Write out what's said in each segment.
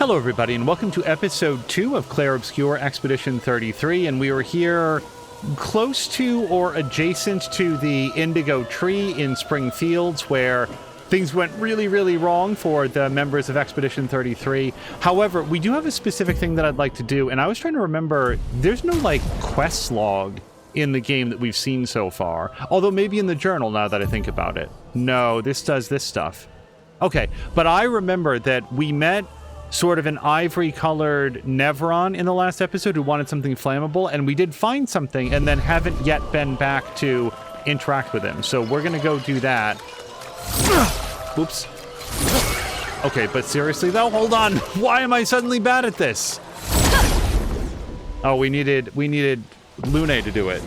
Hello everybody, and welcome to episode 2 of Clair Obscur Expedition 33, and we are here close to or adjacent to the Indigo tree in Springfields, where things went really wrong for the members of Expedition 33. However, we do have a specific thing that I'd like to do, and I was trying to remember, there's no, quest log in the game that we've seen so far. Although maybe in the journal, now that I think about it. No, this does this stuff. Okay, but I remember that we met sort of an ivory-colored Nevron in the last episode who wanted something flammable, and we did find something and then haven't yet been back to interact with him. So we're going to go do that. Oops. Okay, but seriously though, hold on. Why am I suddenly bad at this? Oh, we needed Lune to do it.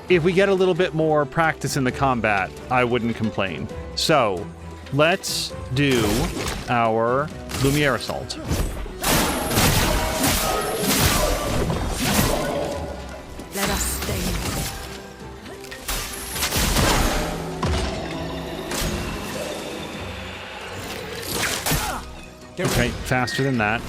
If we get a little bit more practice in the combat, I wouldn't complain. So, let's do our Lumiere Assault. Let us stay. Okay, faster than that.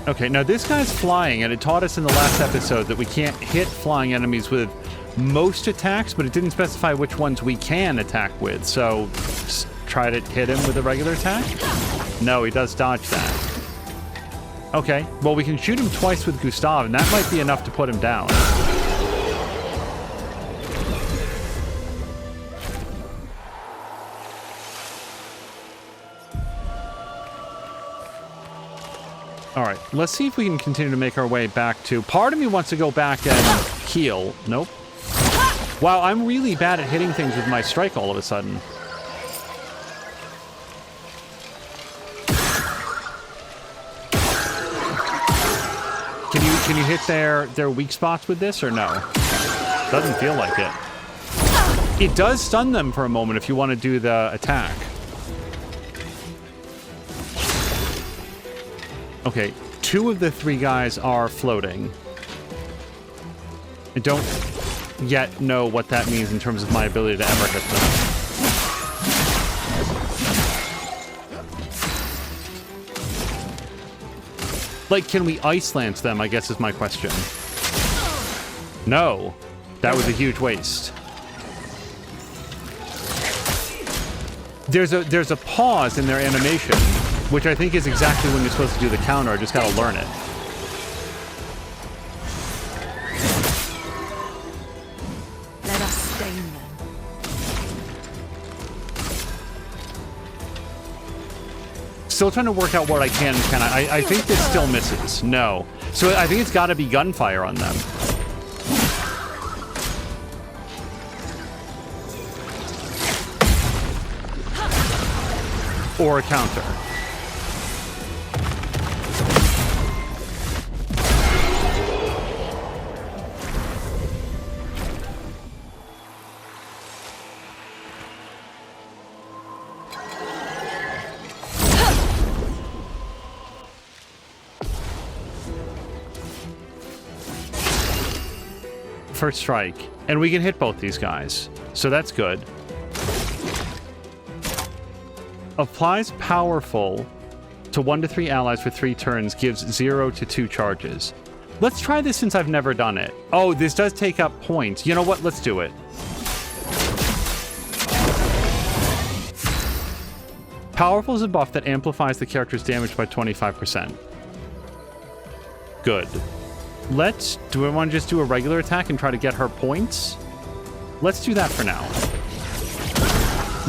Okay, now this guy's flying, and it taught us in the last episode that we can't hit flying enemies with most attacks, but it didn't specify which ones we can attack with, so just try to hit him with a regular attack? No, he does dodge that. Okay, well we can shoot him twice with Gustav, and that might be enough to put him down. Alright, let's see if we can continue to make our way back to... Part of me wants to go back and heal. Nope. Wow, I'm really bad at hitting things with my strike all of a sudden. Can you hit their weak spots with this, or no? Doesn't feel like it. It does stun them for a moment if you want to do the attack. Okay, 2 of the 3 guys are floating. I don't yet know what that means in terms of my ability to ever hit them. Like, can we ice lance them, I guess is my question. No. That was a huge waste. There's a pause in their animation, which I think is exactly when you're supposed to do the counter. I just gotta learn it. Let us stain them. Still trying to work out what I can and cannot. I think this still misses. No. So I think it's gotta be gunfire on them. Or a counter. First strike. And we can hit both these guys. So that's good. Applies powerful to 1 to 3 allies for 3 turns, gives 0 to 2 charges. Let's try this since I've never done it. Oh, this does take up points. You know what? Let's do it. Powerful is a buff that amplifies the character's damage by 25%. Good. Do I want to just do a regular attack and try to get her points? Let's do that for now.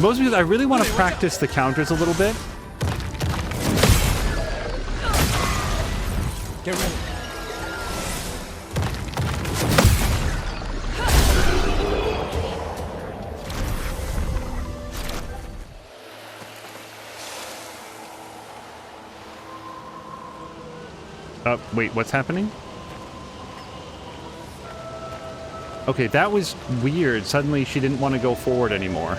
Mostly because I really want to practice the counters a little bit. Get ready. Wait, what's happening? Okay, that was weird. Suddenly she didn't want to go forward anymore.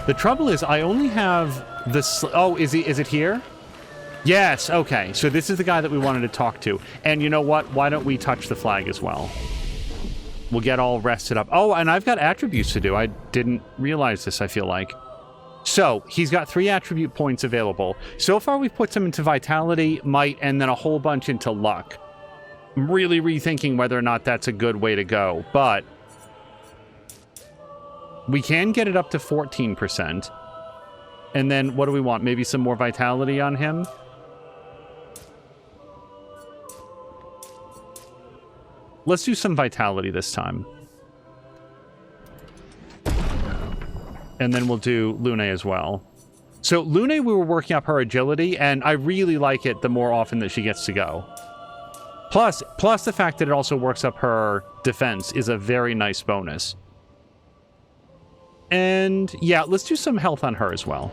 The trouble is, I only have this. Oh, is it here? Yes, okay. So this is the guy that we wanted to talk to. And you know what? Why don't we touch the flag as well? We'll get all rested up. Oh, and I've got attributes to do. I didn't realize this, I feel like. So, he's got 3 attribute points available. So far, we've put some into Vitality, Might, and then a whole bunch into Luck. I'm really rethinking whether or not that's a good way to go, but we can get it up to 14%. And then, what do we want? Maybe some more Vitality on him? Let's do some Vitality this time. And then we'll do Lune as well. So Lune, we were working up her agility, and I really like it the more often that she gets to go. Plus the fact that it also works up her defense is a very nice bonus. And yeah, let's do some health on her as well.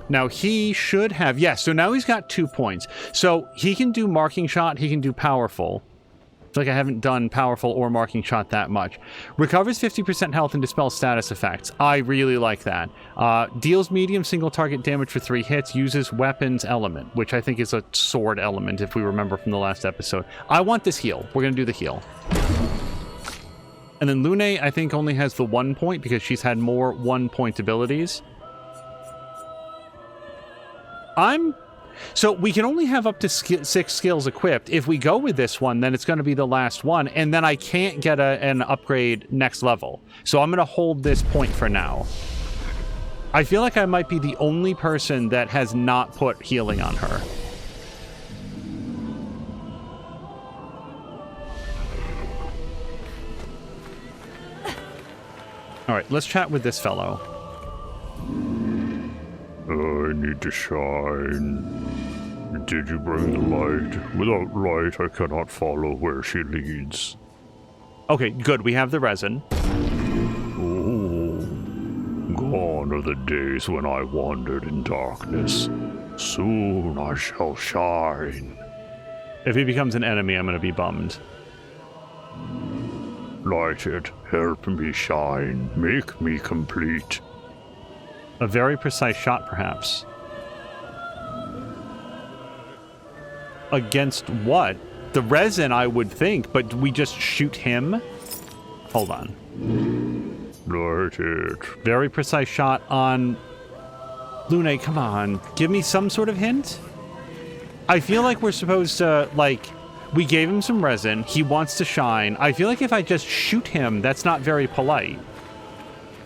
Now he should have, yes, so now he's got 2 points. So he can do Marking Shot, he can do Powerful. I feel like I haven't done Powerful or Marking Shot that much. Recovers 50% health and dispels status effects. I really like that. Deals medium single target damage for 3 hits. Uses Weapons Element, which I think is a sword element if we remember from the last episode. I want this heal. We're going to do the heal. And then Lune, I think, only has the 1 point because she's had more 1-point abilities. So we can only have up to 6 skills equipped. If we go with this one, then it's going to be the last one, and then I can't get an upgrade next level. So I'm going to hold this point for now. I feel like I might be the only person that has not put healing on her. All right, let's chat with this fellow. I need to shine. Did you bring the light? Without light, I cannot follow where she leads. Okay, good. We have the resin. Oh, gone are the days when I wandered in darkness. Soon I shall shine. If he becomes an enemy, I'm going to be bummed. Light it. Help me shine. Make me complete. A very precise shot, perhaps. Against what? The resin, I would think, but we just shoot him? Hold on. Light it. Very precise shot on... Lune, come on. Give me some sort of hint? I feel like we're supposed to, like... We gave him some resin. He wants to shine. I feel like if I just shoot him, that's not very polite.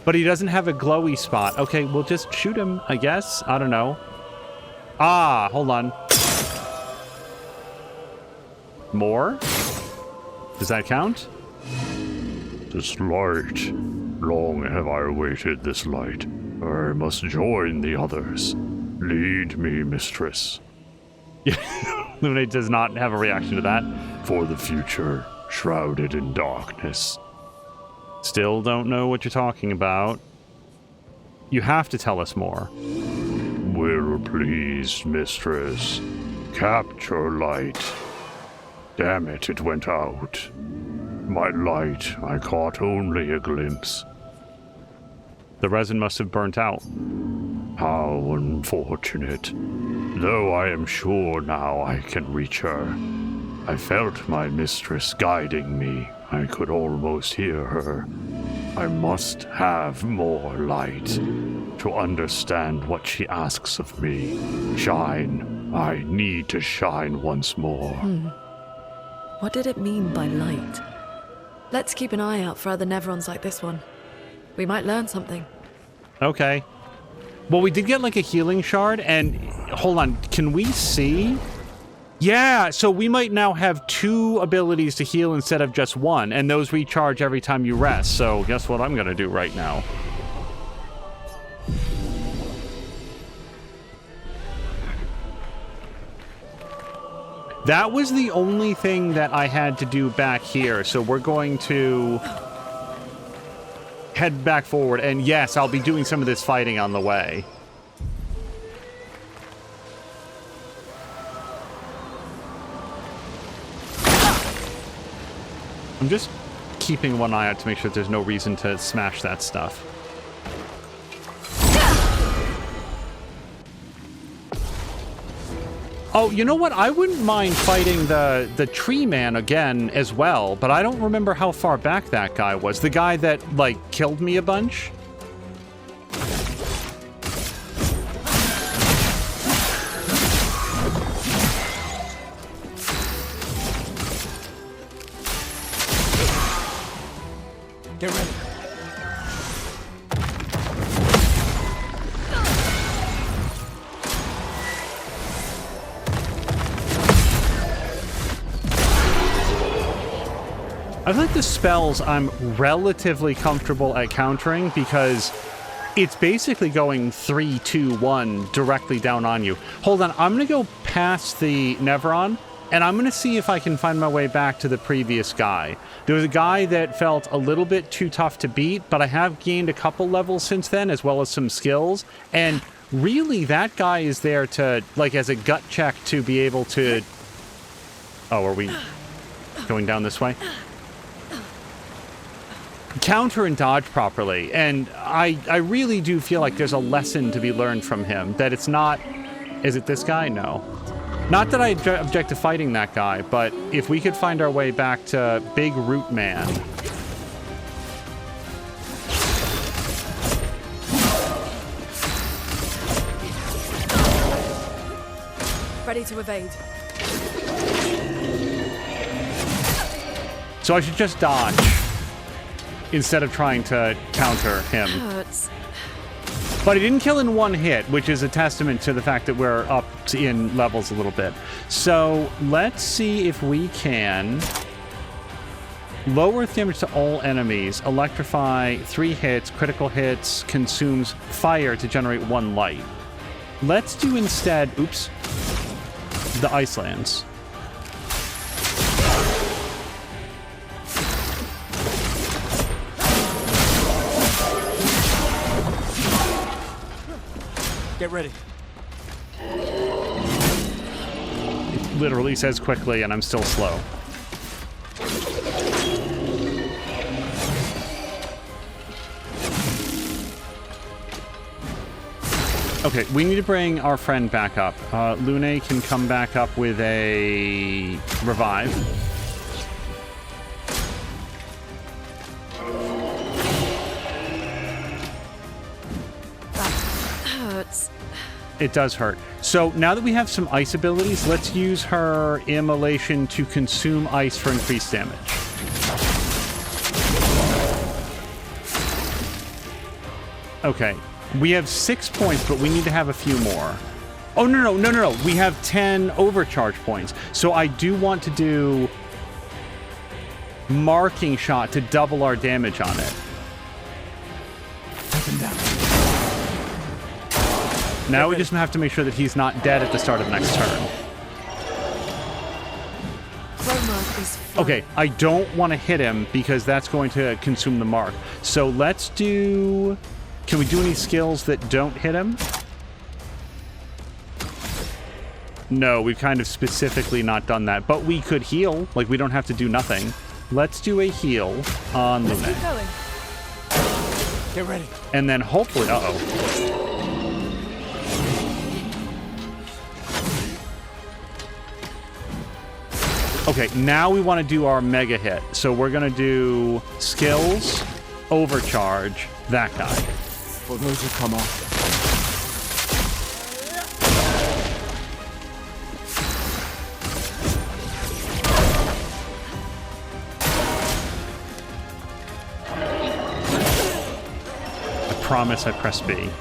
But he doesn't have a glowy spot. Okay, we'll just shoot him, I guess. I don't know. Ah, hold on. More? Does that count? This light. Long have I awaited this light. I must join the others. Lead me, mistress. Lune does not have a reaction to that. For the future, shrouded in darkness. Still don't know what you're talking about. You have to tell us more. Will please, mistress. Capture light. Damn it, it went out. My light, I caught only a glimpse. The resin must have burnt out. How unfortunate. Though I am sure now I can reach her. I felt my mistress guiding me. I could almost hear her. I must have more light to understand what she asks of me. Shine. I need to shine once more. What did it mean by light? Let's keep an eye out for other Nevrons like this one. We might learn something. Okay. Well, we did get like a healing shard, and hold on, can we see? Yeah, so we might now have 2 abilities to heal instead of just 1, and those recharge every time you rest. So guess what I'm gonna do right now? That was the only thing that I had to do back here, so we're going to head back forward, and yes, I'll be doing some of this fighting on the way. I'm just keeping one eye out to make sure there's no reason to smash that stuff. Oh, you know what? I wouldn't mind fighting the tree man again as well, but I don't remember how far back that guy was. The guy that, like, killed me a bunch? Get ready. I feel like the spells I'm relatively comfortable at countering because it's basically going 3, 2, 1 directly down on you. Hold on, I'm going to go past the Nevron, and I'm going to see if I can find my way back to the previous guy. There was a guy that felt a little bit too tough to beat, but I have gained a couple levels since then, as well as some skills, and really that guy is there to, like, as a gut check to be able to... Oh, are we going down this way? Counter and dodge properly, and I really do feel like there's a lesson to be learned from him, that it's not... Is it this guy? No. Not that I object to fighting that guy, but if we could find our way back to Big Root Man. Ready to evade. So I should just dodge instead of trying to counter him. Hurts. But he didn't kill in one hit, which is a testament to the fact that we're up in levels a little bit. So let's see if we can lower damage to all enemies, electrify 3 hits, critical hits, consumes fire to generate 1 light. Let's do instead, oops, the Icelands. Get ready. It literally says quickly, and I'm still slow. Okay, we need to bring our friend back up. Lune can come back up with a revive. It does hurt. So now that we have some ice abilities, let's use her immolation to consume ice for increased damage. Okay, we have 6 points, but we need to have a few more. Oh, no. We have 10 overcharge points. So I do want to do marking shot to double our damage on it. Up and down. Now we just have to make sure that he's not dead at the start of next turn. Chroma is fine. Okay, I don't want to hit him because that's going to consume the mark. So let's do... Can we do any skills that don't hit him? No, we've kind of specifically not done that. But we could heal. Like, we don't have to do nothing. Let's do a heal on Lune. Let's keep going. Get ready. And then hopefully... Uh-oh. Okay, now we want to do our mega hit. So we're going to do skills, overcharge, that guy. For those who come off. I promise I press B.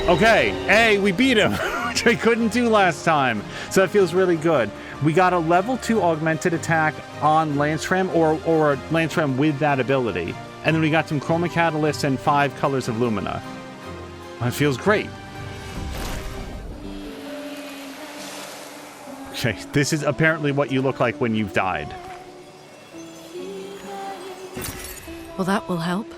Okay, hey, we beat him, which I couldn't do last time. So that feels really good. We got a level 2 augmented attack on Lance-Ram, or Lance-Ram with that ability. And then we got some Chroma Catalyst and 5 colors of Lumina. That feels great. Okay, this is apparently what you look like when you've died. Well, that will help.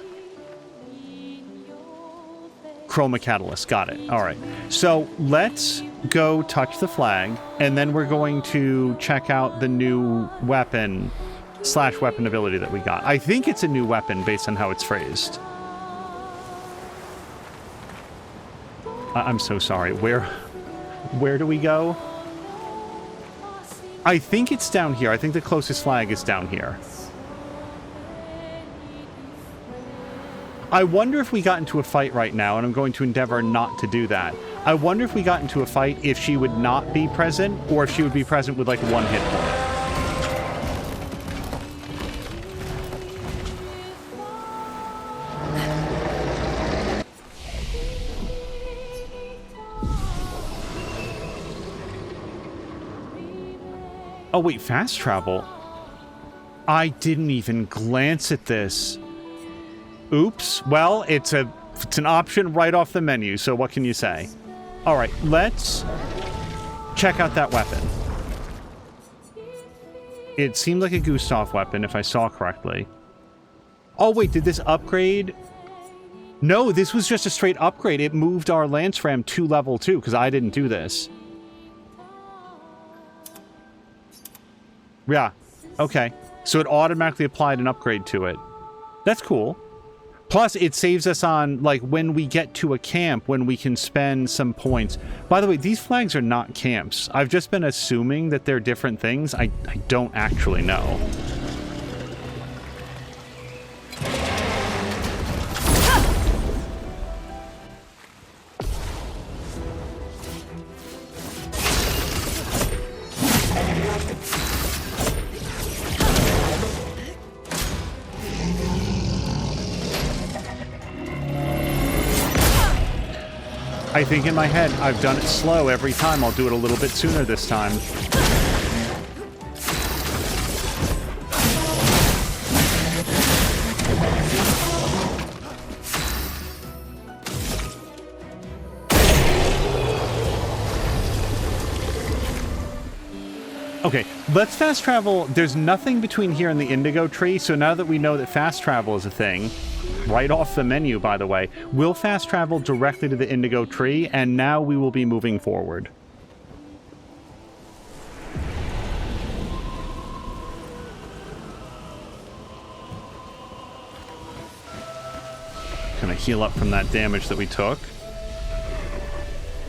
Chroma Catalyst. Got it. All right. So let's go touch the flag, and then we're going to check out the new weapon / weapon ability that we got. I think it's a new weapon based on how it's phrased. I'm so sorry. Where do we go? I think it's down here. I think the closest flag is down here. I wonder if we got into a fight right now, and I'm going to endeavor not to do that. I wonder if we got into a fight if she would not be present, or if she would be present with like 1 hit point. Oh wait, fast travel? I didn't even glance at this. Oops. Well, it's an option right off the menu, so what can you say? All right, let's check out that weapon. It seemed like a Gustav weapon, if I saw correctly. Oh, wait, did this upgrade? No, this was just a straight upgrade. It moved our Lance Ram to level 2, because I didn't do this. Yeah, okay. So it automatically applied an upgrade to it. That's cool. Plus, it saves us on, like, when we get to a camp, when we can spend some points. By the way, these flags are not camps. I've just been assuming that they're different things. I don't actually know. I think in my head, I've done it slow every time. I'll do it a little bit sooner this time. Okay, let's fast travel. There's nothing between here and the Indigo tree, so now that we know that fast travel is a thing, right off the menu, by the way, we'll fast travel directly to the Indigo tree, and now we will be moving forward. Gonna heal up from that damage that we took.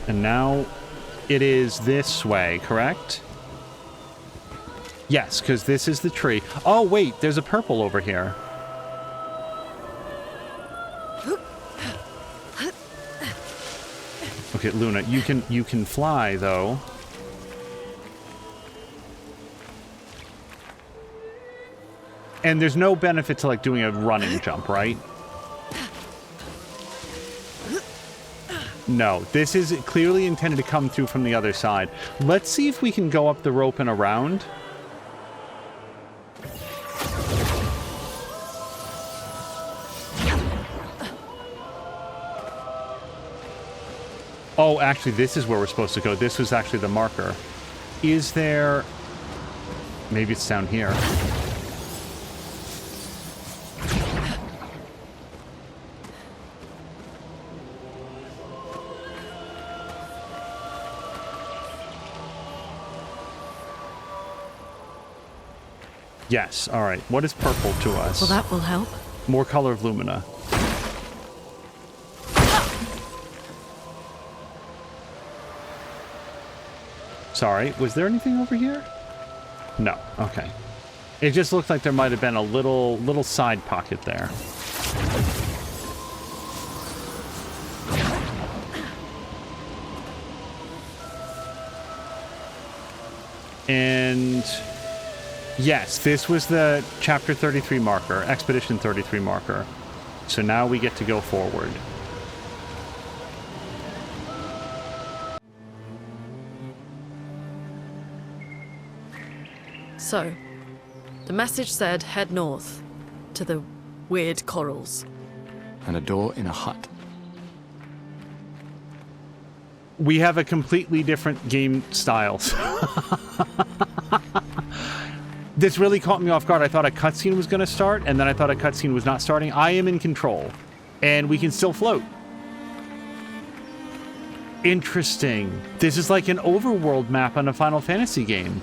And now it is this way, correct? Yes, because this is the tree. Oh, wait, there's a purple over here. Okay, Luna, you can fly, though. And there's no benefit to, like, doing a running jump, right? No, this is clearly intended to come through from the other side. Let's see if we can go up the rope and around. Oh, actually, this is where we're supposed to go. This was actually the marker. Is there... Maybe it's down here. Yes, all right. What is purple to us? Well, that will help. More color of Lumina. Sorry, was there anything over here? No, okay. It just looked like there might have been a little side pocket there. And yes, this was the Chapter 33 marker, Expedition 33 marker. So now we get to go forward. So, the message said head north to the weird corals. And a door in a hut. We have a completely different game styles. This really caught me off guard. I thought a cutscene was going to start, and then I thought a cutscene was not starting. I am in control, and we can still float. Interesting. This is like an overworld map on a Final Fantasy game.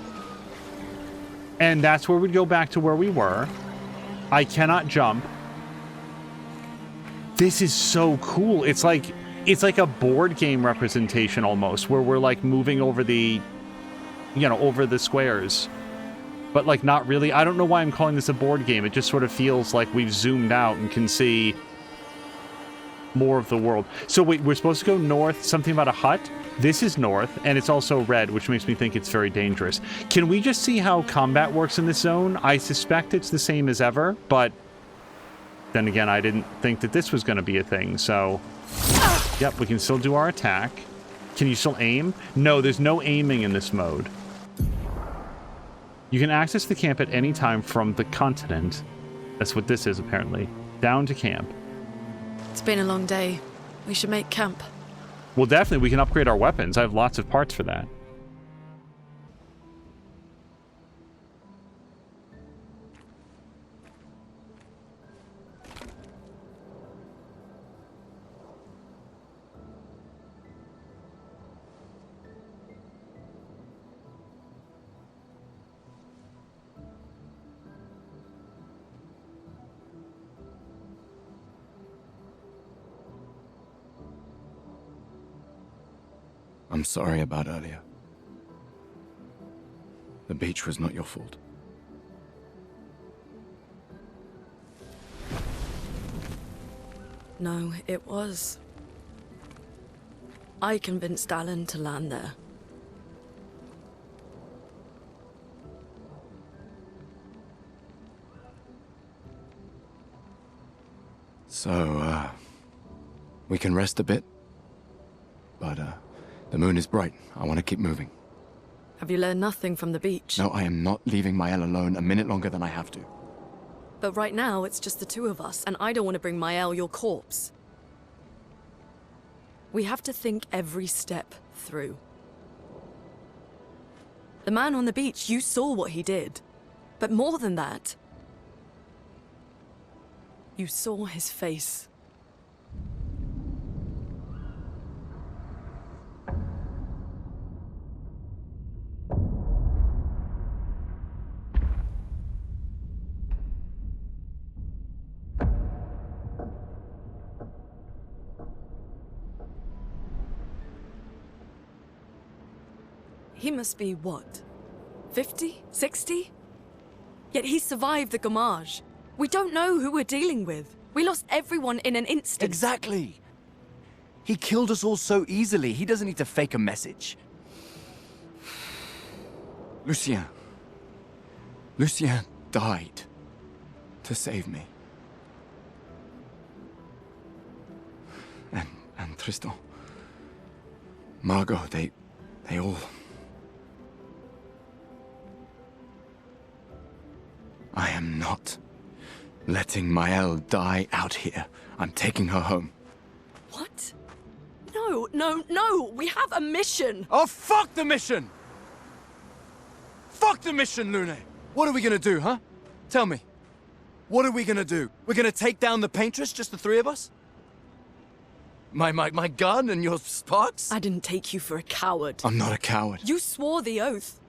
And that's where we'd go back to where we were. I cannot jump. This is so cool. It's like a board game representation almost, where we're like moving over the, you know, over the squares. But like not really. I don't know why I'm calling this a board game. It just sort of feels like we've zoomed out and can see more of the world. So wait, we're supposed to go north, something about a hut? This is north, and it's also red, which makes me think it's very dangerous. Can we just see how combat works in this zone? I suspect it's the same as ever, but then again, I didn't think that this was going to be a thing, so... Yep, we can still do our attack. Can you still aim? No, there's no aiming in this mode. You can access the camp at any time from the continent. That's what this is, apparently. Down to camp. It's been a long day. We should make camp. Well, definitely, we can upgrade our weapons. I have lots of parts for that. I'm sorry about earlier. The beach was not your fault. No, it was. I convinced Alan to land there. So, we can rest a bit? But, the moon is bright. I want to keep moving. Have you learned nothing from the beach? No, I am not leaving Mael alone a minute longer than I have to. But right now, it's just the two of us, and I don't want to bring Mael your corpse. We have to think every step through. The man on the beach, you saw what he did. But more than that, you saw his face. He must be, what, 50? 60? Yet he survived the Gommage. We don't know who we're dealing with. We lost everyone in an instant. Exactly. He killed us all so easily. He doesn't need to fake a message. Lucien. Lucien died to save me. And Tristan. Margot, they all... I am not letting Mael die out here. I'm taking her home. What? No, no, no! We have a mission! Oh, fuck the mission! Fuck the mission, Lune! What are we gonna do, huh? Tell me. What are we gonna do? We're gonna take down the paintress, just the three of us? My gun and your sparks? I didn't take you for a coward. I'm not a coward. You swore the oath.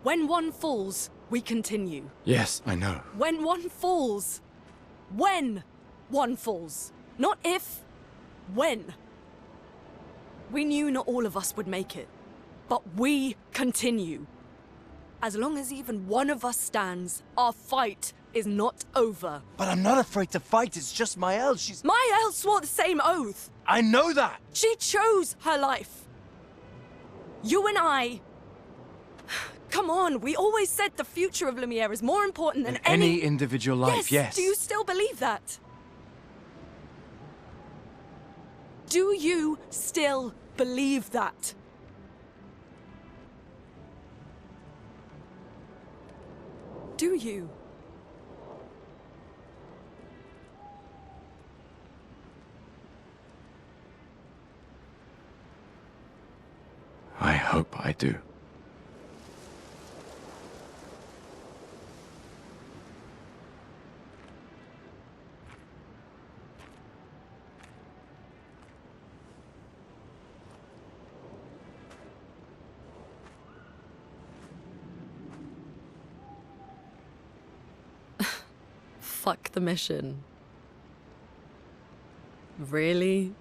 When one falls, we continue. Yes, I know. When one falls. When one falls. Not if. When. We knew not all of us would make it. But we continue. As long as even one of us stands, our fight is not over. But I'm not afraid to fight, it's just Mael, she's... Mael swore the same oath. I know that! She chose her life. You and I... Come on, we always said the future of Lumiere is more important than any individual life, yes. Do you still believe that? Do you still believe that? Do you? I hope I do. fuck the mission. Really?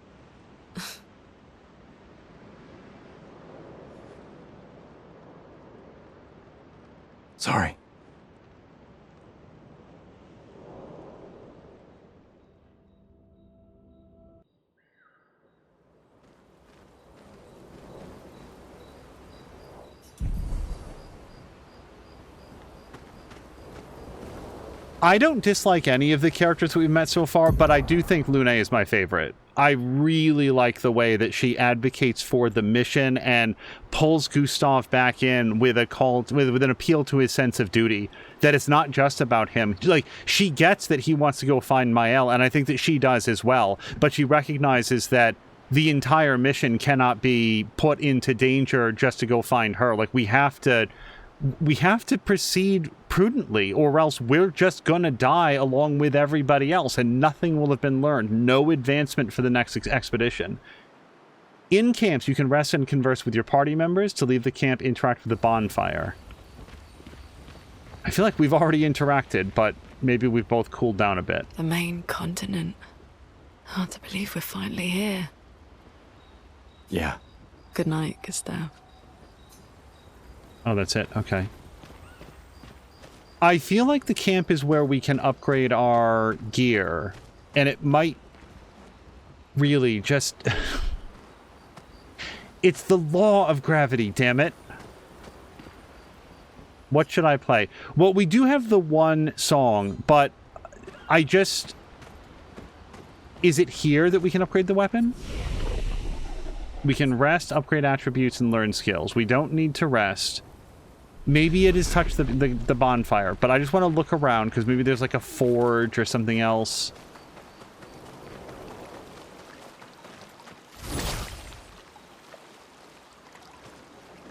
Sorry. I don't dislike any of the characters we've met so far, but I do think Lune is my favorite. I really like the way that she advocates for the mission and pulls Gustav back in with a call, with an appeal to his sense of duty. That it's not just about him. Like, she gets that he wants to go find Mael, and I think that she does as well. But she recognizes that the entire mission cannot be put into danger just to go find her. Like, we have to proceed prudently, or else we're just gonna die along with everybody else, and nothing will have been learned. No advancement for the next expedition. In camps, you can rest and converse with your party members. To leave the camp, interact with the bonfire. I feel like we've already interacted, but maybe we've both cooled down a bit. The main continent. Hard to believe we're finally here. Yeah. Good night, Gustav. Oh, that's it. Okay. I feel like the camp is where we can upgrade our gear, and it might really just... It's the law of gravity, damn it. What should I play? Well, we do have the one song, but I just... Is it here that we can upgrade the weapon? We can rest, upgrade attributes, and learn skills. We don't need to rest. Maybe it is touch the bonfire, but I just want to look around, because maybe there's like a forge or something else.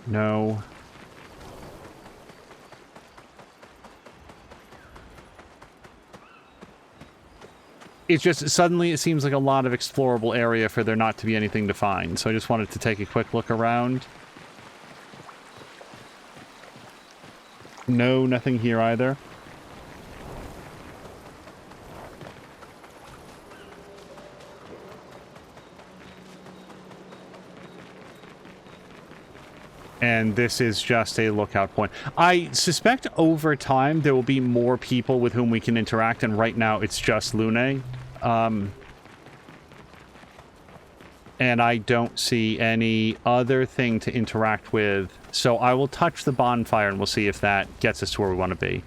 No. It's just, suddenly it seems like a lot of explorable area for there not to be anything to find, so I just wanted to take a quick look around. No, nothing here either. And this is just a lookout point. I suspect over time there will be more people with whom we can interact, and right now it's just Lune. And I don't see any other thing to interact with, so I will touch the bonfire and we'll see if that gets us to where we want to be.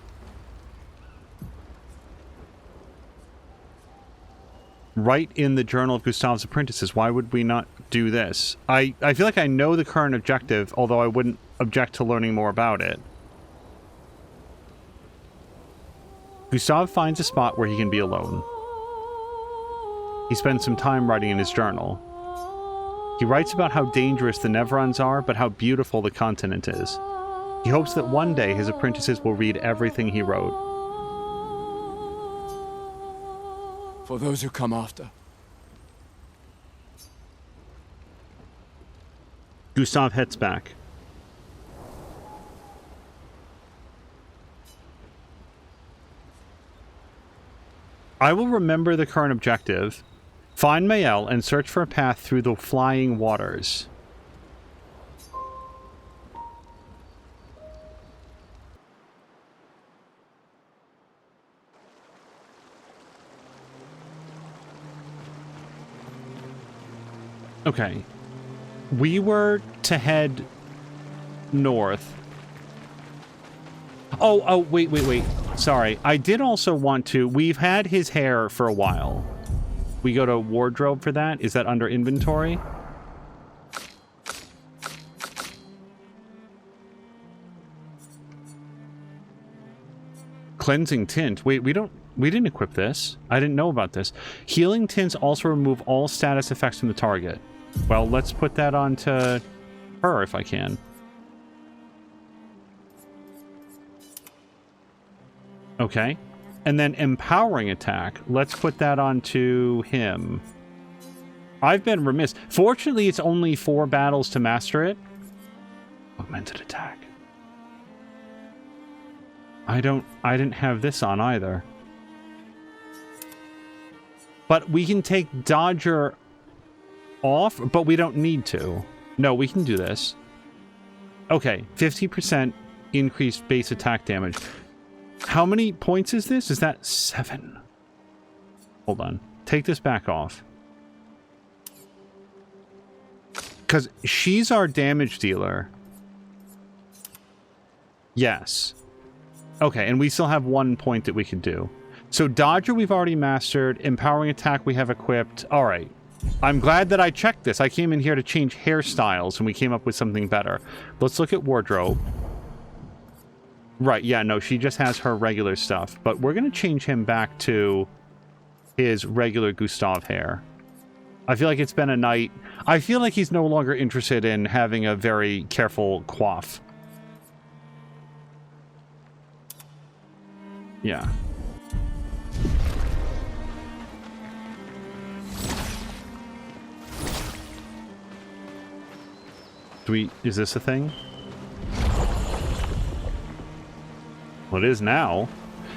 Write in the Journal of Gustav's Apprentices. Why would we not do this? I feel like I know the current objective, although I wouldn't object to learning more about it. Gustav finds a spot where he can be alone. He spends some time writing in his journal. He writes about how dangerous the Nevrons are, but how beautiful the continent is. He hopes that one day his apprentices will read everything he wrote. For those who come after. Gustav heads back. I will remember the current objective. Find Mael and search for a path through the flying waters. Okay. We were to head north. Oh, wait. Sorry. I did also want to... We've had his hair for a while. We go to wardrobe for that? Is that under inventory? Cleansing tint. Wait, we didn't equip this. I didn't know about this. Healing tints also remove all status effects from the target. Well, let's put that onto her if I can. Okay. And then empowering attack. Let's put that onto him. I've been remiss. Fortunately, it's only 4 battles to master it. Augmented attack. I didn't have this on either. But we can take Dodger off, but we don't need to. No, we can do this. Okay, 50% increased base attack damage. How many points is this? Is that 7? Hold on. Take this back off. Because she's our damage dealer. Yes. Okay, and we still have 1 point that we can do. So Dodger we've already mastered. Empowering attack we have equipped. All right. I'm glad that I checked this. I came in here to change hairstyles and we came up with something better. Let's look at wardrobe. Right, yeah, no, she just has her regular stuff. But we're going to change him back to his regular Gustav hair. I feel like it's been a night. I feel like he's no longer interested in having a very careful coif. Yeah. Is this a thing? Well, it is now.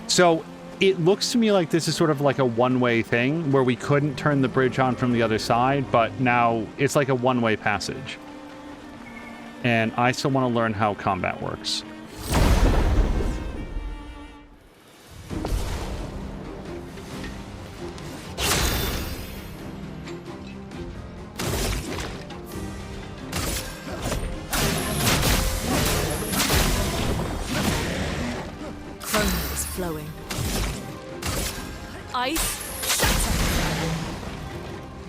So it looks to me like this is sort of like a one-way thing where we couldn't turn the bridge on from the other side, but now it's like a one-way passage. And I still want to learn how combat works. Flowing. Ice, shatter.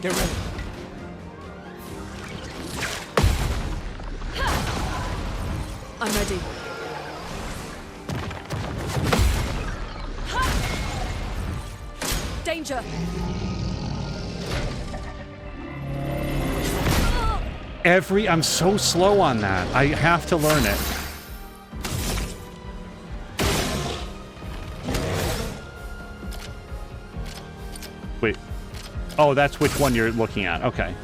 Get ready. I'm ready. Danger. I'm so slow on that. I have to learn it. Wait. Oh, that's which one you're looking at. Okay.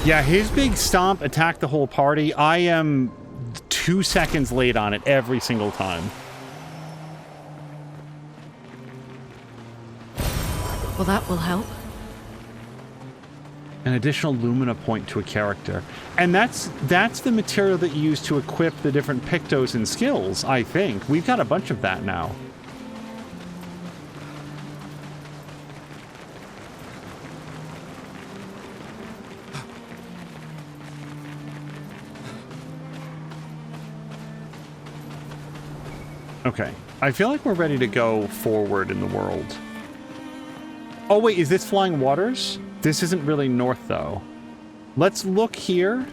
Yeah, his big stomp attacked the whole party. I am 2 seconds late on it every single time. Well, that will help. An additional Lumina point to a character. And that's the material that you use to equip the different Pictos and skills, I think. We've got a bunch of that now. Okay, I feel like we're ready to go forward in the world. Oh wait, is this Flying Waters? This isn't really north though. Let's look here.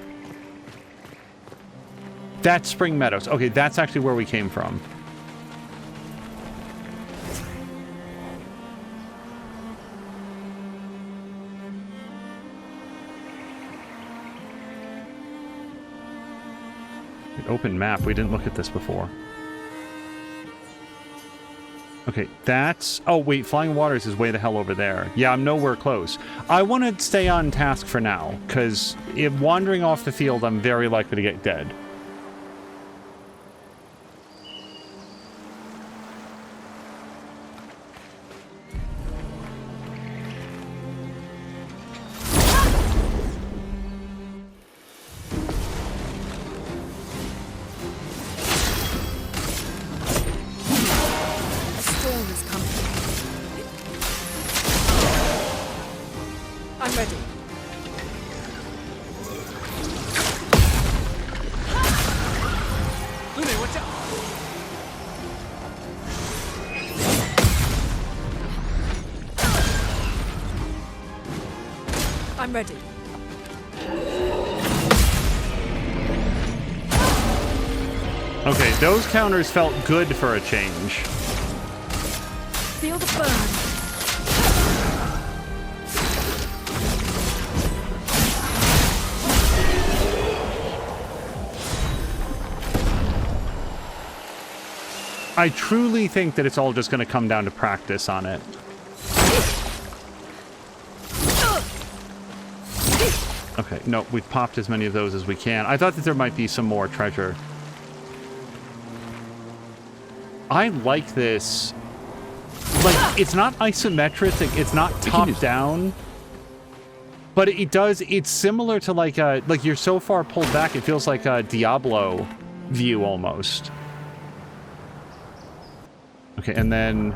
That's Spring Meadows. Okay, that's actually where we came from. An open map, we didn't look at this before. Okay, that's... Oh, wait, Flying Waters is way the hell over there. Yeah, I'm nowhere close. I want to stay on task for now, because if wandering off the field, I'm very likely to get dead. I'm ready. Okay, those counters felt good for a change. Feel the burn. I truly think that it's all just going to come down to practice on it. Okay, no, we've popped as many of those as we can. I thought that there might be some more treasure. I like this. Like, it's not isometric, it's not top-down. But it does, it's similar to like you're so far pulled back, it feels like a Diablo view almost. Okay, and then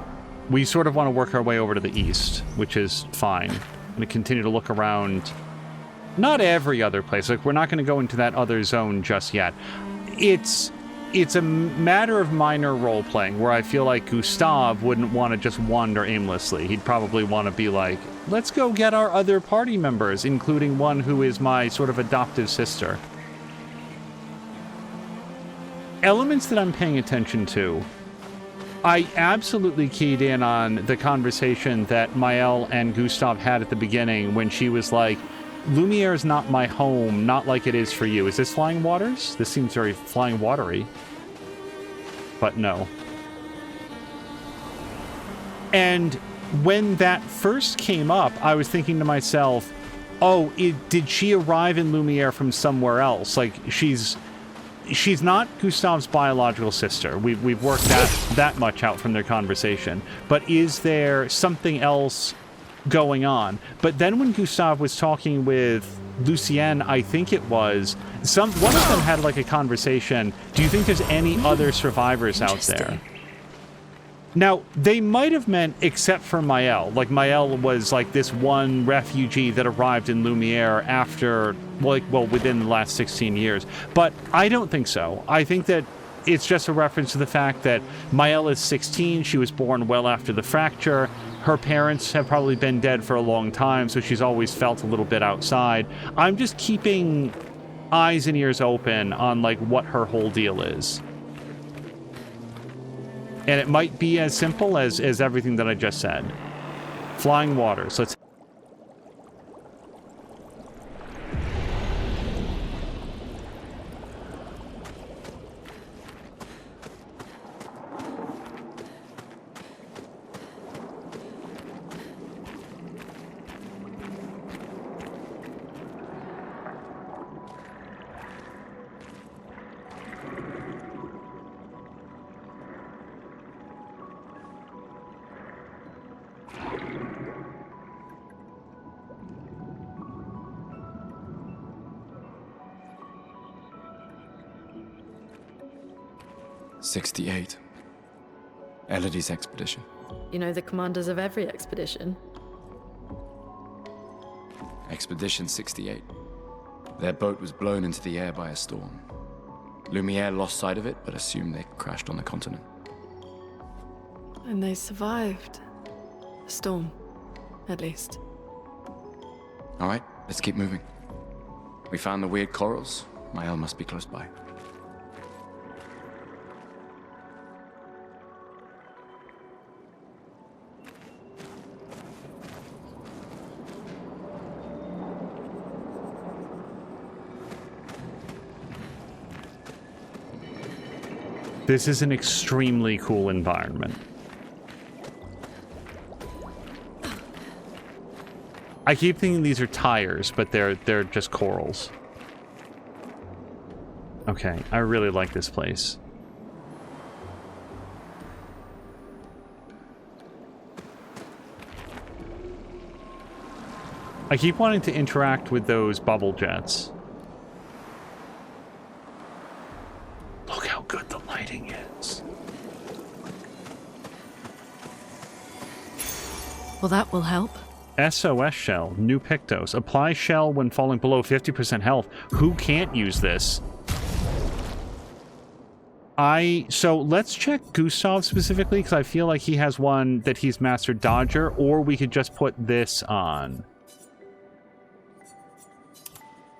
we sort of want to work our way over to the east, which is fine. I'm going to continue to look around. Not every other place. Like, we're not going to go into that other zone just yet. It's a matter of minor role-playing, where I feel like Gustav wouldn't want to just wander aimlessly. He'd probably want to be like, let's go get our other party members, including one who is my sort of adoptive sister. Elements that I'm paying attention to. I absolutely keyed in on the conversation that Maëlle and Gustav had at the beginning when she was like, Lumiere is not my home, not like it is for you. Is this Flying Waters? This seems very Flying Watery. But no. And when that first came up, I was thinking to myself, oh, did she arrive in Lumiere from somewhere else? Like, she's not Gustav's biological sister. We've worked that much out from their conversation. But is there something else going on? But then when Gustav was talking with Lucienne, I think it was, one of them had like a conversation. Do you think there's any other survivors out there? Now, they might have meant except for Maëlle. Like, Maëlle was like this one refugee that arrived in Lumiere after, within the last 16 years. But I don't think so. I think that it's just a reference to the fact that Maëlle is 16. She was born well after the fracture. Her parents have probably been dead for a long time, so she's always felt a little bit outside. I'm just keeping eyes and ears open on, like, what her whole deal is. And it might be as simple as everything that I just said. Flying Waters. Let's... '68. Elodie's expedition. You know the commanders of every expedition. Expedition 68. Their boat was blown into the air by a storm. Lumiere lost sight of it, but assumed they crashed on the continent. And they survived. The storm, at least. All right, let's keep moving. We found the weird corals. Maëlle must be close by. This is an extremely cool environment. I keep thinking these are tires, but they're just corals. Okay, I really like this place. I keep wanting to interact with those bubble jets. Look how good the lighting is. Well, that will help. SOS shell, new Pictos. Apply shell when falling below 50% health. Who can't use this? So let's check Gustav specifically, because I feel like he has one that he's Master Dodger, or we could just put this on.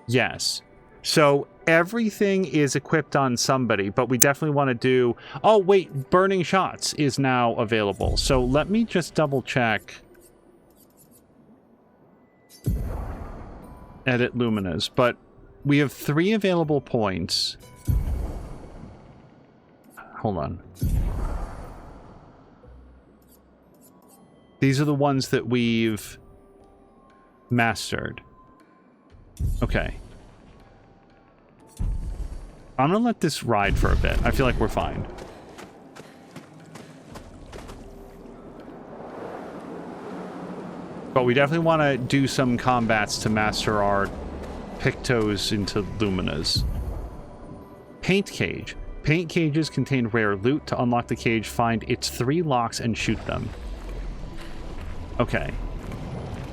Yes. So everything is equipped on somebody, but we definitely want to do... Oh, wait, Burning Shots is now available. So let me just double check. Edit Luminas. But we have 3 available points. Hold on. These are the ones that we've mastered. Okay. I'm gonna let this ride for a bit. I feel like we're fine. But we definitely want to do some combats to master our Pictos into Luminas. Paint cage. Paint cages contain rare loot. To unlock the cage, find its 3 locks and shoot them. Okay.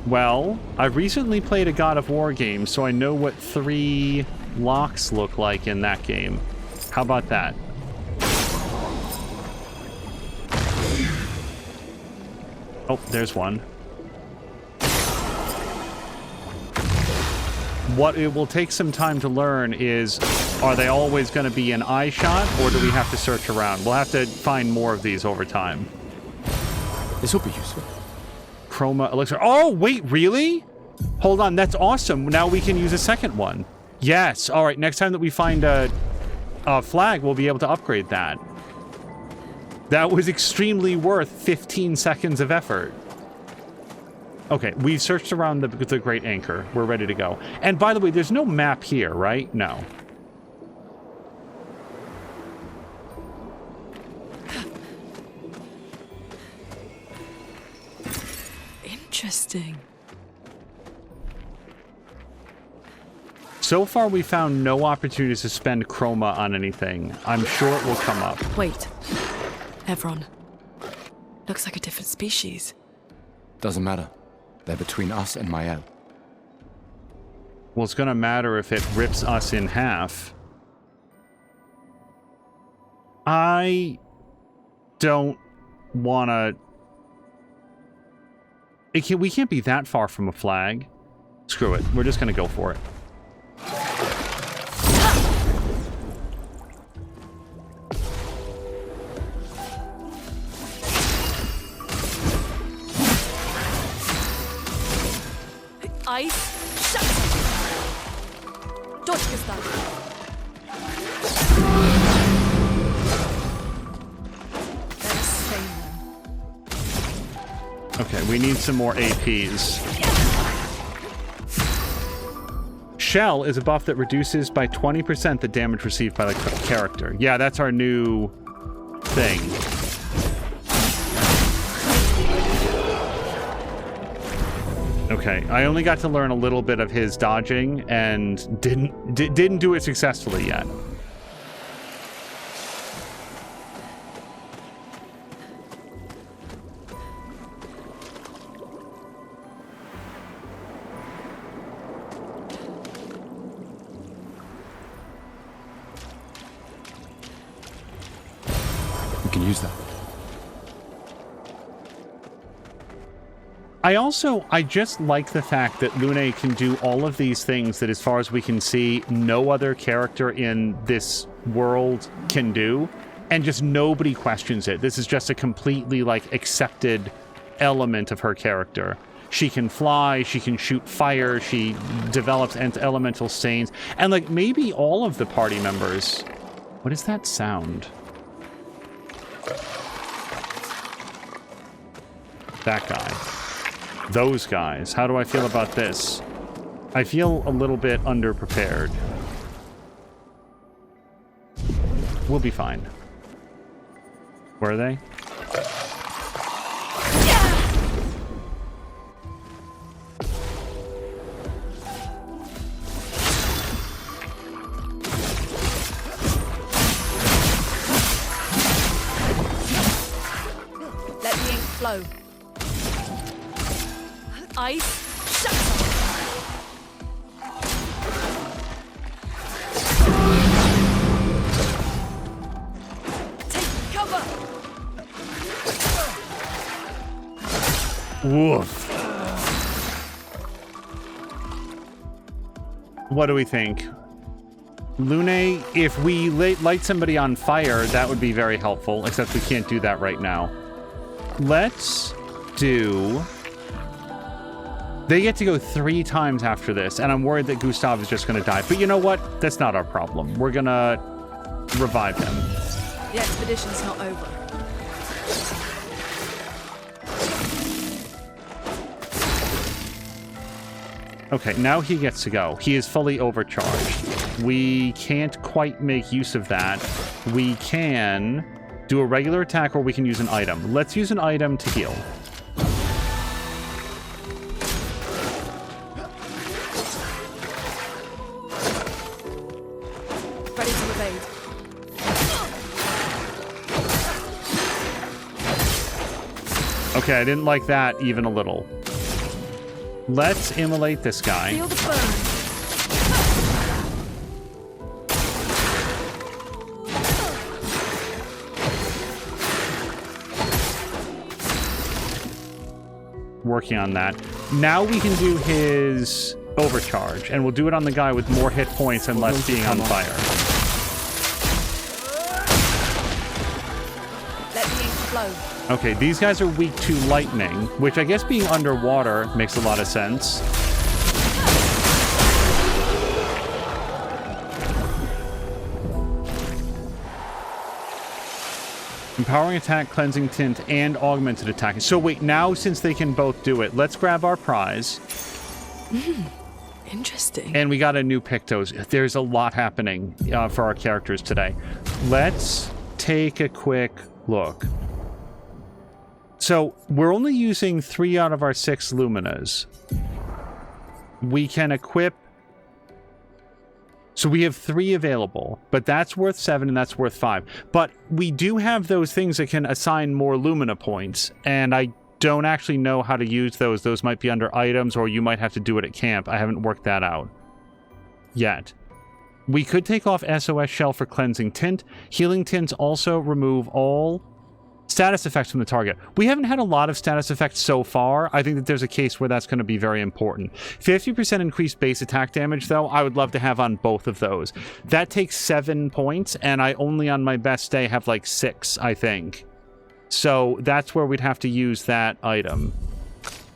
Well, I recently played a God of War game, so I know what 3 locks look like in that game. How about that? Oh, there's one. What it will take some time to learn is, are they always going to be an eye shot, or do we have to search around? We'll have to find more of these over time. This will be useful. Chroma elixir. Oh, wait, really? Hold on, that's awesome. Now we can use a second one. Yes. All right, next time that we find a flag, we'll be able to upgrade that. That was extremely worth 15 seconds of effort. Okay, we've searched around the Great Anchor. We're ready to go. And by the way, there's no map here, right? No. Interesting. So far, we found no opportunities to spend chroma on anything. I'm sure it will come up. Wait. Evron. Looks like a different species. Doesn't matter. They're between us and Mael. Well, it's going to matter if it rips us in half. I don't want to... We can't be that far from a flag. Screw it. We're just going to go for it. Ice. Shut. Dodge this time. Let's save them. Okay, we need some more APs. Shell is a buff that reduces by 20% the damage received by the character. Yeah, that's our new thing. Okay, I only got to learn a little bit of his dodging and didn't do it successfully yet. We can use that. I just like the fact that Lune can do all of these things that, as far as we can see, no other character in this world can do, and just nobody questions it. This is just a completely, like, accepted element of her character. She can fly, she can shoot fire, she develops elemental stains, and, like, maybe all of the party members... What is that sound? That guy. Those guys. How do I feel about this? I feel a little bit underprepared. We'll be fine. Where are they? Let the ink flow. Ice. Shut. Take cover. Woof. What do we think? Lune, if we light somebody on fire, that would be very helpful, except we can't do that right now. Let's do... They get to go 3 times after this, and I'm worried that Gustav is just going to die. But you know what? That's not our problem. We're going to revive him. The expedition's not over. Okay, now he gets to go. He is fully overcharged. We can't quite make use of that. We can do a regular attack, or we can use an item. Let's use an item to heal. Ready to evade. Okay, I didn't like that even a little. Let's immolate this guy. Feel the burn. Working on that. Now we can do his overcharge, and we'll do it on the guy with more hit points and less being on fire. Let the ink flow. Okay, these guys are weak to lightning, which I guess being underwater makes a lot of sense. Empowering attack, cleansing tint, and augmented attack. So wait, now since they can both do it, let's grab our prize. Interesting. And we got a new Pictos. There's a lot happening for our characters today. Let's take a quick look. So we're only using 3 out of our 6 Luminas. We can equip... So we have 3 available, but that's worth 7 and that's worth 5. But we do have those things that can assign more Lumina points, and I don't actually know how to use those. Those might be under items, or you might have to do it at camp. I haven't worked that out yet. We could take off SOS Shell for cleansing tint. Healing tints also remove all status effects from the target. We haven't had a lot of status effects so far. I think that there's a case where that's going to be very important. 50% increased base attack damage, though, I would love to have on both of those. That takes 7 points, and I only on my best day have like 6, I think. So that's where we'd have to use that item.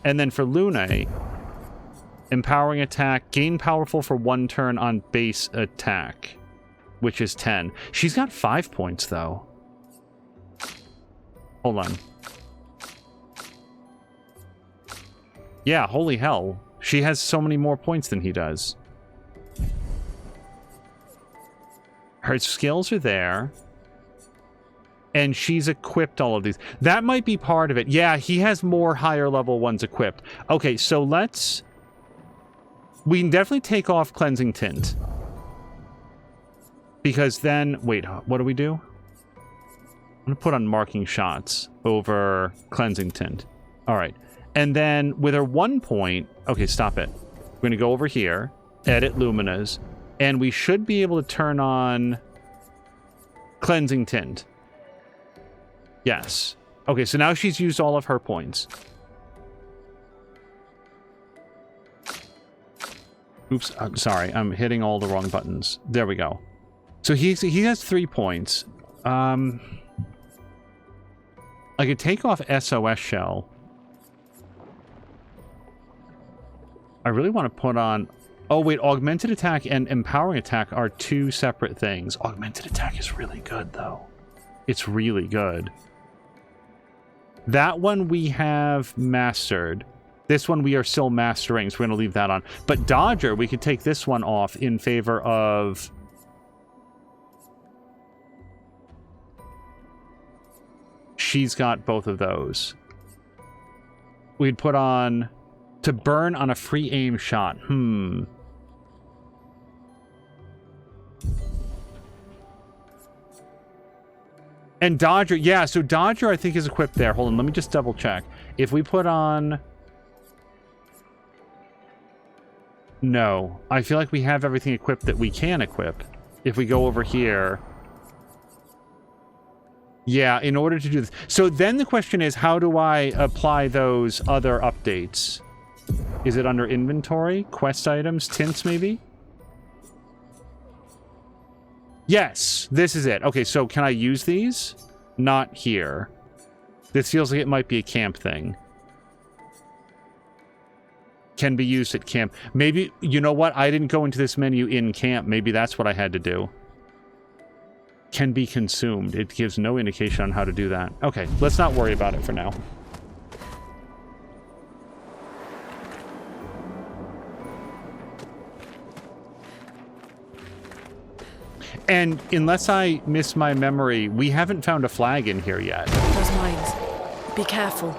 And then for Lune, empowering attack, gain powerful for 1 turn on base attack, which is 10. She's got 5 points, though. Hold on. Yeah, holy hell. She has so many more points than he does. Her skills are there. And she's equipped all of these. That might be part of it. Yeah, he has more higher level ones equipped. Okay, so let's... We can definitely take off Cleansing Tint. Because then... Wait, what do we do? I'm going to put on Marking Shots over Cleansing Tint. All right. And then with her 1 point... Okay, stop it. We're going to go over here, edit Luminas, and we should be able to turn on Cleansing Tint. Yes. Okay, so now she's used all of her points. Oops, I'm sorry. I'm hitting all the wrong buttons. There we go. So he has 3 points. I could take off SOS Shell. I really want to put on... Oh, wait. Augmented Attack and Empowering Attack are 2 separate things. Augmented Attack is really good, though. It's really good. That one we have mastered. This one we are still mastering, so we're going to leave that on. But Dodger, we could take this one off in favor of... She's got both of those. We'd put on... To burn on a free aim shot. And Dodger, yeah, so Dodger I think is equipped there. Hold on, let me just double check. If we put on... No. I feel like we have everything equipped that we can equip. If we go over here... Yeah, in order to do this. So then the question is, how do I apply those other updates? Is it under inventory? Quest items? Tints, maybe? Yes, this is it. Okay, so can I use these? Not here. This feels like it might be a camp thing. Can be used at camp. Maybe, you know what? I didn't go into this menu in camp. Maybe that's what I had to do. Can be consumed. It gives no indication on how to do that. Okay, let's not worry about it for now. And unless I miss my memory, we haven't found a flag in here yet. Those mines. Be careful.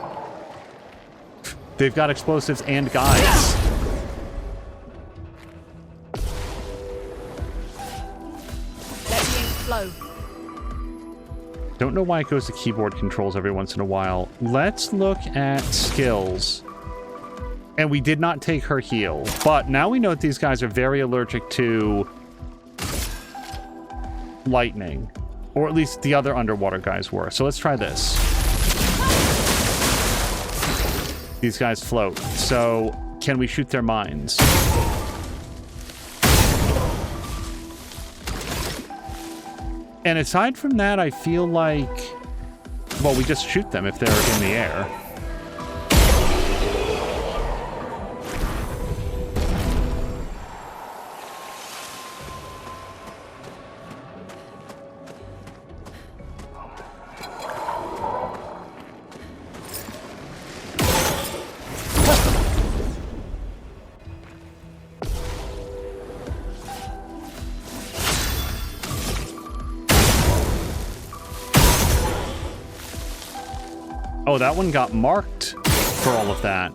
They've got explosives and guides. Let the ink flow. Don't know why it goes to keyboard controls every once in a while. Let's look at skills. And we did not take her heal. But now we know that these guys are very allergic to lightning. Or at least the other underwater guys were. So let's try this. These guys float. So can we shoot their mines? And aside from that, I feel like, well, we just shoot them if they're in the air. Oh, that one got marked for all of that.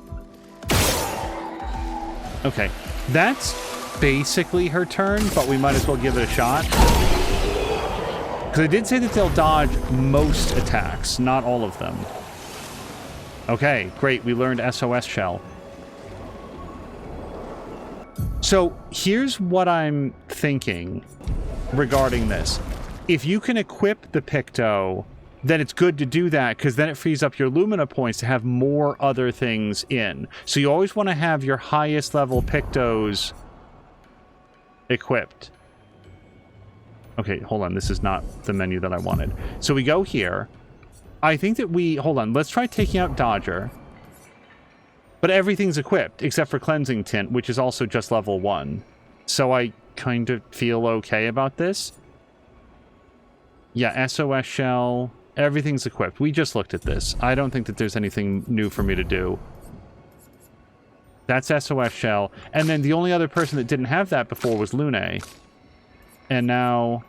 Okay, that's basically her turn, but we might as well give it a shot. Because I did say that they'll dodge most attacks, not all of them. Okay, great, we learned SOS Shell. So here's what I'm thinking regarding this. If you can equip the Picto, then it's good to do that, because then it frees up your Lumina points to have more other things in. So you always want to have your highest level Pictos equipped. Okay, hold on. This is not the menu that I wanted. So we go here. I think that we... Hold on. Let's try taking out Dodger. But everything's equipped, except for Cleansing Tint, which is also just level 1. So I kind of feel okay about this. Yeah, SOS Shell... Everything's equipped. We just looked at this. I don't think that there's anything new for me to do. That's SOS Shell. And then the only other person that didn't have that before was Lune. And now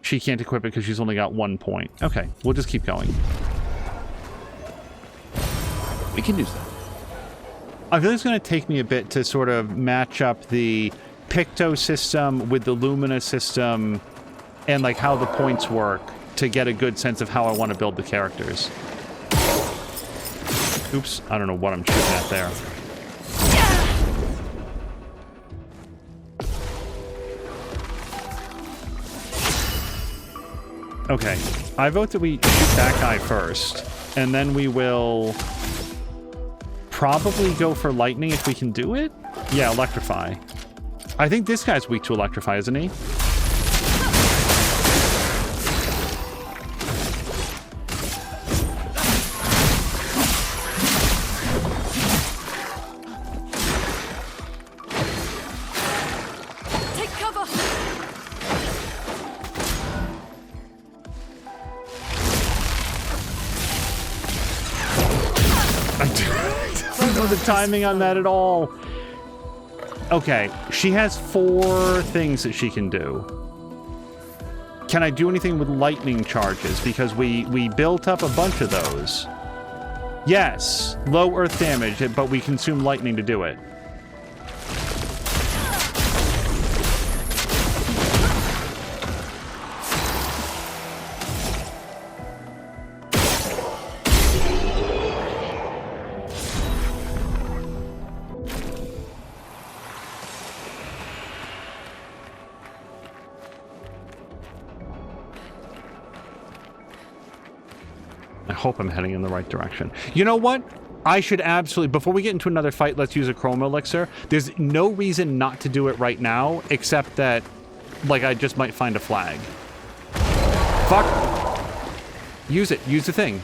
she can't equip it because she's only got 1 point. Okay, we'll just keep going. We can use that. I feel it's going to take me a bit to sort of match up the Picto system with the Lumina system and like how the points work to get a good sense of how I want to build the characters. Oops, I don't know what I'm shooting at there. Okay, I vote that we shoot that guy first, and then we will probably go for lightning if we can do it. Yeah, electrify. I think this guy's weak to electrify, isn't he? Timing on that at all. Okay, she has 4 things that she can do. Can I do anything with lightning charges? Because we built up a bunch of those. Yes, low earth damage, but we consume lightning to do it. I hope I'm heading in the right direction. You know what? I should absolutely... Before we get into another fight, let's use a Chroma Elixir. There's no reason not to do it right now, except that, like, I just might find a flag. Fuck. Use it. Use the thing.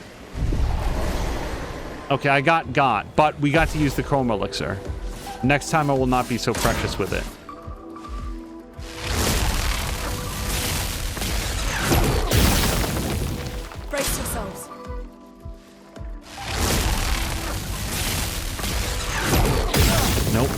Okay, I got, but we got to use the Chroma Elixir. Next time I will not be so precious with it. Brace yourselves. Nope.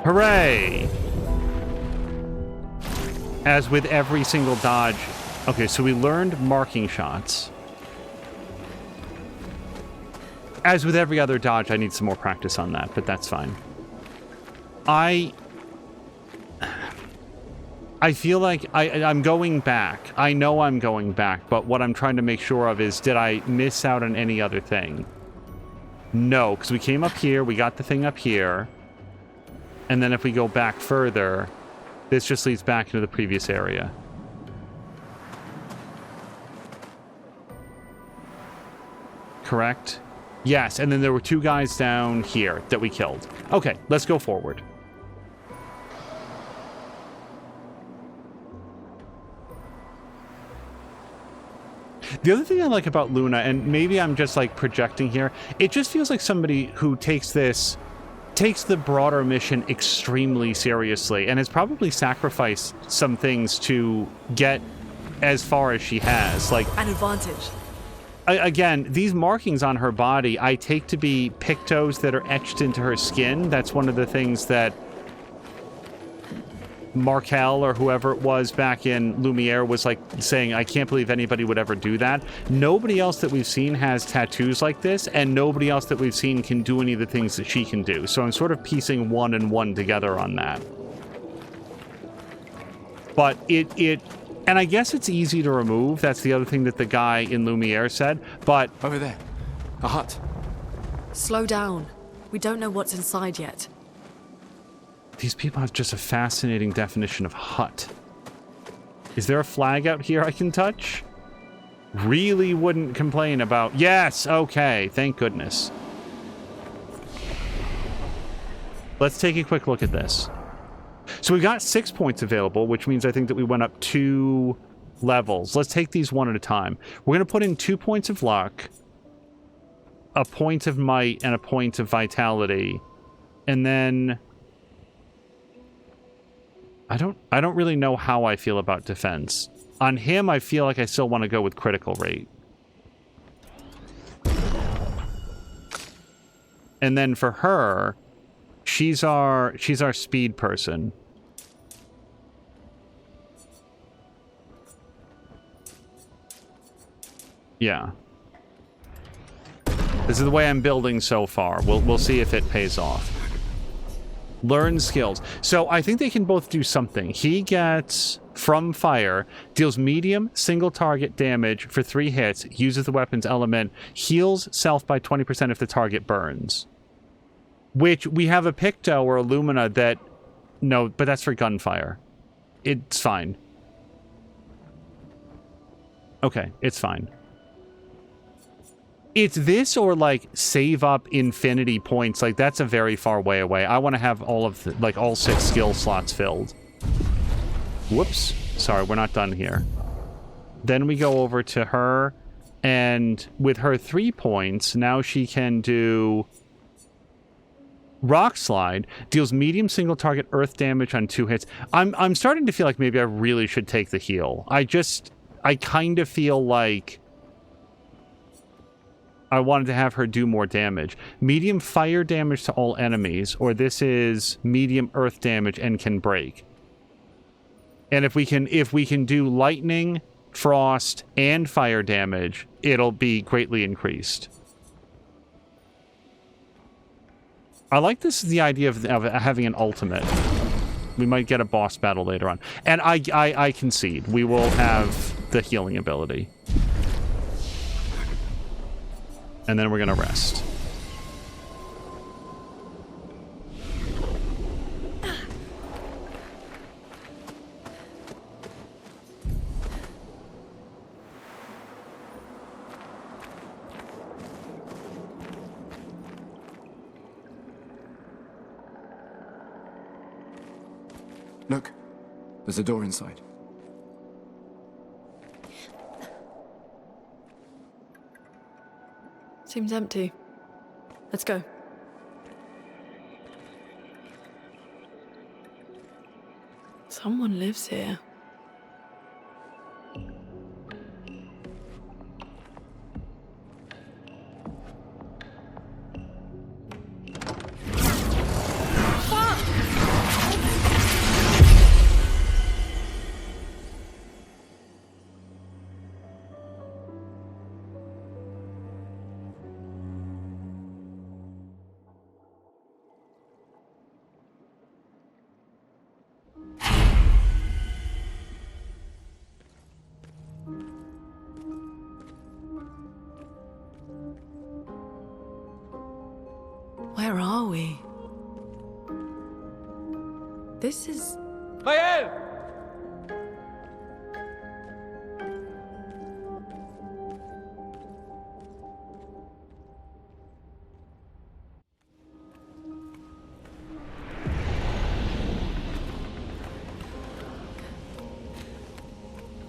Hooray! As with every single dodge. Okay, so we learned marking shots. As with every other dodge, I need some more practice on that, but that's fine. I feel like I'm going back. I know I'm going back, but what I'm trying to make sure of is, did I miss out on any other thing? No, because we came up here, we got the thing up here, and then if we go back further, this just leads back into the previous area. Correct? Yes, and then there were 2 guys down here that we killed. Okay, let's go forward. The other thing I like about Luna, and maybe I'm just like projecting here, it just feels like somebody who takes the broader mission extremely seriously and has probably sacrificed some things to get as far as she has. Like An advantage. Again, these markings on her body, I take to be pictos that are etched into her skin. That's one of the things that Markel or whoever it was back in Lumiere was like saying, I can't believe anybody would ever do that. Nobody else that we've seen has tattoos like this, and nobody else that we've seen can do any of the things that she can do. So I'm sort of piecing one and one together on that. But and I guess it's easy to remove. That's the other thing that the guy in Lumiere said, but... Over there. A hut. Slow down. We don't know what's inside yet. These people have just a fascinating definition of hut. Is there a flag out here I can touch? Really wouldn't complain about... Yes! Okay, thank goodness. Let's take a quick look at this. So we've got 6 points available, which means I think that we went up 2 levels. Let's take these one at a time. We're going to put in 2 points of luck, a point of might, and a point of vitality. And then... I don't really know how I feel about defense. On him, I feel like I still want to go with critical rate. And then for her, she's our speed person. Yeah. This is the way I'm building so far. We'll see if it pays off. Learn skills. So I think they can both do something. He gets from fire, deals medium single target damage for 3 hits, uses the weapon's element, heals self by 20% if the target burns. Which we have a Picto or a Lumina that... No, but that's for gunfire. It's fine. Okay, it's fine. It's this or, like, save up infinity points. Like, that's a very far way away. I want to have all of the, like, all 6 skill slots filled. Whoops. Sorry, we're not done here. Then we go over to her, and with her 3 points, now she can do... Rock Slide, deals medium single target earth damage on 2 hits. I'm starting to feel like maybe I really should take the heal. I kind of feel like... I wanted to have her do more damage. Medium fire damage to all enemies, or this is medium earth damage and can break. And if we can do lightning, frost, and fire damage, it'll be greatly increased. I like the idea of having an ultimate. We might get a boss battle later on. And I concede. We will have the healing ability. And then we're going to rest. Look, there's a door inside. Seems empty. Let's go. Someone lives here. Where are we? This is... Mael!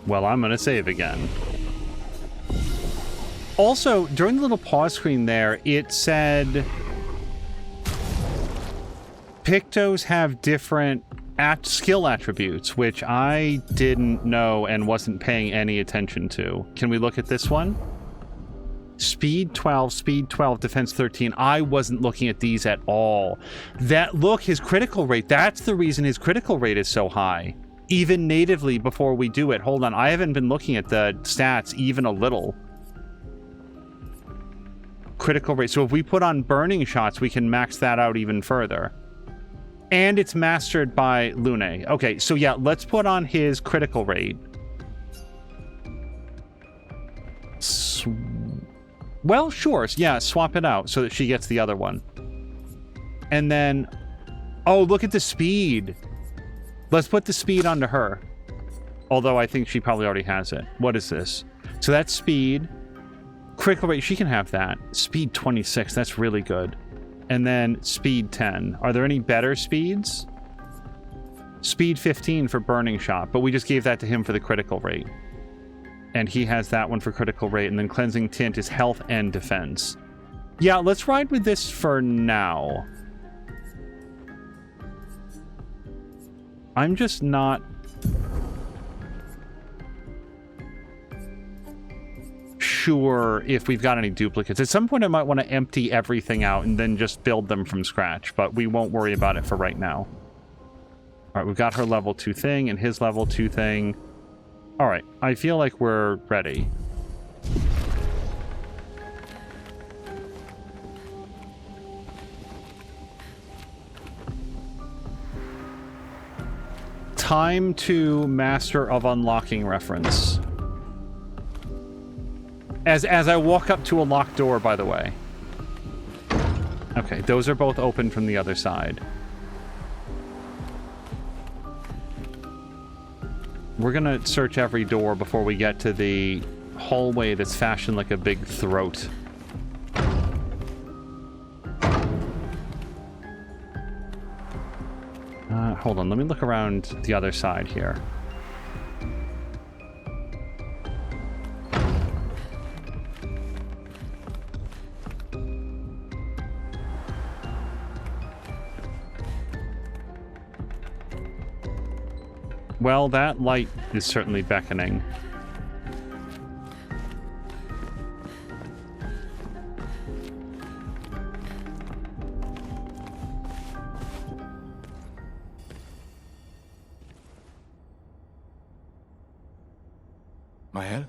Well, I'm going to save again. Also, during the little pause screen there, it said Pictos have different skill attributes, which I didn't know and wasn't paying any attention to. Can we look at this one? Speed 12, defense 13. I wasn't looking at these at all. Look, his critical rate. That's the reason his critical rate is so high. Even natively before we do it. Hold on, I haven't been looking at the stats even a little. Critical rate. So if we put on burning shots, we can max that out even further. And it's mastered by Lune. Okay, so yeah, let's put on his critical rate. Well, sure. Yeah, swap it out so that she gets the other one. And then... Oh, look at the speed. Let's put the speed onto her. Although I think she probably already has it. What is this? So that's speed. Critical rate, she can have that. Speed 26, that's really good. And then speed 10. Are there any better speeds? Speed 15 for burning shot, but we just gave that to him for the critical rate. And he has that one for critical rate, and then cleansing tint is health and defense. Yeah, let's ride with this for now. I'm just not sure if we've got any duplicates. At some point I might want to empty everything out and then just build them from scratch, but we won't worry about it for right now. Alright, we've got her level 2 thing and his level 2 thing. Alright, I feel like we're ready. Time to Master of Unlocking reference. As I walk up to a locked door, by the way. Okay, those are both open from the other side. We're gonna search every door before we get to the hallway that's fashioned like a big throat. Hold on, let me look around the other side here. Well, that light is certainly beckoning. Mael?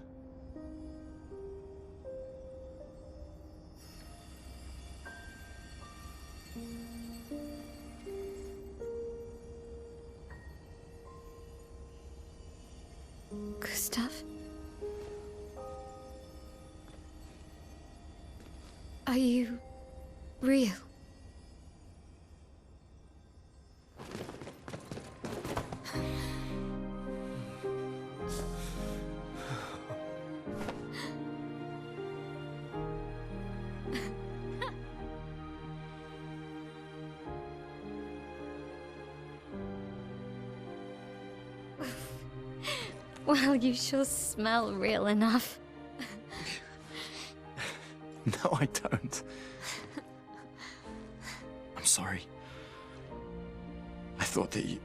Gustav? Are you real? Well, you sure smell real enough. No, I don't. I'm sorry. I thought that you...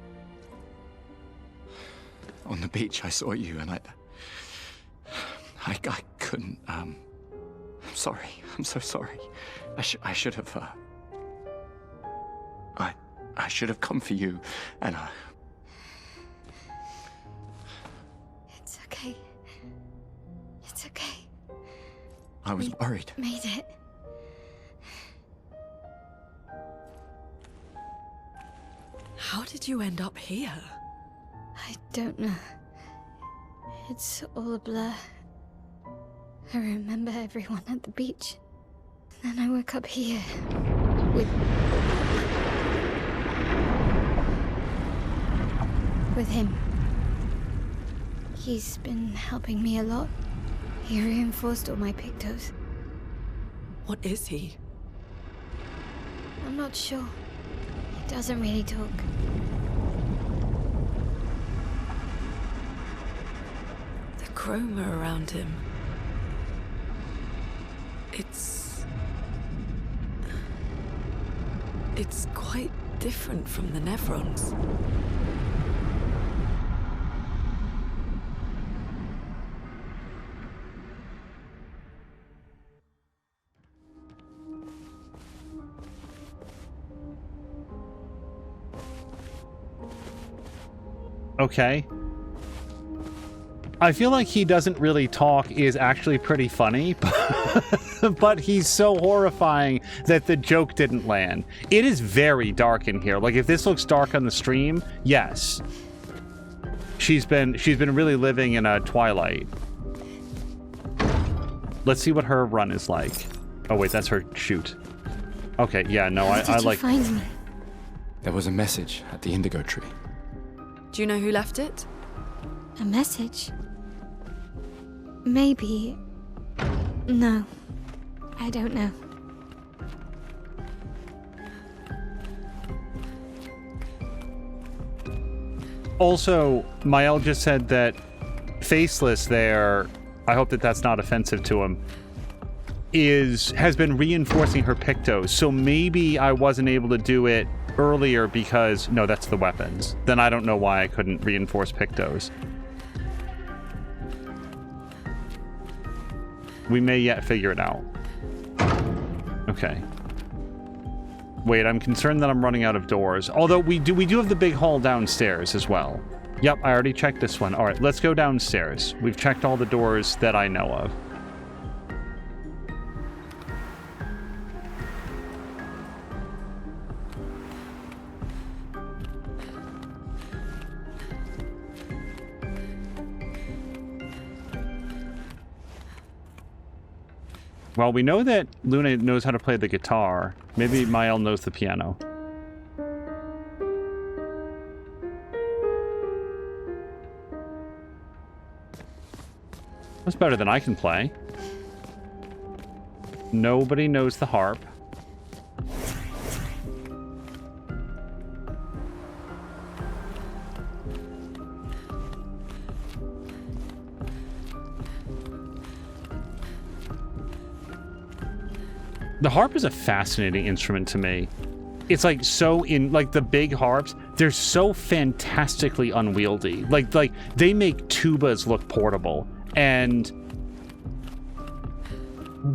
On the beach, I saw you, and I couldn't, I'm sorry. I'm so sorry. I should have, I should have come for you, and It's okay. It's okay. I was worried. Made it. How did you end up here? I don't know. It's all a blur. I remember everyone at the beach. Then I woke up here. with him. He's been helping me a lot. He reinforced all my pictos. What is he? I'm not sure. He doesn't really talk. The chroma around him. It's quite different from the Nevrons. Okay. I feel like he doesn't really talk is actually pretty funny, but he's so horrifying that the joke didn't land. It is very dark in here. Like, if this looks dark on the stream, yes. She's been really living in a twilight. Let's see what her run is like. Oh wait, that's her shoot. Okay, yeah, no, I like. How did you find me? There was a message at the Indigo tree. Do you know who left it? A message? Maybe. No. I don't know. Also, Mael just said that Faceless there, I hope that that's not offensive to him, has been reinforcing her pictos. So maybe I wasn't able to do it earlier because... No, that's the weapons. Then I don't know why I couldn't reinforce pictos. We may yet figure it out. Okay. Wait, I'm concerned that I'm running out of doors. Although we do have the big hall downstairs as well. Yep, I already checked this one. All right, let's go downstairs. We've checked all the doors that I know of. Well, we know that Luna knows how to play the guitar. Maybe Mael knows the piano. That's better than I can play. Nobody knows the harp. The harp is a fascinating instrument to me. It's like like the big harps, they're so fantastically unwieldy. Like they make tubas look portable, and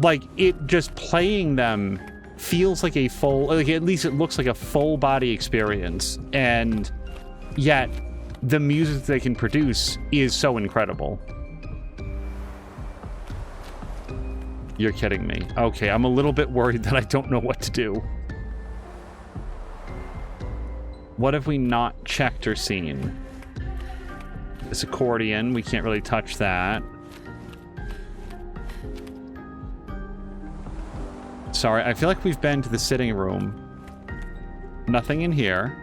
like it just playing them feels like a full, like at least it looks like a full body experience, and yet the music they can produce is so incredible. You're kidding me. Okay, I'm a little bit worried that I don't know what to do. What have we not checked or seen? This accordion, we can't really touch that. Sorry, I feel like we've been to the sitting room. Nothing in here.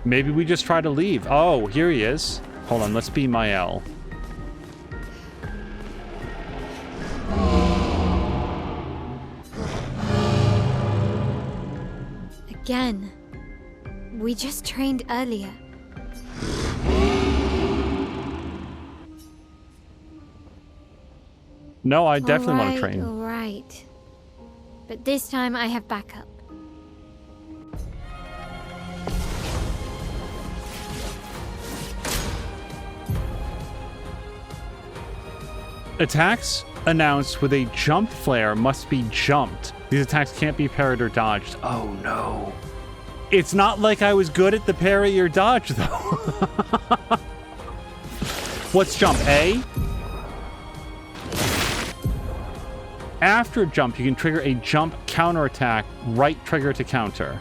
Maybe we just try to leave. Oh, here he is. Hold on, let's be Mael. Again. We just trained earlier. No, I definitely want to train. All right. But this time I have backup. Attacks announced with a jump flare must be jumped. These attacks can't be parried or dodged. Oh no. It's not like I was good at the parry or dodge though. What's jump? A? After jump, you can trigger a jump counterattack, right trigger to counter.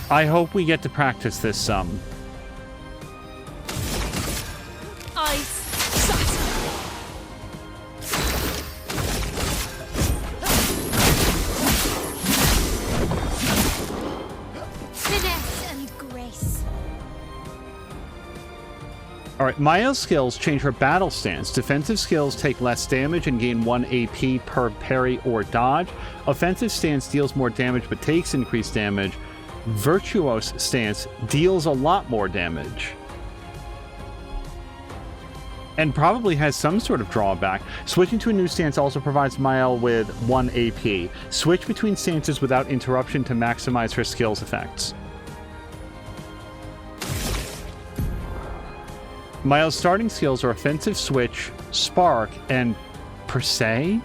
I hope we get to practice this some. All right, Maya's skills change her battle stance. Defensive skills take less damage and gain 1 AP per parry or dodge. Offensive stance deals more damage but takes increased damage. Virtuose stance deals a lot more damage. And probably has some sort of drawback. Switching to a new stance also provides Mael with 1 AP. Switch between stances without interruption to maximize her skills effects. Mael's starting skills are Offensive Switch, Spark, and Per Se.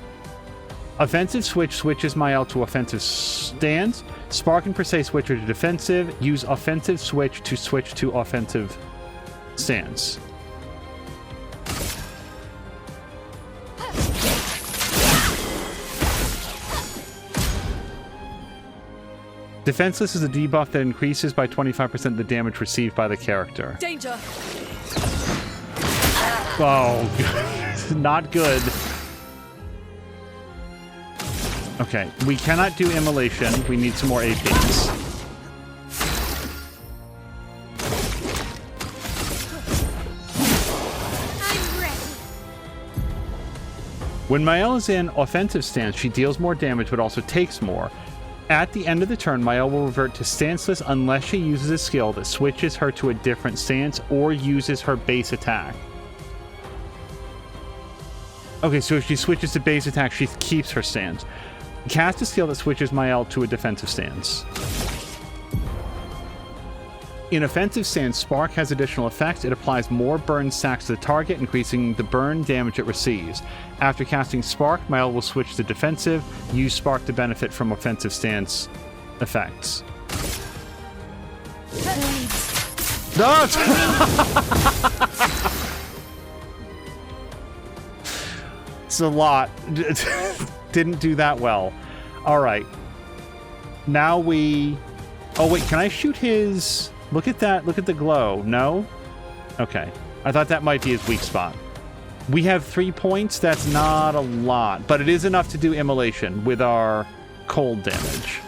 Offensive Switch switches Mael to Offensive Stance. Spark and Per Se switch her to Defensive. Use Offensive Switch to switch to Offensive Stance. Defenseless is a debuff that increases by 25% the damage received by the character. Danger! Oh, not good. Okay, we cannot do immolation. We need some more APs. I'm ready. When Mael is in offensive stance, she deals more damage but also takes more. At the end of the turn, Mael will revert to stanceless unless she uses a skill that switches her to a different stance or uses her base attack. Okay, so if she switches to base attack, she keeps her stance. Cast a skill that switches Mael to a defensive stance. In offensive stance, Spark has additional effects. It applies more burn stacks to the target, increasing the burn damage it receives. After casting Spark, Mael will switch to defensive. Use Spark to benefit from offensive stance effects. No! It's a lot. Didn't do that well. All right. Now we... Oh, wait. Can I shoot his... Look at that. Look at the glow. No? Okay. I thought that might be his weak spot. We have 3 points. That's not a lot. But it is enough to do immolation with our cold damage.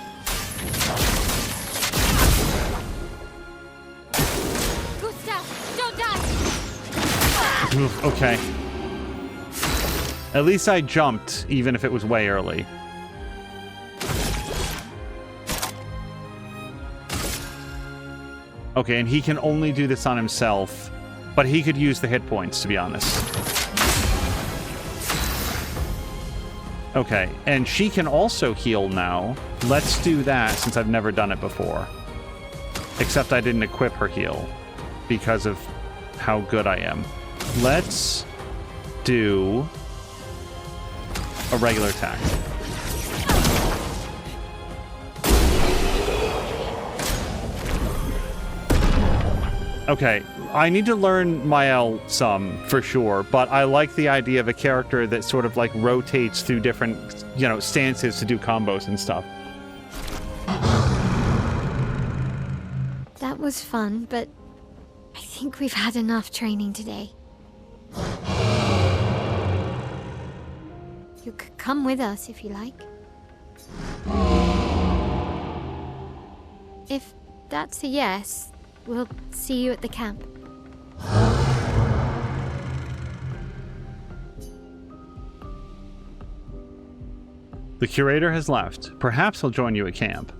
Gustav, don't die! Oof, okay. At least I jumped, even if it was way early. Okay, and he can only do this on himself, but he could use the hit points, to be honest. Okay, and she can also heal now. Let's do that, since I've never done it before. Except I didn't equip her heal, because of how good I am. Let's do a regular attack. Okay, I need to learn Mael some, for sure, but I like the idea of a character that sort of, like, rotates through different, you know, stances to do combos and stuff. That was fun, but I think we've had enough training today. You could come with us if you like. If that's a yes, we'll see you at the camp. The Curator has left. Perhaps he'll join you at camp.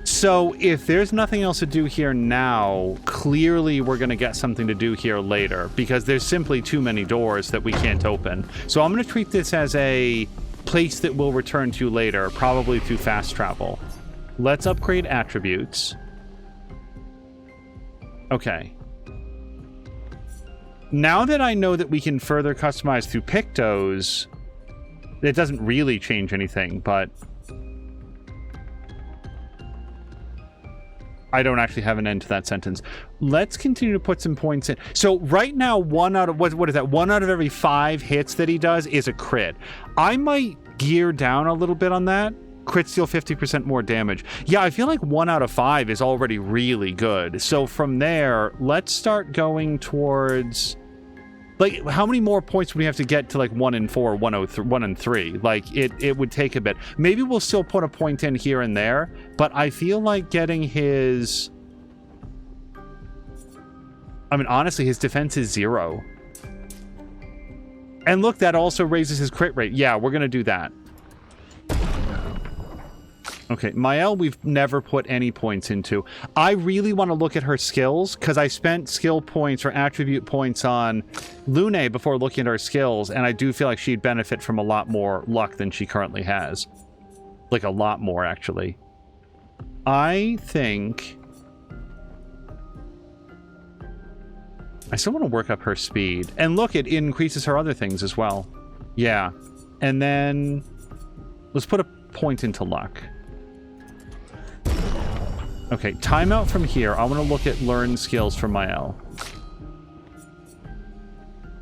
So, if there's nothing else to do here now, clearly we're going to get something to do here later, because there's simply too many doors that we can't open. So I'm going to treat this as a place that we'll return to later, probably through fast travel. Let's upgrade attributes. Okay. Now that I know that we can further customize through Pictos, it doesn't really change anything, but I don't actually have an end to that sentence. Let's continue to put some points in. So right now, one out of, what is that? 1 out of every 5 hits that he does is a crit. I might gear down a little bit on that. Crits deal 50% more damage. Yeah, I feel like 1 out of 5 is already really good. So from there, let's start going towards... Like, how many more points would we have to get to, like, 1 and 4, 1 and 3? Like, it would take a bit. Maybe we'll still put a point in here and there, but I feel like getting his... I mean, honestly, his defense is 0. And look, that also raises his crit rate. Yeah, we're going to do that. Okay, Mael, we've never put any points into. I really want to look at her skills, because I spent skill points or attribute points on Lune before looking at her skills, and I do feel like she'd benefit from a lot more luck than she currently has. Like, a lot more, actually. I think... I still want to work up her speed. And look, it increases her other things as well. Yeah. And then... let's put a point into luck. Okay, timeout from here. I want to look at learn skills from Mael.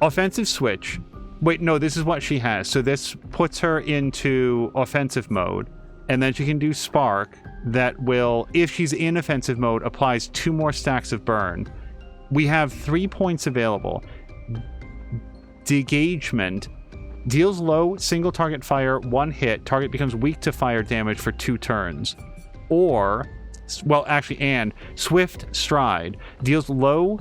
Offensive switch. Wait, no, this is what she has. So this puts her into offensive mode. And then she can do Spark that will, if she's in offensive mode, applies 2 more stacks of burn. We have 3 points available. Degagement. Deals low single target fire, 1 hit. Target becomes weak to fire damage for 2 turns. Or... well, actually, and Swift Stride deals low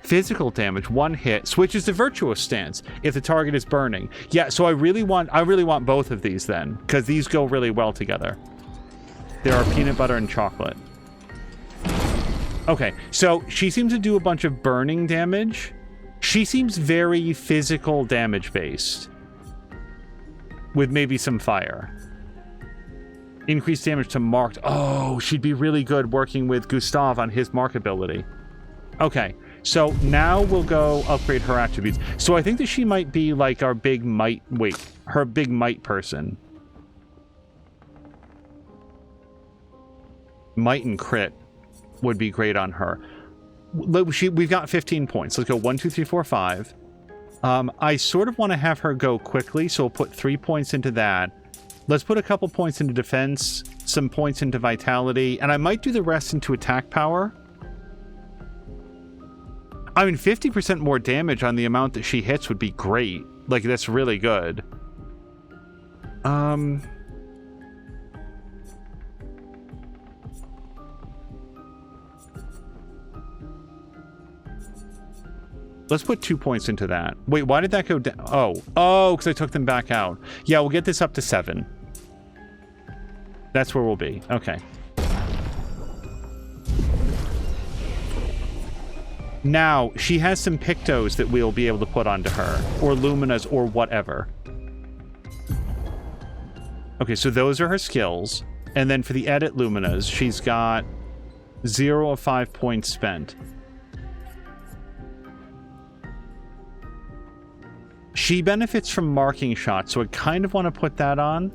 physical damage, 1 hit, switches to Virtuous Stance if the target is burning. Yeah, so I really want both of these then, because these go really well together. There are peanut butter and chocolate. Okay, so she seems to do a bunch of burning damage. She seems very physical damage based, with maybe some fire. Increased damage to marked. Oh, she'd be really good working with Gustav on his mark ability. Okay, so now we'll go upgrade her attributes. So I think that she might be like our big might... wait, her big might person. Might and crit would be great on her. We've got 15 points. Let's go 1, 2, 3, 4, 5. I sort of want to have her go quickly, so we'll put 3 points into that. Let's put a couple points into defense, some points into vitality, and I might do the rest into attack power. I mean, 50% more damage on the amount that she hits would be great. Like, that's really good. Let's put 2 points into that. Wait, why did that go down? Oh, because I took them back out. Yeah, we'll get this up to 7. That's where we'll be. Okay. Now, she has some Pictos that we'll be able to put onto her. Or Luminas, or whatever. Okay, so those are her skills. And then for the edit Luminas, she's got 0 of 5 points spent. She benefits from marking shots, so I kind of want to put that on.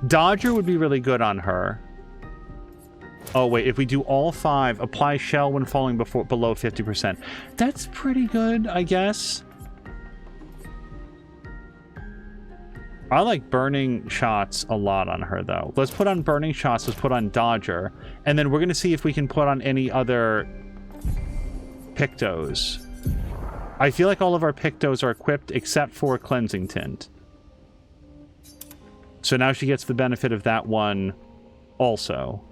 Dodger would be really good on her. Oh, wait, if we do all 5, apply shell when falling below 50%. That's pretty good, I guess. I like burning shots a lot on her, though. Let's put on burning shots, let's put on Dodger, and then we're going to see if we can put on any other Pictos. I feel like all of our Pictos are equipped except for Cleansing Tint. So now she gets the benefit of that one also.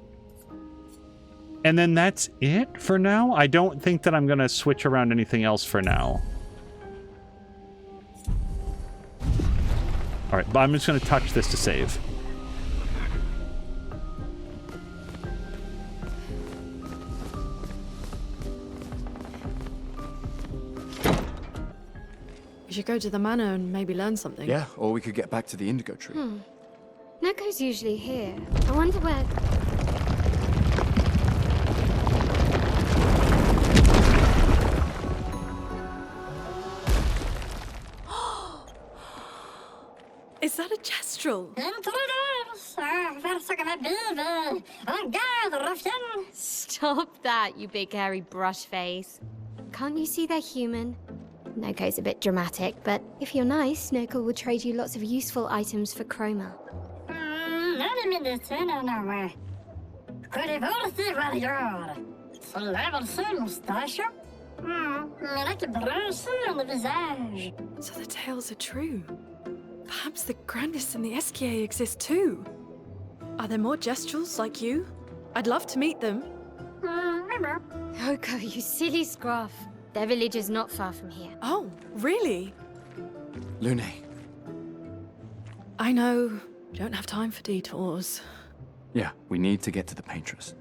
And then that's it for now? I don't think that I'm going to switch around anything else for now. Alright, but I'm just going to touch this to save. We should go to the Manor and maybe learn something. Yeah, or we could get back to the Indigo tree. Neko's usually here. I wonder where... Is that a Kestrel? Stop that, you big hairy brush face. Can't you see they're human? Neko's a bit dramatic, but if you're nice, Neko will trade you lots of useful items for Chroma. So the tales are true. Perhaps the grandest in the SKA exist too. Are there more Gestrels like you? I'd love to meet them. Oko, you silly scruff. Their village is not far from here. Oh, really? Lune, I know. We don't have time for detours. Yeah, we need to get to the Paintress.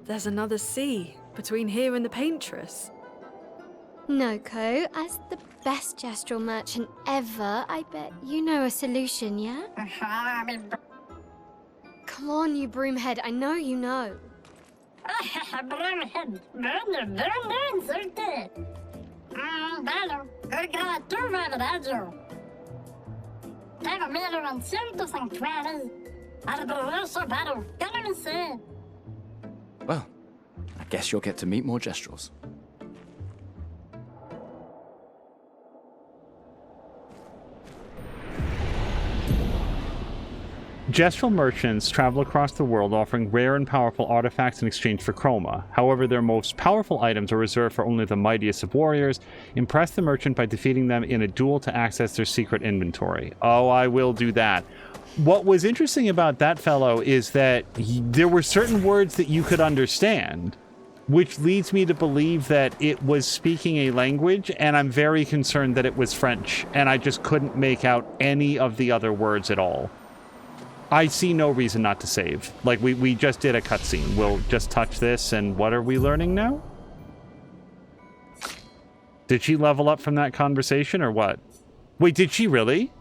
There's another sea between here and the Paintress. Noko, as the best gestural merchant ever, I bet you know a solution, yeah? Come on, you broomhead, I know you know. Well, I guess you'll get to meet more Gestrels. Gestral merchants travel across the world offering rare and powerful artifacts in exchange for chroma. However, their most powerful items are reserved for only the mightiest of warriors. Impress the merchant by defeating them in a duel to access their secret inventory. Oh, I will do that. What was interesting about that fellow is that there were certain words that you could understand, which leads me to believe that it was speaking a language, and I'm very concerned that it was French, and I just couldn't make out any of the other words at all. I see no reason not to save. Like, we just did a cutscene. We'll just touch this, and what are we learning now? Did she level up from that conversation, or what? Wait, did she really?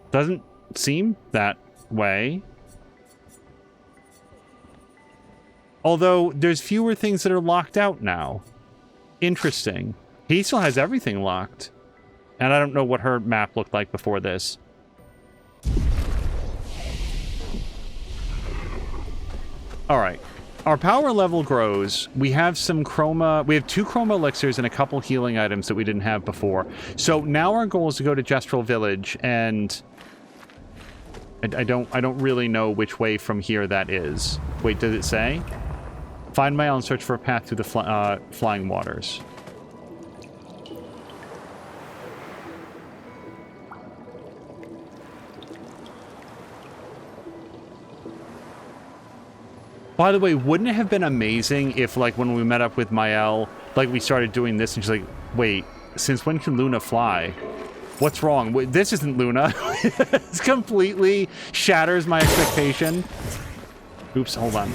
Doesn't seem that way. Although, there's fewer things that are locked out now. Interesting. He still has everything locked. And I don't know what her map looked like before this. Alright. Our power level grows. We have some chroma... We have 2 chroma elixirs and a couple healing items that we didn't have before. So now our goal is to go to Gestral Village, and... I don't really know which way from here that is. Wait, does it say? Find Mael and search for a path through the flying waters. By the way, wouldn't it have been amazing if, like, when we met up with Mael, like, we started doing this and she's like, wait, since when can Luna fly? What's wrong? Wait, this isn't Luna. This completely shatters my expectation. Oops, hold on.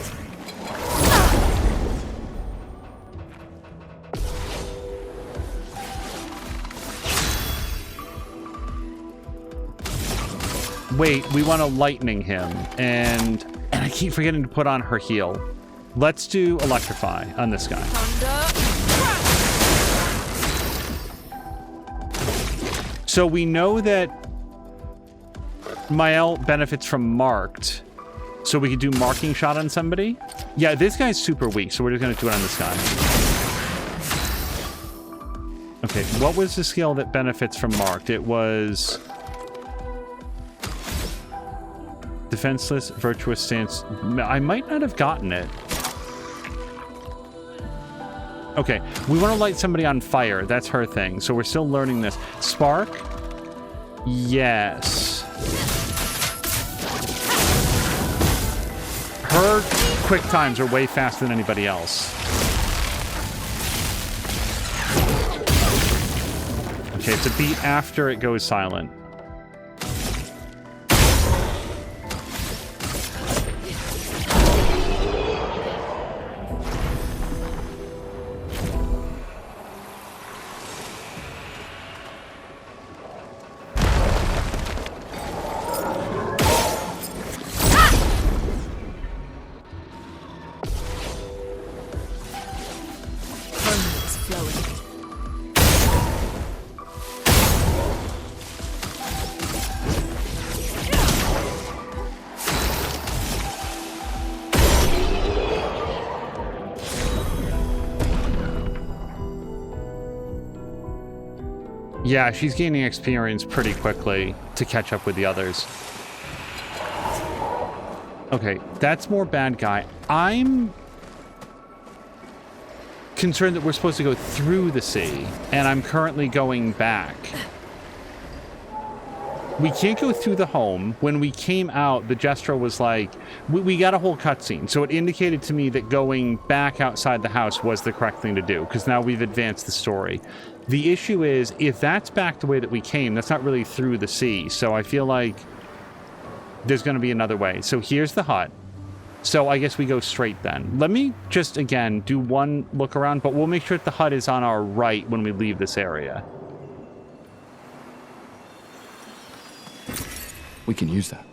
Wait, we want to lightning him, and I keep forgetting to put on her heal. Let's do electrify on this guy. So we know that Mael benefits from marked, so we could do marking shot on somebody. Yeah, this guy's super weak, so we're just going to do it on this guy. Okay, what was the skill that benefits from marked? It was... Defenseless, virtuous stance. I might not have gotten it. Okay, we want to light somebody on fire. That's her thing. So we're still learning this. Spark? Yes. Her quick times are way faster than anybody else. Okay, it's a beat after it goes silent. Yeah, she's gaining experience pretty quickly to catch up with the others. Okay, that's more bad guy. I'm concerned that we're supposed to go through the sea, and I'm currently going back. we can't go through the home. When we came out, the Gesture was like, we got a whole cutscene. So it indicated to me that going back outside the house was the correct thing to do, because now we've advanced the story. The issue is, if that's back the way that we came, that's not really through the sea. So I feel like there's going to be another way. So here's the hut. So I guess we go straight then. Let me just, again, do one look around, but we'll make sure that the hut is on our right when we leave this area. We can use that.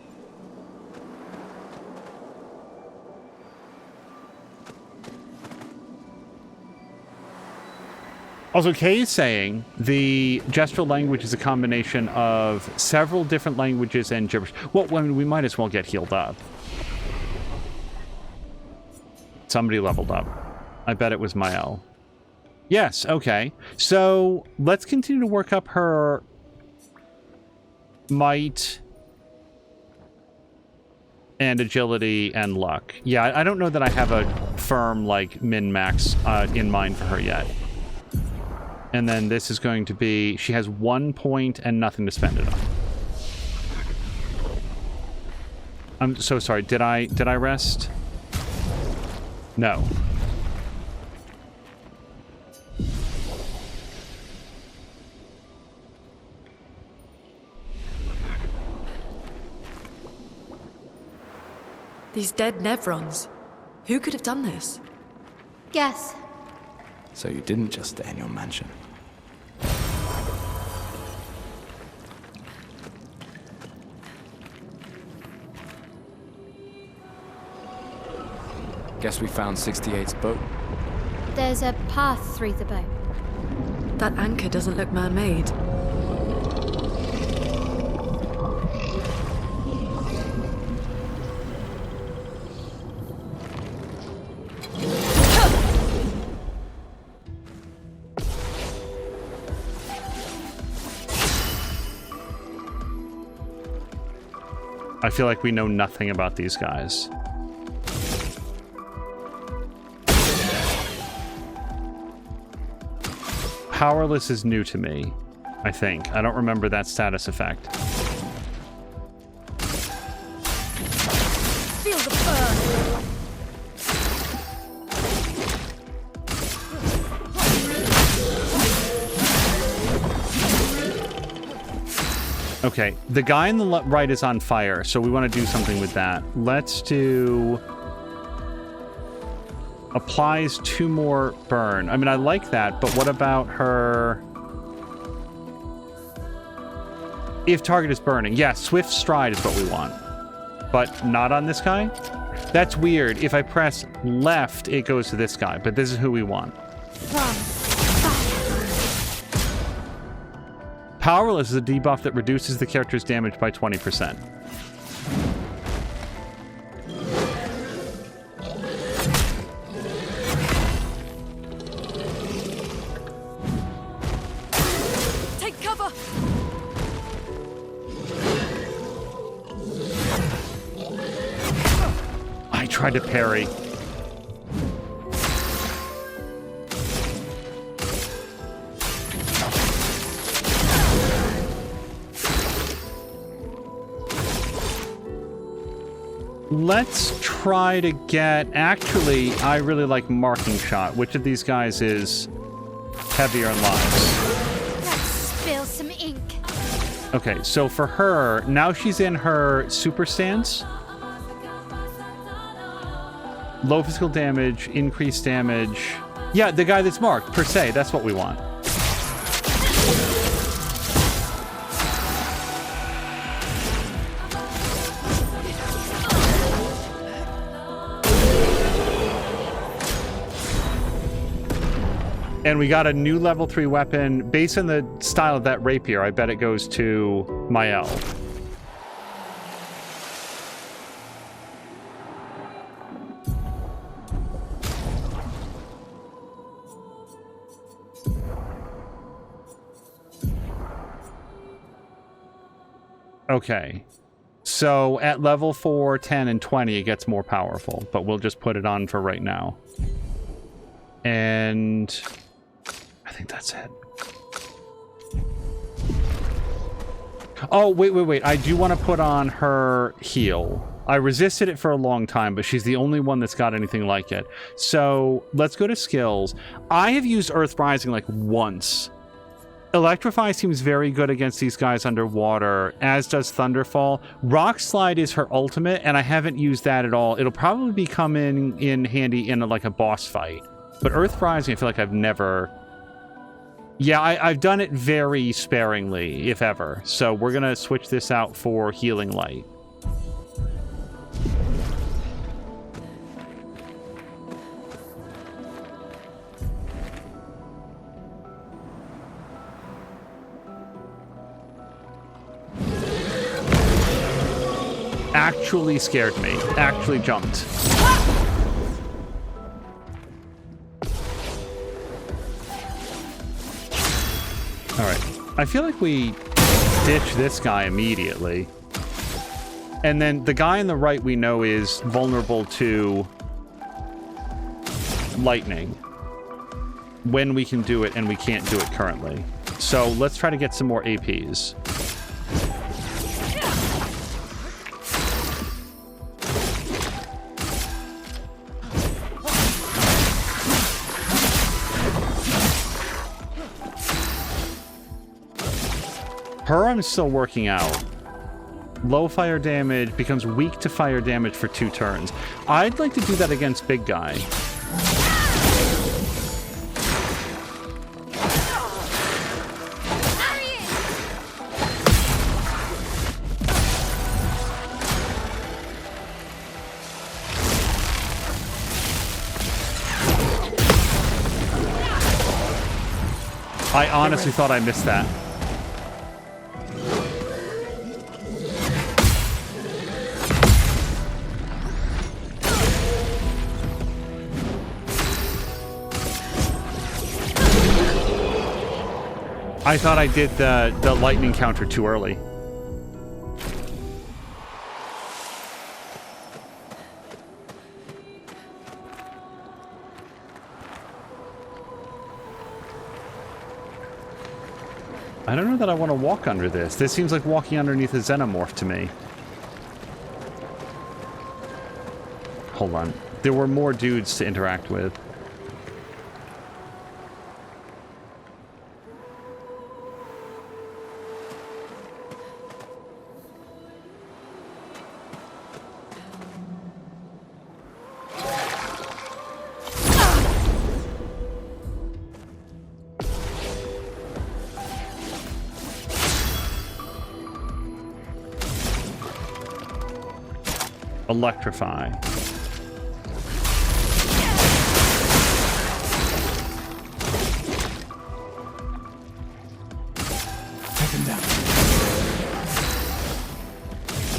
Also, Kay is saying the gestural language is a combination of several different languages and gibberish. Well, I mean, we might as well get healed up. Somebody leveled up. I bet it was Mael. Yes, okay. So let's continue to work up her might and agility and luck. Yeah, I don't know that I have a firm, like, min-max in mind for her yet. And then this is going to be... She has 1 point and nothing to spend it on. I'm so sorry. Did I rest? No. These dead Nevrons. Who could have done this? Guess. So you didn't just stay in your mansion. Guess we found 68's boat. There's a path through the boat. That anchor doesn't look man-made. I feel like we know nothing about these guys. Powerless is new to me, I think. I don't remember that status effect. Feel the burn. Okay, the guy on the right is on fire, so we want to do something with that. Let's do... Applies 2 more burn. I mean, I like that, but what about her... If target is burning. Yeah, Swift Stride is what we want. But not on this guy? That's weird. If I press left, it goes to this guy, but this is who we want. Powerless is a debuff that reduces the character's damage by 20%. Take cover. I tried to parry. Let's try to get... Actually, I really like Marking Shot. Which of these guys is heavier in lives? Let's spill some ink. Okay, so for her, now she's in her super stance. Low physical damage, increased damage. Yeah, the guy that's marked, per se. That's what we want. And we got a new level 3 weapon. Based on the style of that rapier, I bet it goes to Mael. Okay. So at level 4, 10, and 20, it gets more powerful. But we'll just put it on for right now. And... I think that's it. Oh, wait. I do want to put on her heal. I resisted it for a long time, but she's the only one that's got anything like it. So let's go to skills. I have used Earth Rising like once. Electrify seems very good against these guys underwater, as does Thunderfall. Rock Slide is her ultimate, and I haven't used that at all. It'll probably be coming in handy in like a boss fight. But Earth Rising, I feel like I've never... Yeah, I've done it very sparingly, if ever. So we're going to switch this out for Healing Light. Actually scared me. Actually jumped. Alright. I feel like we ditch this guy immediately. And then the guy on the right we know is vulnerable to lightning. When we can do it, and we can't do it currently. So let's try to get some more APs. Her, I'm still working out. Low fire damage becomes weak to fire damage for 2 turns. I'd like to do that against big guy. I honestly thought I missed that. I thought I did the lightning counter too early. I don't know that I want to walk under this. This seems like walking underneath a xenomorph to me. Hold on. There were more dudes to interact with. Electrify.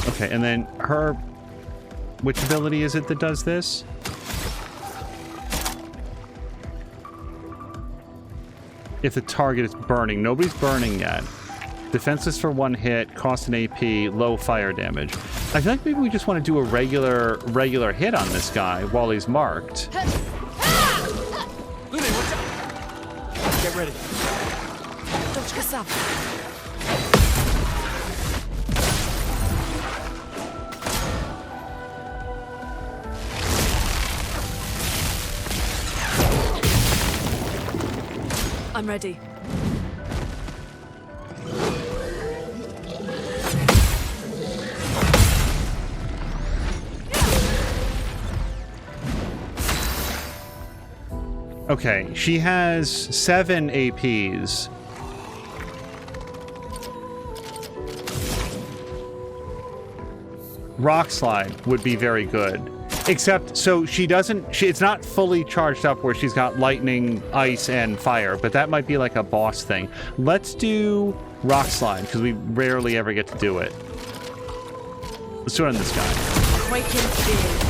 Okay, and then her... Which ability is it that does this? If the target is burning. Nobody's burning yet. Defenseless for 1 hit, cost an AP, low fire damage. I feel like maybe we just want to do a regular hit on this guy while he's marked. Lumi, what's up? Get ready. I'm ready. Okay, she has 7 APs. Rock Slide would be very good. Except, so it's not fully charged up where she's got lightning, ice, and fire, but that might be like a boss thing. Let's do Rock Slide, because we rarely ever get to do it. Let's do it on this guy. Quake in fear.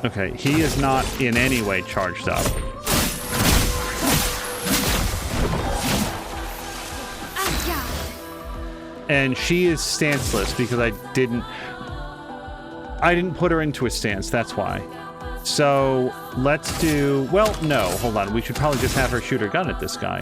Okay, he is not in any way charged up. And she is stanceless because I didn't put her into a stance, that's why. So let's do, well, no, hold on. We should probably just have her shoot her gun at this guy.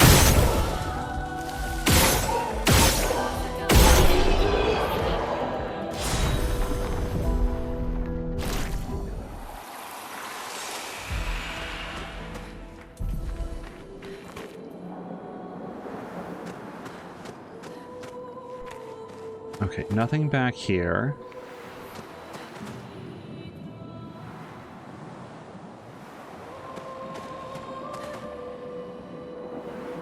Okay, nothing back here.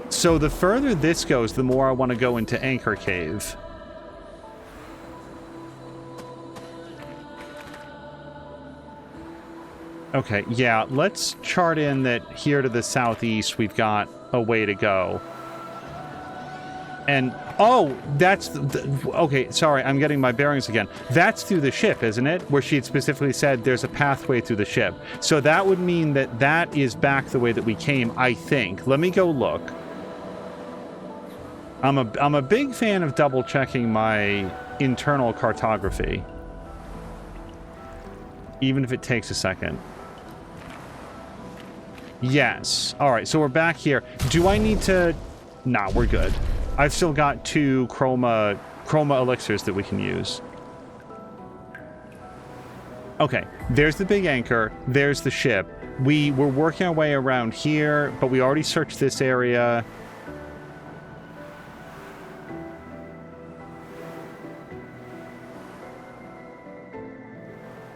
So the further this goes, the more I want to go into Anchor Cave. Okay, yeah, let's chart in that here to the southeast we've got a way to go. And, oh, that's... okay, sorry, I'm getting my bearings again. That's through the ship, isn't it? Where she had specifically said there's a pathway through the ship. So that would mean that that is back the way that we came, I think. Let me go look. I'm a big fan of double-checking my internal cartography. Even if it takes a second. Yes. Alright, so we're back here. Do I need to... Nah, we're good. I've still got 2 chroma elixirs that we can use. Okay, there's the big anchor. There's the ship. We're working our way around here, but we already searched this area.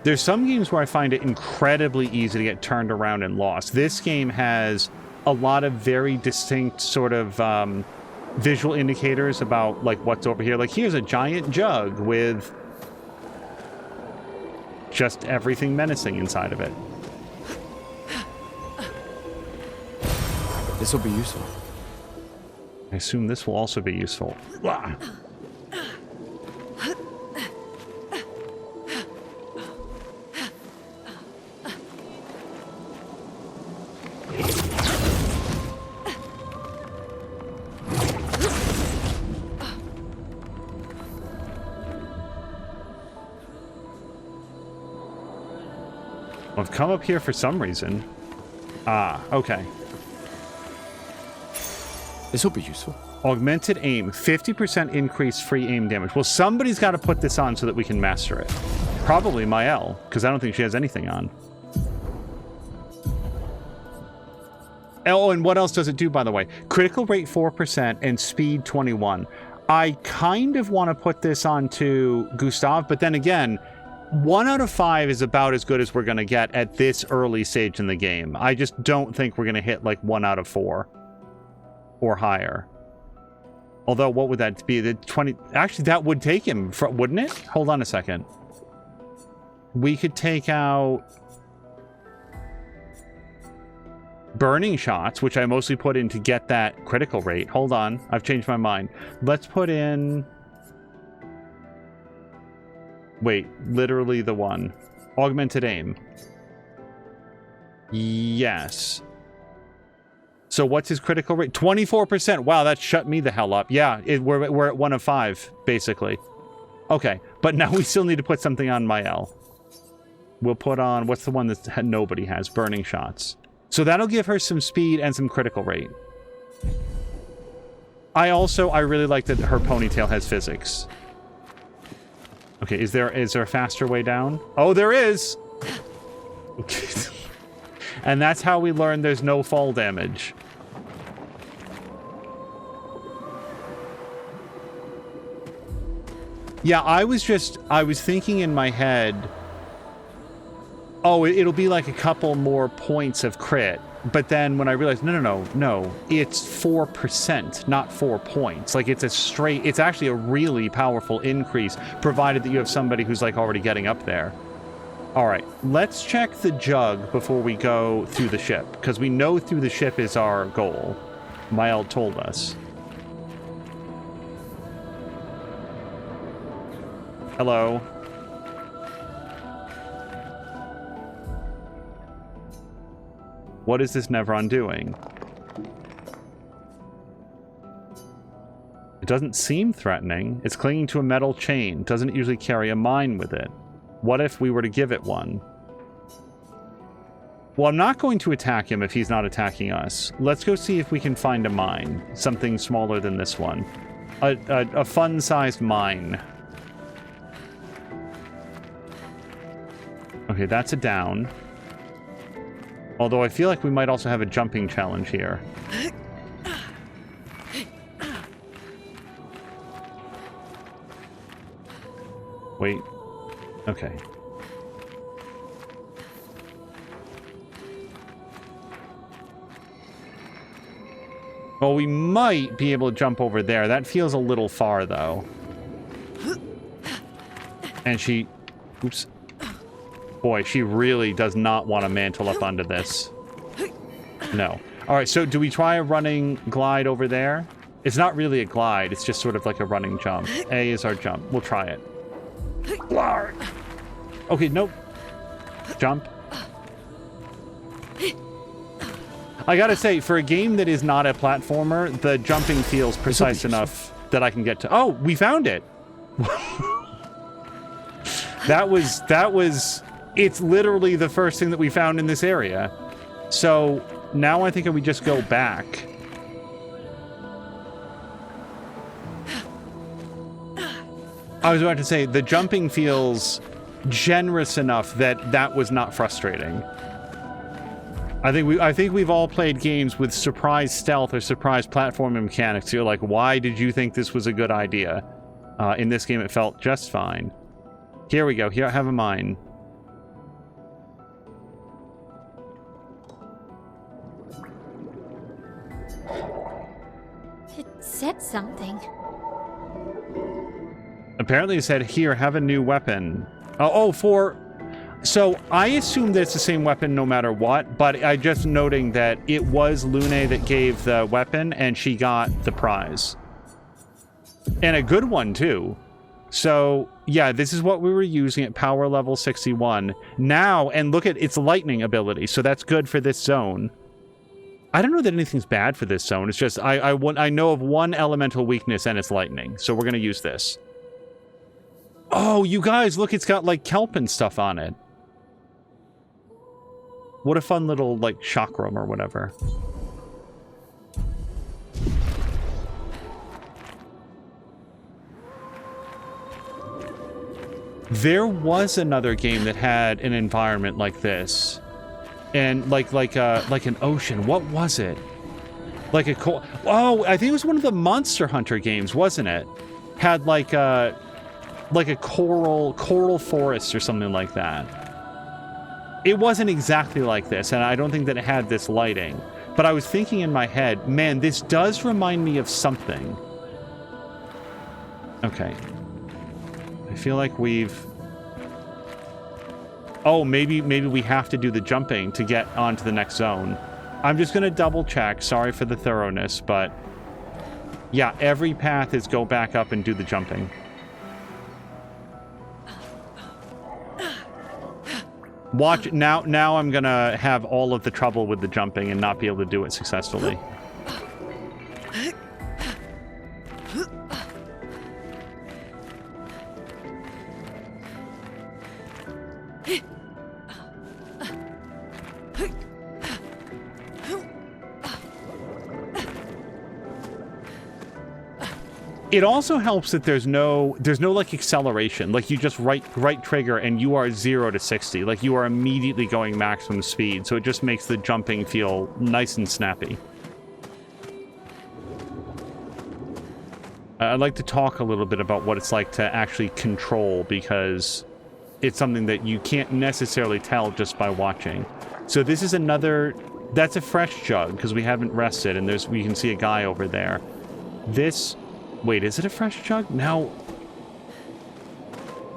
There's some games where I find it incredibly easy to get turned around and lost. This game has a lot of very distinct sort of visual indicators about like what's over here. Like here's a giant jug with just everything menacing inside of it. This will be useful. I assume this will also be useful. Blah. I've come up here for some reason. Ah, okay. This will be useful. Augmented aim. 50% increased free aim damage. Well, somebody's got to put this on so that we can master it. Probably Mael, because I don't think she has anything on. Oh, and what else does it do, by the way? Critical rate 4% and speed 21. I kind of want to put this onto Gustav, but then again, 1 out of 5 is about as good as we're going to get at this early stage in the game. I just don't think we're going to hit like 1 out of 4 or higher. Although, what would that be? The 20... Actually, that would take him, wouldn't it? Hold on a second. We could take out burning shots, which I mostly put in to get that critical rate. Hold on. I've changed my mind. Let's put in... Wait, literally the one. Augmented aim. Yes. So what's his critical rate? 24%. Wow, that shut me the hell up. Yeah, we're at 1 of 5, basically. Okay, but now we still need to put something on Mael. We'll put on... What's the one that nobody has? Burning shots. So that'll give her some speed and some critical rate. I really like that her ponytail has physics. Okay, is there a faster way down? Oh, there is! Okay. And that's how we learn there's no fall damage. Yeah, I was thinking in my head, oh, it'll be like a couple more points of crit. But then when I realized, no, it's 4%, not 4 points. Like, it's actually a really powerful increase, provided that you have somebody who's, like, already getting up there. All right, let's check the jug before we go through the ship, because we know through the ship is our goal. Mael told us. Hello. What is this Nevron doing? It doesn't seem threatening. It's clinging to a metal chain. Doesn't it usually carry a mine with it? What if we were to give it one? Well, I'm not going to attack him if he's not attacking us. Let's go see if we can find a mine. Something smaller than this one. A fun-sized mine. Okay, that's a down. Although I feel like we might also have a jumping challenge here. Wait. Okay. Well, we might be able to jump over there. That feels a little far, though. And she... Oops. Boy, she really does not want to mantle up onto this. No. Alright, so do we try a running glide over there? It's not really a glide. It's just sort of like a running jump. A is our jump. We'll try it. Okay, nope. Jump. I gotta say, for a game that is not a platformer, the jumping feels precise enough that I can get to... Oh, we found it! That was... It's literally the first thing that we found in this area. So, now I think we just go back. I was about to say, the jumping feels generous enough that that was not frustrating. I think we've all played games with surprise stealth or surprise platforming mechanics. You're like, why did you think this was a good idea? In this game, it felt just fine. Here we go. Here, I have a mine. It said something. Apparently it said, here, have a new weapon. So I assume that it's the same weapon no matter what, but I just noting that it was Lune that gave the weapon and she got the prize. And a good one, too. So, yeah, this is what we were using at power level 61. Now, and look at its lightning ability, so that's good for this zone. I don't know that anything's bad for this zone. It's just, I know of one elemental weakness, and it's lightning. So we're going to use this. Oh, you guys, look, it's got, like, kelp and stuff on it. What a fun little, like, chakram or whatever. There was another game that had an environment like this. And like an ocean. What was it? Like a I think it was one of the Monster Hunter games, wasn't it? Had like a coral forest or something like that. It wasn't exactly like this, and I don't think that it had this lighting. But I was thinking in my head, man, this does remind me of something. Okay. I feel like we've... Oh, maybe we have to do the jumping to get onto the next zone. I'm just going to double check. Sorry for the thoroughness, but... Yeah, every path is go back up and do the jumping. Watch, now I'm going to have all of the trouble with the jumping and not be able to do it successfully. It also helps that there's no like acceleration. Like you just right trigger and you are 0 to 60. Like you are immediately going maximum speed. So it just makes the jumping feel nice and snappy. I'd like to talk a little bit about what it's like to actually control, because it's something that you can't necessarily tell just by watching. So this is another, that's a fresh jug because we haven't rested, and we can see a guy over there. This, wait, is it a fresh jug? Now,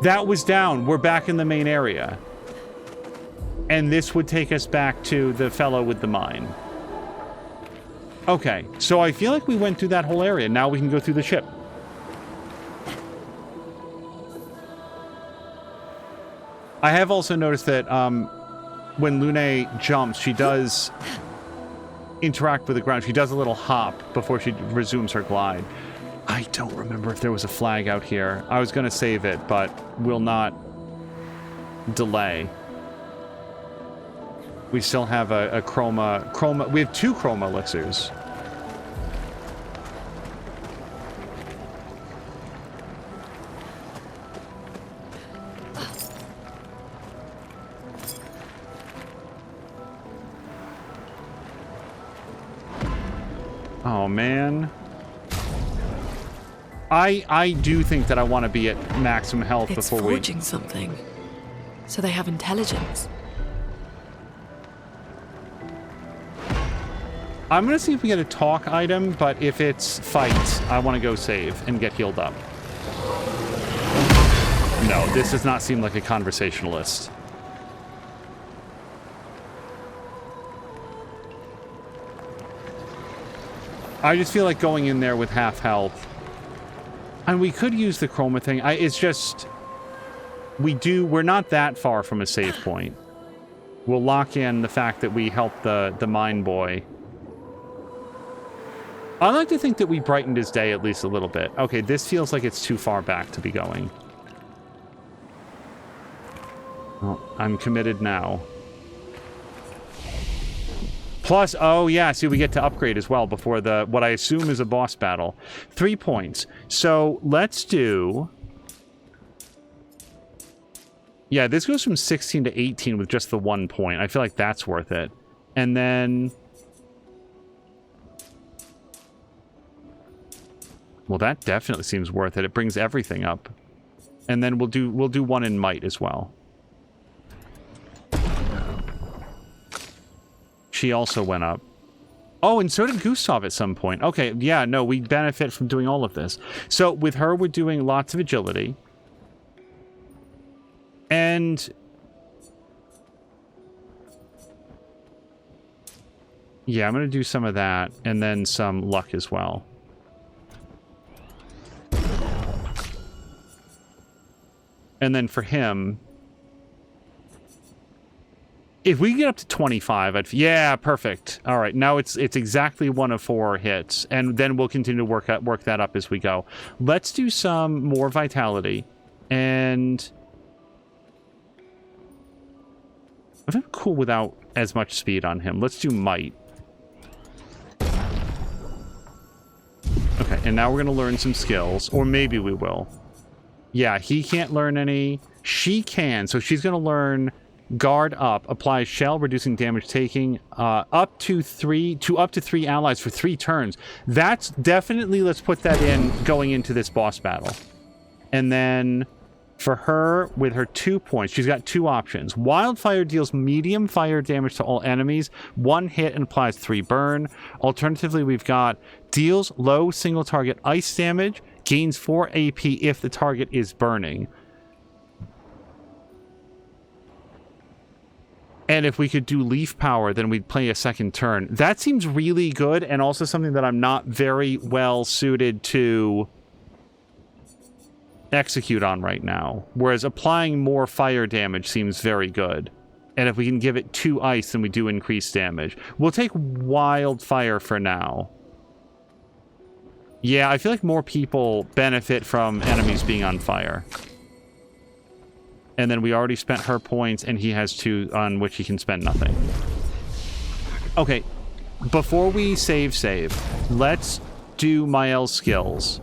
that was down. We're back in the main area. And this would take us back to the fellow with the mine. Okay, so I feel like we went through that whole area. Now we can go through the ship. I have also noticed that when Lune jumps, she does interact with the ground. She does a little hop before she resumes her glide. I don't remember if there was a flag out here. I was going to save it, but will not delay. We still have a chroma. We have 2 chroma elixirs. Oh, man. I do think that I want to be at maximum health It's before we... forging something. So they have intelligence. I'm going to see if we get a talk item, but if it's fight, I want to go save and get healed up. No, this does not seem like a conversationalist. I just feel like going in there with half health. And we could use the chroma thing. It's just... We're not that far from a save point. We'll lock in the fact that we helped the mine boy. I like to think that we brightened his day at least a little bit. Okay, this feels like it's too far back to be going. Well, I'm committed now. Plus, oh yeah, see, we get to upgrade as well before what I assume is a boss battle. 3 points. So let's do... Yeah, this goes from 16 to 18 with just the 1 point. I feel like that's worth it. And then... Well, that definitely seems worth it. It brings everything up. And then we'll do 1 in might as well. She also went up. Oh, and so did Gustav at some point. Okay, yeah, no, we benefit from doing all of this. So with her, we're doing lots of agility. And... yeah, I'm going to do some of that, and then some luck as well. And then for him... If we get up to 25, yeah, perfect. All right, now it's exactly 1 of 4 hits, and then we'll continue to work that up as we go. Let's do some more vitality, and I'm cool without as much speed on him. Let's do might. Okay, and now we're gonna learn some skills, or maybe we will. Yeah, he can't learn any. She can, so she's gonna learn. Guard up, applies shell, reducing damage taking up to 3 allies for 3 turns. That's definitely, let's put that in going into this boss battle. And then for her, with her 2 points, she's got 2 options. Wildfire deals medium fire damage to all enemies, 1 hit and applies 3 burn. Alternatively, we've got deals low single target ice damage, gains 4 AP if the target is burning. And if we could do leaf power, then we'd play a second turn. That seems really good, and also something that I'm not very well suited to execute on right now. Whereas applying more fire damage seems very good. And if we can give it 2 ice, then we do increase damage. We'll take wildfire for now. Yeah, I feel like more people benefit from enemies being on fire. And then we already spent her points, and he has 2 on which he can spend nothing. Okay, before we save, let's do Mael's skills.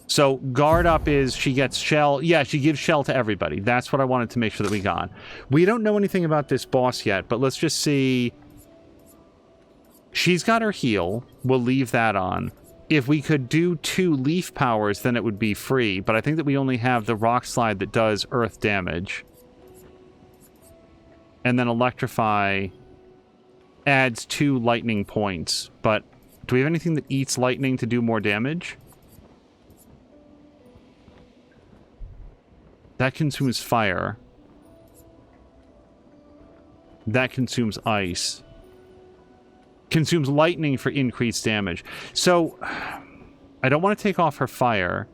So, guard up is she gets shell. Yeah, she gives shell to everybody. That's what I wanted to make sure that we got. We don't know anything about this boss yet, but let's just see. She's got her heal. We'll leave that on. If we could do 2 leaf powers, then it would be free. But I think that we only have the rock slide that does earth damage. And then electrify adds 2 lightning points. But do we have anything that eats lightning to do more damage? That consumes fire. That consumes ice. Consumes lightning for increased damage. So, I don't want to take off her fire.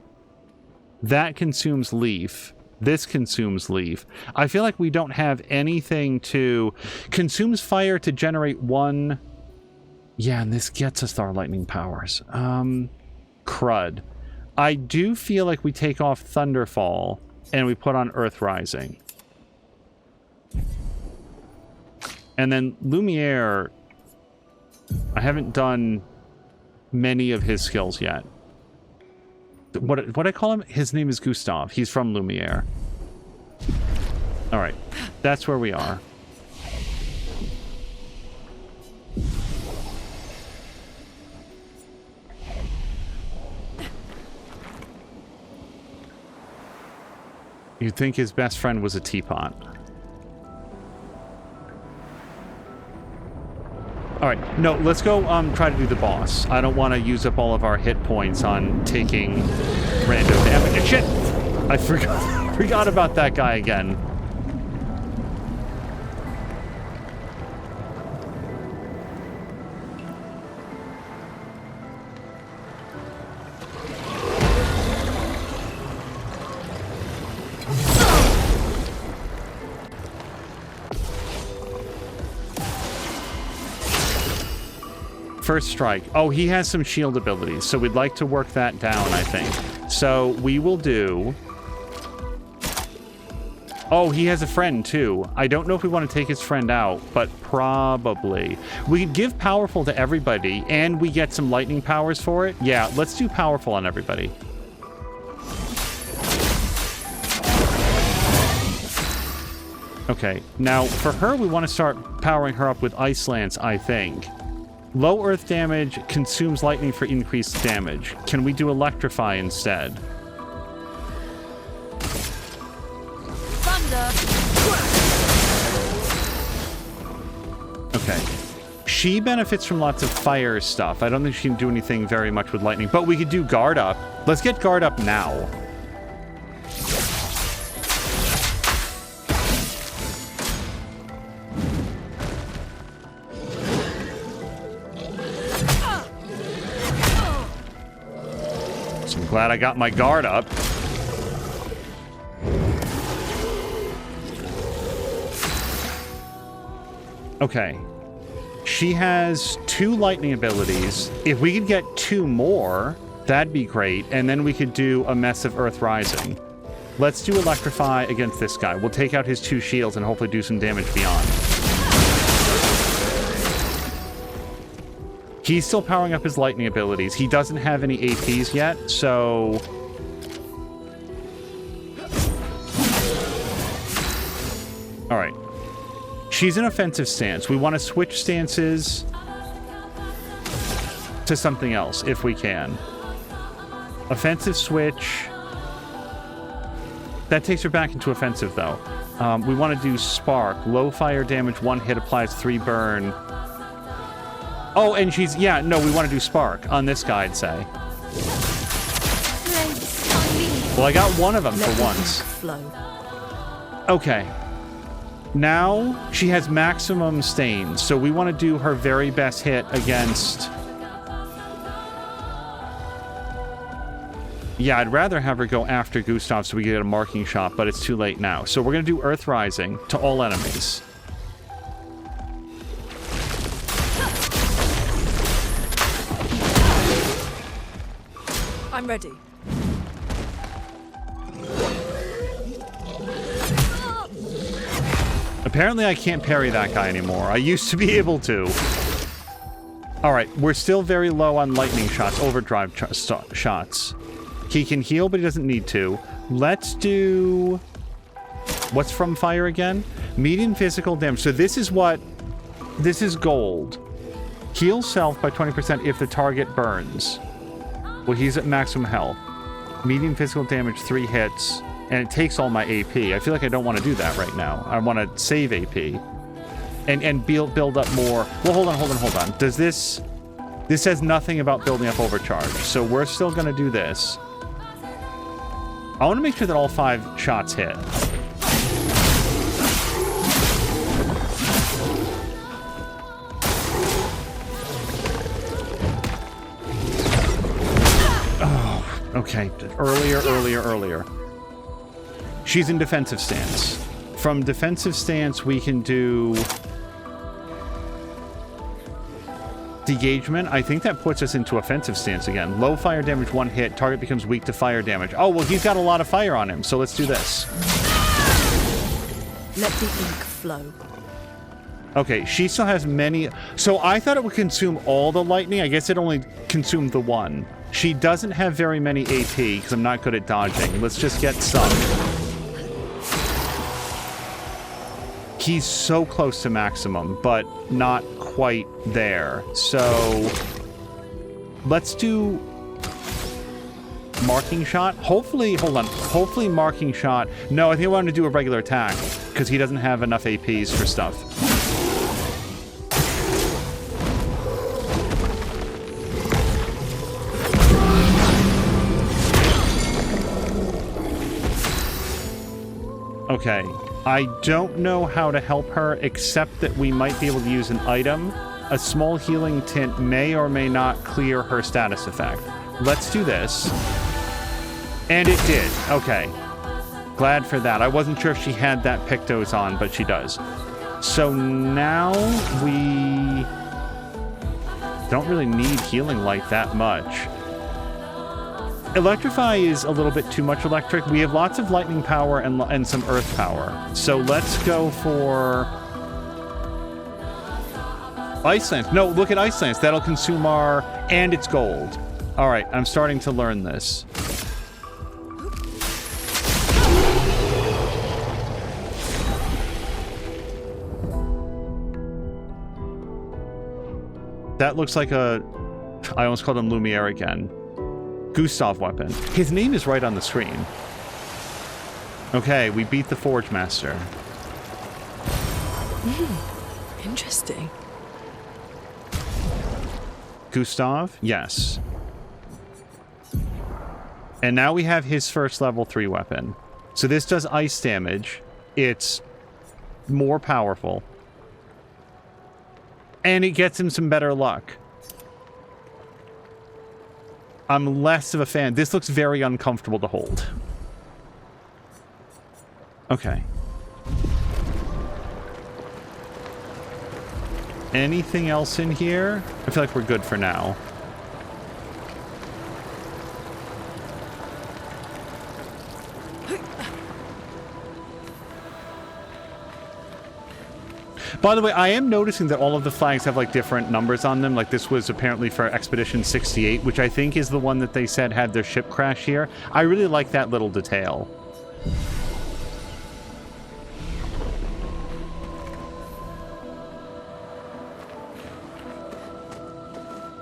That consumes leaf. This consumes leaf. I feel like we don't have anything to... Consumes fire to generate 1... Yeah, and this gets us our lightning powers. Crud. I do feel like we take off Thunderfall, and we put on Earth Rising. And then Lumiere... I haven't done many of his skills yet. What I call him? His name is Gustav. He's from Lumiere. Alright. That's where we are. You'd think his best friend was a teapot. Alright, no, let's go try to do the boss. I don't want to use up all of our hit points on taking random damage. Shit! I forgot about that guy again. First strike. Oh, he has some shield abilities, so we'd like to work that down, I think. So we will do... Oh, he has a friend, too. I don't know if we want to take his friend out, but probably. We could give Powerful to everybody, and we get some lightning powers for it. Yeah, let's do Powerful on everybody. Okay, now, for her, we want to start powering her up with Ice Lance, I think. Low earth damage consumes lightning for increased damage. Can we do Electrify instead? Thunder. Okay. She benefits from lots of fire stuff. I don't think she can do anything very much with lightning, but we could do Guard Up. Let's get Guard Up now. Glad I got my guard up. Okay. She has 2 lightning abilities. If we could get 2 more, that'd be great. And then we could do a mess of Earth Rising. Let's do Electrify against this guy. We'll take out his 2 shields and hopefully do some damage beyond. He's still powering up his lightning abilities. He doesn't have any APs yet, so... Alright. She's in offensive stance. We want to switch stances to something else, if we can. Offensive switch. That takes her back into offensive, though. We want to do Spark. Low fire damage, 1 hit applies 3 burn. Oh, and she's... Yeah, no, we want to do Spark on this guy, I'd say. Well, I got one of them for once. Okay. Now, she has maximum stains, so we want to do her very best hit against... Yeah, I'd rather have her go after Gustav so we get a marking shot, but it's too late now. So we're going to do Earth Rising to all enemies. I'm ready. Apparently I can't parry that guy anymore. I used to be able to. Alright, we're still very low on lightning shots, overdrive shots. He can heal, but he doesn't need to. Let's do... What's from fire again? Medium physical damage. So this is what... This is gold. Heal self by 20% if the target burns. Well, he's at maximum health. Medium physical damage, 3 hits. And it takes all my AP. I feel like I don't want to do that right now. I want to save AP. And build up more... Well, hold on. Does this... This says nothing about building up overcharge. So we're still going to do this. I want to make sure that all 5 shots hit. Oh, okay. Earlier. She's in defensive stance. From defensive stance, we can do... Degagement. I think that puts us into offensive stance again. Low fire damage, 1 hit. Target becomes weak to fire damage. Oh, well, he's got a lot of fire on him, so let's do this. Let the ink flow. Okay, she still has many... So I thought it would consume all the lightning. I guess it only consumed the 1. She doesn't have very many AP, because I'm not good at dodging. Let's just get some. He's so close to maximum, but not quite there. So let's do... Marking shot? Hopefully, hold on. Hopefully marking shot. No, I think I want to do a regular attack because he doesn't have enough APs for stuff. Okay. I don't know how to help her except that we might be able to use an item. A small healing tint may or may not clear her status effect. Let's do this. And it did. Okay. Glad for that. I wasn't sure if she had that Pictos on, but she does. So now we don't really need healing light that much. Electrify is a little bit too much electric. We have lots of lightning power and some earth power. So let's go for Ice Lance. No, look at Ice Lance. That'll consume our... and it's gold. All right, I'm starting to learn this. That looks like a... I almost called him Lumiere again. Gustav weapon. His name is right on the screen. Okay, we beat the Forge Master. Interesting. Gustav? Yes. And now we have his first level 3 weapon. So this does ice damage. It's more powerful. And it gets him some better luck. I'm less of a fan. This looks very uncomfortable to hold. Okay. Anything else in here? I feel like we're good for now. By the way, I am noticing that all of the flags have like different numbers on them. Like this was apparently for Expedition 68, which I think is the one that they said had their ship crash here. I really like that little detail.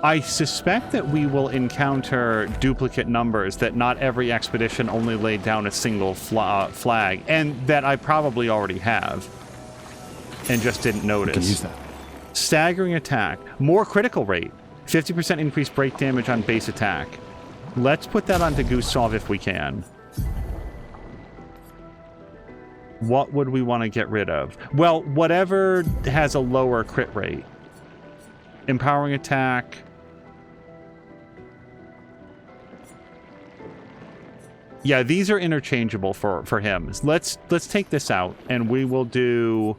I suspect that we will encounter duplicate numbers, that not every expedition only laid down a single flag, and that I probably already have. And just didn't notice. Can use that. Staggering attack. More critical rate. 50% increased break damage on base attack. Let's put that onto Gustav if we can. What would we want to get rid of? Well, whatever has a lower crit rate. Empowering attack. Yeah, these are interchangeable for him. Let's take this out, and we will do...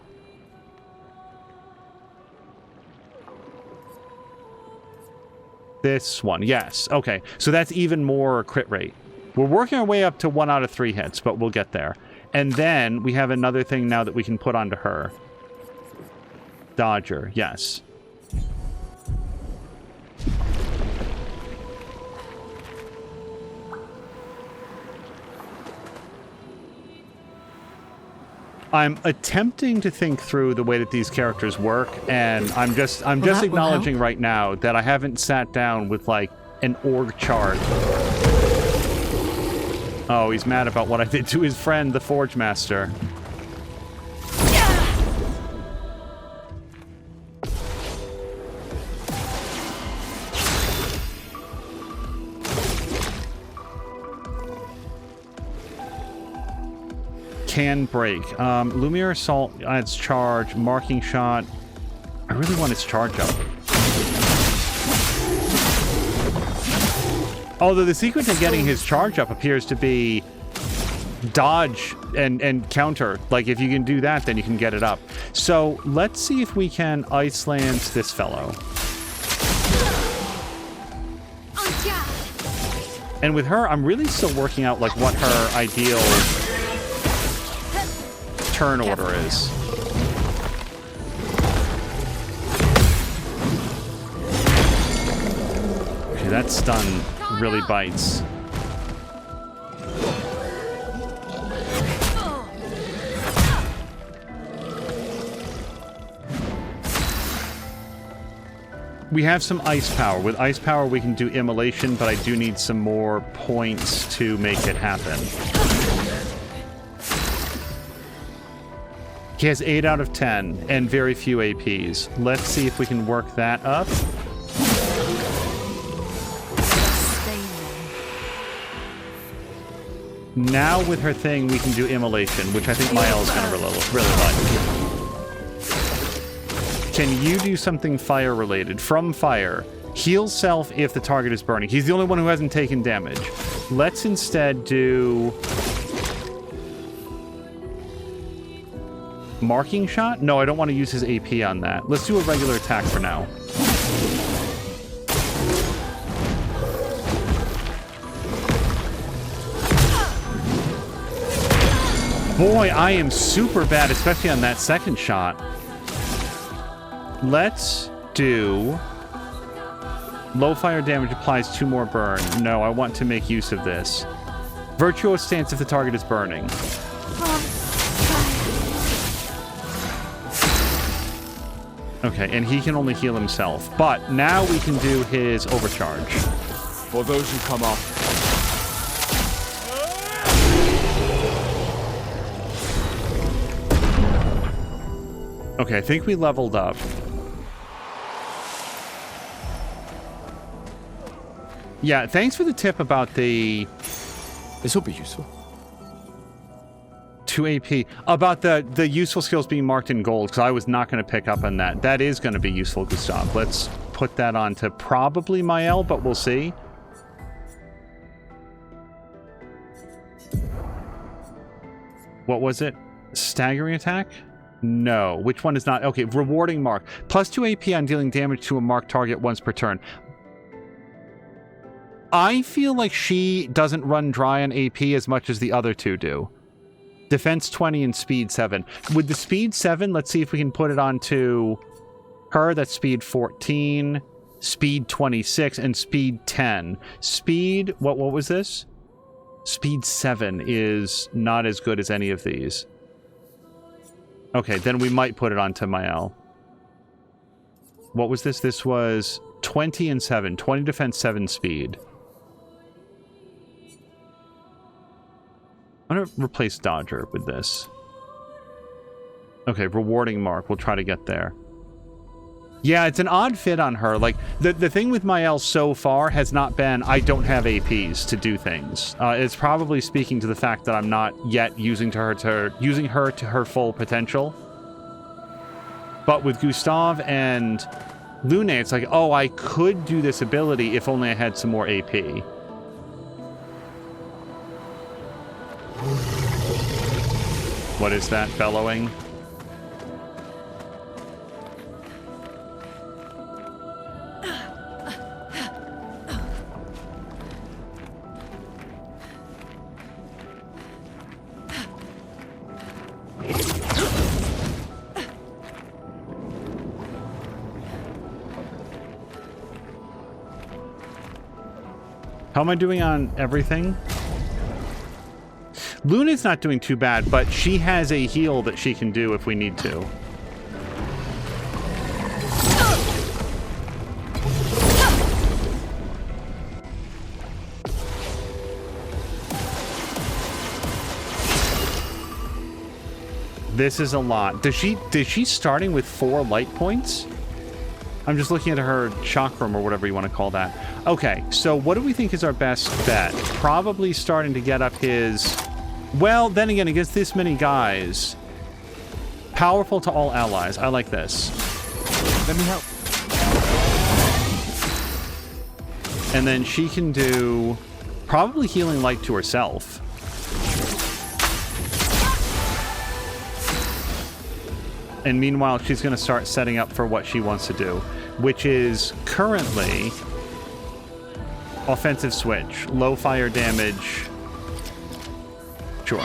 this one. Yes. Okay. So that's even more crit rate. We're working our way up to 1 out of 3 hits, but we'll get there. And then we have another thing now that we can put onto her. Dodger. Yes. I'm attempting to think through the way that these characters work, and I'm just acknowledging right now that I haven't sat down with like an org chart. Oh, he's mad about what I did to his friend, the Forge Master. Can break. Lumiere Assault adds charge, marking shot. I really want its charge up. Although the secret to getting his charge up appears to be dodge and counter. Like if you can do that, then you can get it up. So let's see if we can Ice Lance this fellow. And with her, I'm really still working out like what her ideal turn order is. Okay, that stun really bites. We have some ice power. With ice power, we can do immolation, but I do need some more points to make it happen. He has 8 out of 10 and very few APs. Let's see if we can work that up. Now with her thing, we can do immolation, which I think Mael is going to really like. Can you do something fire-related? From fire. Heal self if the target is burning. He's the only one who hasn't taken damage. Let's instead do... Marking shot? No, I don't want to use his AP on that. Let's do a regular attack for now. Boy, I am super bad, especially on that second shot. Let's do... Low fire damage applies 2 more burn. No, I want to make use of this. Virtuous stance if the target is burning. Okay, and he can only heal himself. But now we can do his overcharge. For those who come up. Okay, I think we leveled up. Yeah, thanks for the tip about the... This will be useful. 2 AP. About the useful skills being marked in gold, because I was not going to pick up on that. That is going to be useful, Gustav. Let's put that on to probably Mael, but we'll see. What was it? Staggering attack? No. Which one is not? Okay, rewarding mark. Plus 2 AP on dealing damage to a marked target once per turn. I feel like she doesn't run dry on AP as much as the other two do. Defense 20 and speed 7. With the speed 7, let's see if we can put it onto her. That's speed 14, speed 26, and speed 10. Speed, what was this? Speed 7 is not as good as any of these. Okay, then we might put it onto Mael. What was this? This was 20 and 7. 20 defense, 7 speed. I'm going to replace Dodger with this. Okay, rewarding mark. We'll try to get there. Yeah, it's an odd fit on her. Like, the thing with Mael so far has not been, I don't have APs to do things. It's probably speaking to the fact that I'm not yet using her to her full potential. But with Gustav and Lune, it's like, oh, I could do this ability if only I had some more AP. What is that bellowing? How am I doing on everything? Luna's not doing too bad, but she has a heal that she can do if we need to. This is a lot. Is she starting with 4 light points? I'm just looking at her chakram or whatever you want to call that. Okay, so what do we think is our best bet? Probably starting to get up his... Well, then again, against this many guys, powerful to all allies. I like this. Let me help. And then she can do probably healing light to herself. And meanwhile, she's going to start setting up for what she wants to do, which is currently offensive switch, low fire damage. Sure.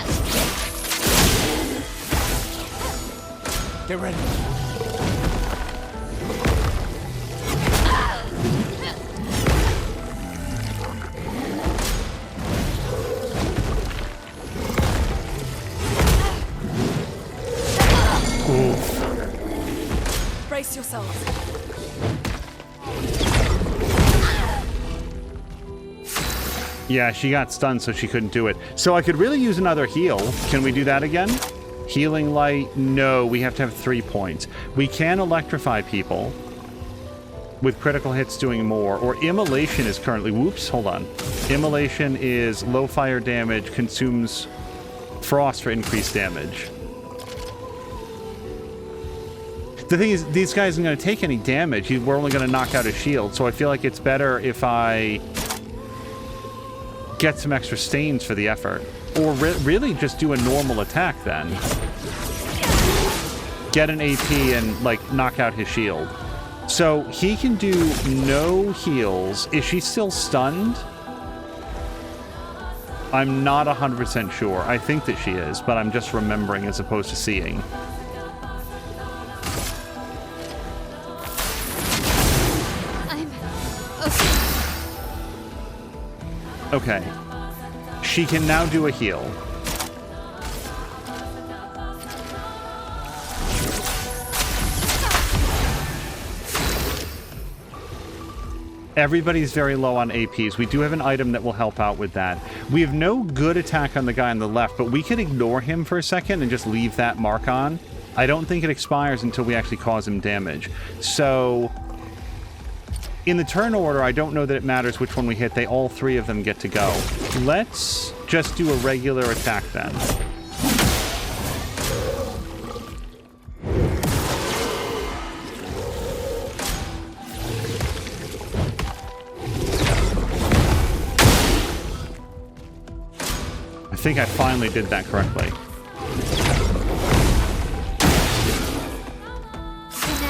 Get ready. Brace yourselves. Yeah, she got stunned, so she couldn't do it. So I could really use another heal. Can we do that again? Healing light? No, we have to have 3 points. We can electrify people with critical hits doing more. Or immolation is currently... Whoops, hold on. Immolation is low fire damage, consumes frost for increased damage. The thing is, these guys aren't going to take any damage. We're only going to knock out his shield, so I feel like it's better if I get some extra stains for the effort. Or really just do a normal attack then. Get an AP and, like, knock out his shield. So he can do no heals. Is she still stunned? I'm not 100% sure. I think that she is, but I'm just remembering as opposed to seeing. Okay. She can now do a heal. Everybody's very low on APs. We do have an item that will help out with that. We have no good attack on the guy on the left, but we could ignore him for a second and just leave that mark on. I don't think it expires until we actually cause him damage. So... in the turn order, I don't know that it matters which one we hit. They all 3 of them get to go. Let's just do a regular attack then. I think I finally did that correctly.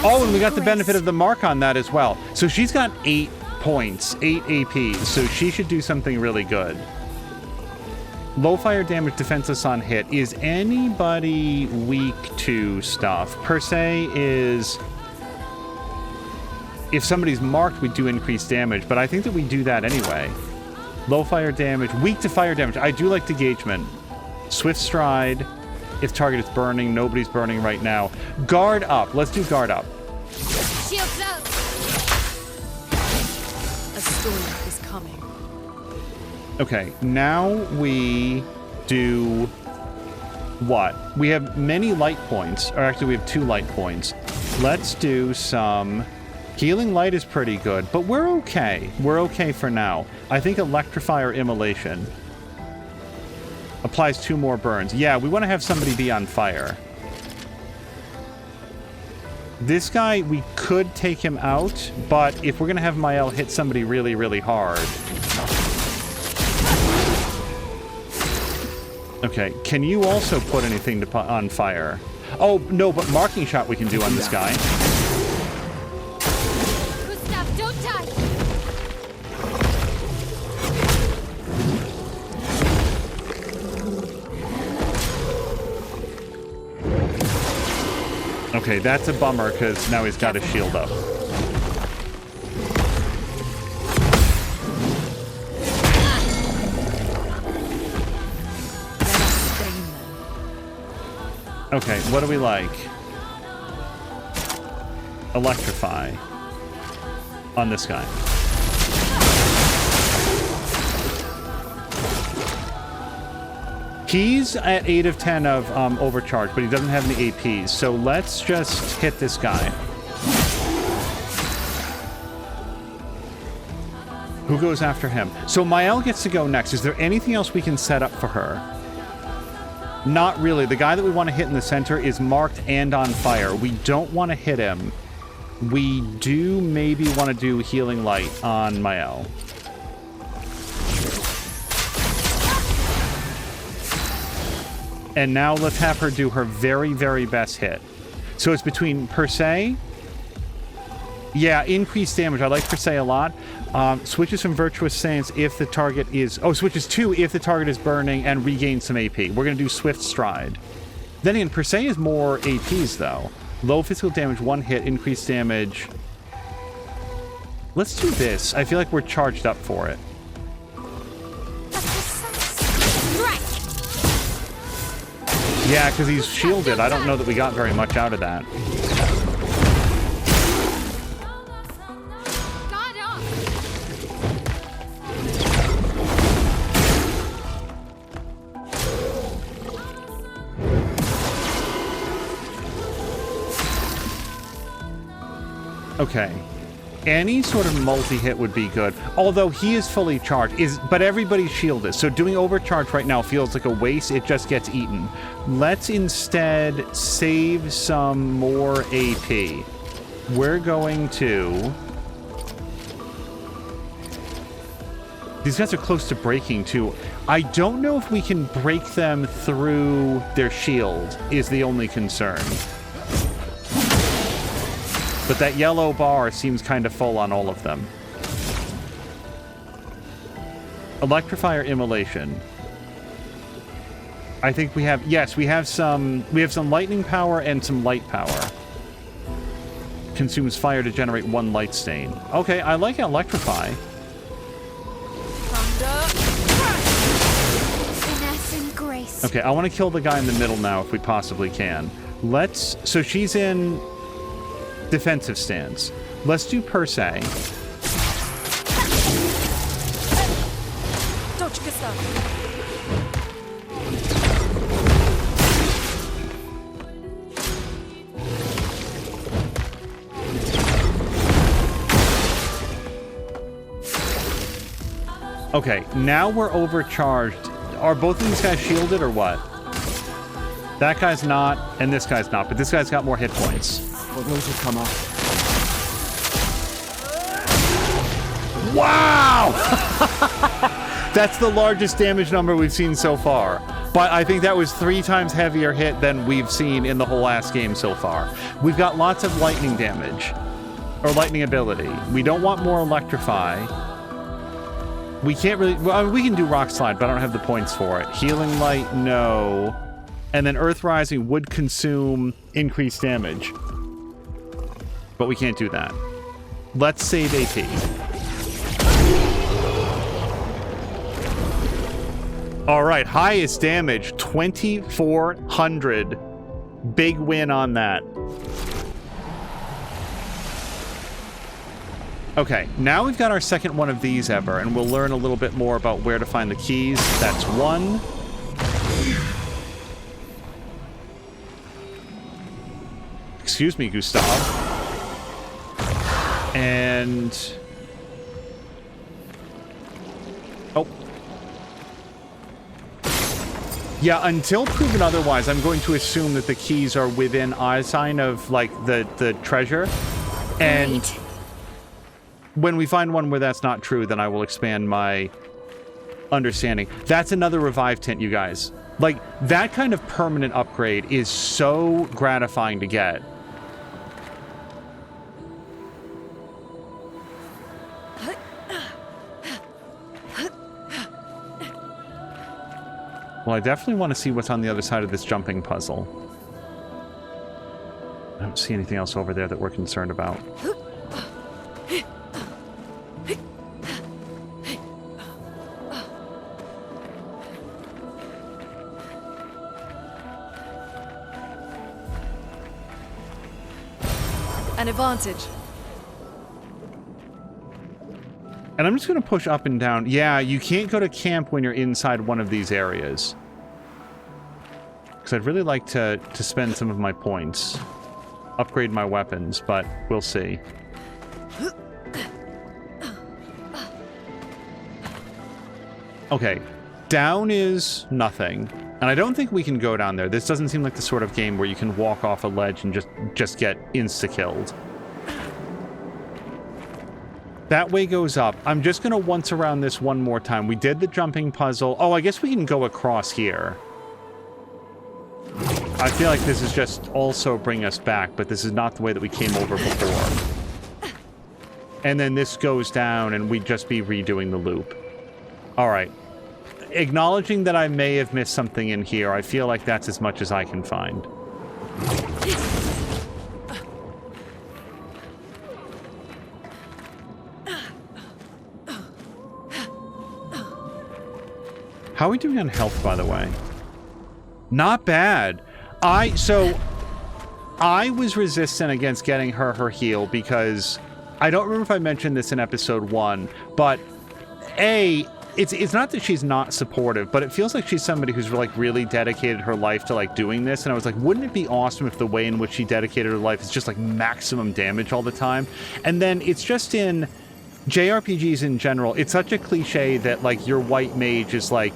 Oh, and we got the benefit of the mark on that as well. So she's got 8 points, 8 APs, so she should do something really good. Low fire damage, defenseless on hit. Is anybody weak to stuff? Per se is... if somebody's marked, we do increased damage, but I think that we do that anyway. Low fire damage, weak to fire damage. I do like Degagement. Swift Stride. If target is burning, nobody's burning right now. Guard up. Let's do guard up. Shields up. A storm is coming. Okay, now we do what? We have many light points, or actually we have 2 light points. Let's do some... healing light is pretty good, but we're okay. We're okay for now. I think Electrify or Immolation applies 2 more burns. Yeah, we want to have somebody be on fire. This guy, we could take him out, but if we're going to have Mael hit somebody really, really hard... Okay, can you also put anything to on fire? Oh, no, but marking shot we can do on this guy. Gustav, don't die! Okay, that's a bummer, because now he's got his shield up. Okay, what do we like? Electrify on this guy. He's at 8 of 10 of overcharge, but he doesn't have any APs, so let's just hit this guy. Who goes after him? So Mael gets to go next. Is there anything else we can set up for her? Not really. The guy that we want to hit in the center is marked and on fire. We don't want to hit him. We do maybe want to do Healing Light on Mael. And now let's have her do her very, very best hit. So it's between Per Se. Yeah, increased damage. I like Per Se a lot. Switches from Virtuous Stance if the target is... oh, switches to if the target is burning and regains some AP. We're going to do Swift Stride. Then again, Per Se is more APs, though. Low physical damage, 1 hit, increased damage. Let's do this. I feel like we're charged up for it. Yeah, because he's shielded. I don't know that we got very much out of that. Okay. Any sort of multi-hit would be good. Although he is fully charged. But everybody's shield is. So doing overcharge right now feels like a waste. It just gets eaten. Let's instead save some more AP. We're going to... These guys are close to breaking, too. I don't know if we can break them through their shield, is the only concern. But that yellow bar seems kind of full on all of them. Electrify or immolation? I think we have... Yes, we have some lightning power and some light power. Consumes fire to generate 1 light stain. Okay, I like electrify. Finesse and grace. Okay, I want to kill the guy in the middle now if we possibly can. Let's... So she's in defensive stance. Let's do per se. Dodge, Gustav. Okay, now we're overcharged. Are both of these guys shielded or what? That guy's not, and this guy's not, but this guy's got more hit points. For those who come up. Wow! That's the largest damage number we've seen so far. But I think that was 3 times heavier hit than we've seen in the whole last game so far. We've got lots of lightning damage. Or lightning ability. We don't want more electrify. We can't really... Well, I mean, we can do rock slide, but I don't have the points for it. Healing light, no. And then earth rising would consume increased damage. But we can't do that. Let's save AP. All right, highest damage, 2,400. Big win on that. Okay, now we've got our second one of these ever, and we'll learn a little bit more about where to find the keys. That's 1. Excuse me, Gustav. And... Oh. Yeah, until proven otherwise, I'm going to assume that the keys are within eyesign of, like, the treasure. And... Great. When we find one where that's not true, then I will expand my understanding. That's another revive tint, you guys. Like, that kind of permanent upgrade is so gratifying to get. Well, I definitely want to see what's on the other side of this jumping puzzle. I don't see anything else over there that we're concerned about. An advantage. And I'm just going to push up and down. Yeah, you can't go to camp when you're inside one of these areas. Because I'd really like to spend some of my points. Upgrade my weapons, but we'll see. Okay, down is nothing. And I don't think we can go down there. This doesn't seem like the sort of game where you can walk off a ledge and just get insta-killed. That way goes up. I'm just going to once around this one more time. We did the jumping puzzle. Oh, I guess we can go across here. I feel like this is just also bring us back, but this is not the way that we came over before. And then this goes down and we'd just be redoing the loop. All right. Acknowledging that I may have missed something in here, I feel like that's as much as I can find. How are we doing on health, by the way? Not bad. I was resistant against getting her heal because I don't remember if I mentioned this in episode 1, but A, it's not that she's not supportive, but it feels like she's somebody who's like really dedicated her life to like doing this. And I was like, wouldn't it be awesome if the way in which she dedicated her life is just like maximum damage all the time? And then it's just in JRPGs in general, it's such a cliche that like your white mage is like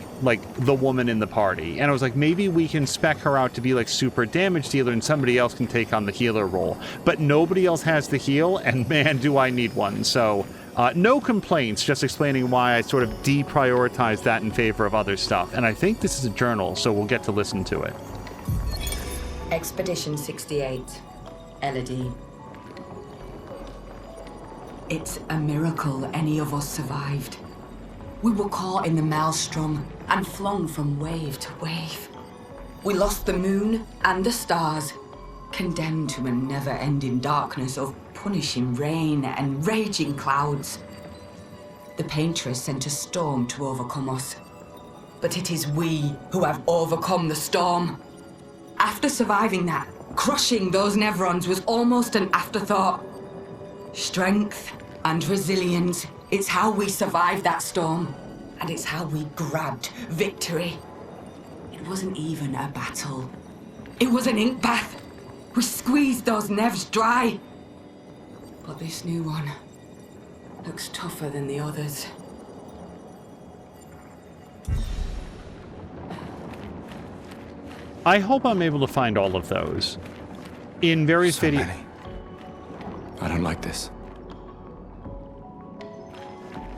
the woman in the party. And I was like, maybe we can spec her out to be like super damage dealer and somebody else can take on the healer role. But nobody else has the heal, and man, do I need one. So no complaints, just explaining why I sort of deprioritized that in favor of other stuff. And I think this is a journal, so we'll get to listen to it. Expedition 68, Elodie. It's a miracle any of us survived. We were caught in the maelstrom and flung from wave to wave. We lost the moon and the stars, condemned to a never-ending darkness of punishing rain and raging clouds. The paintress sent a storm to overcome us. But it is we who have overcome the storm. After surviving that, crushing those Nevrons was almost an afterthought. Strength and resilience, it's how we survived that storm. And it's how we grabbed victory. It wasn't even a battle. It was an ink bath. We squeezed those Nevs dry. But this new one looks tougher than the others. I hope I'm able to find all of those in various videos. I don't like this.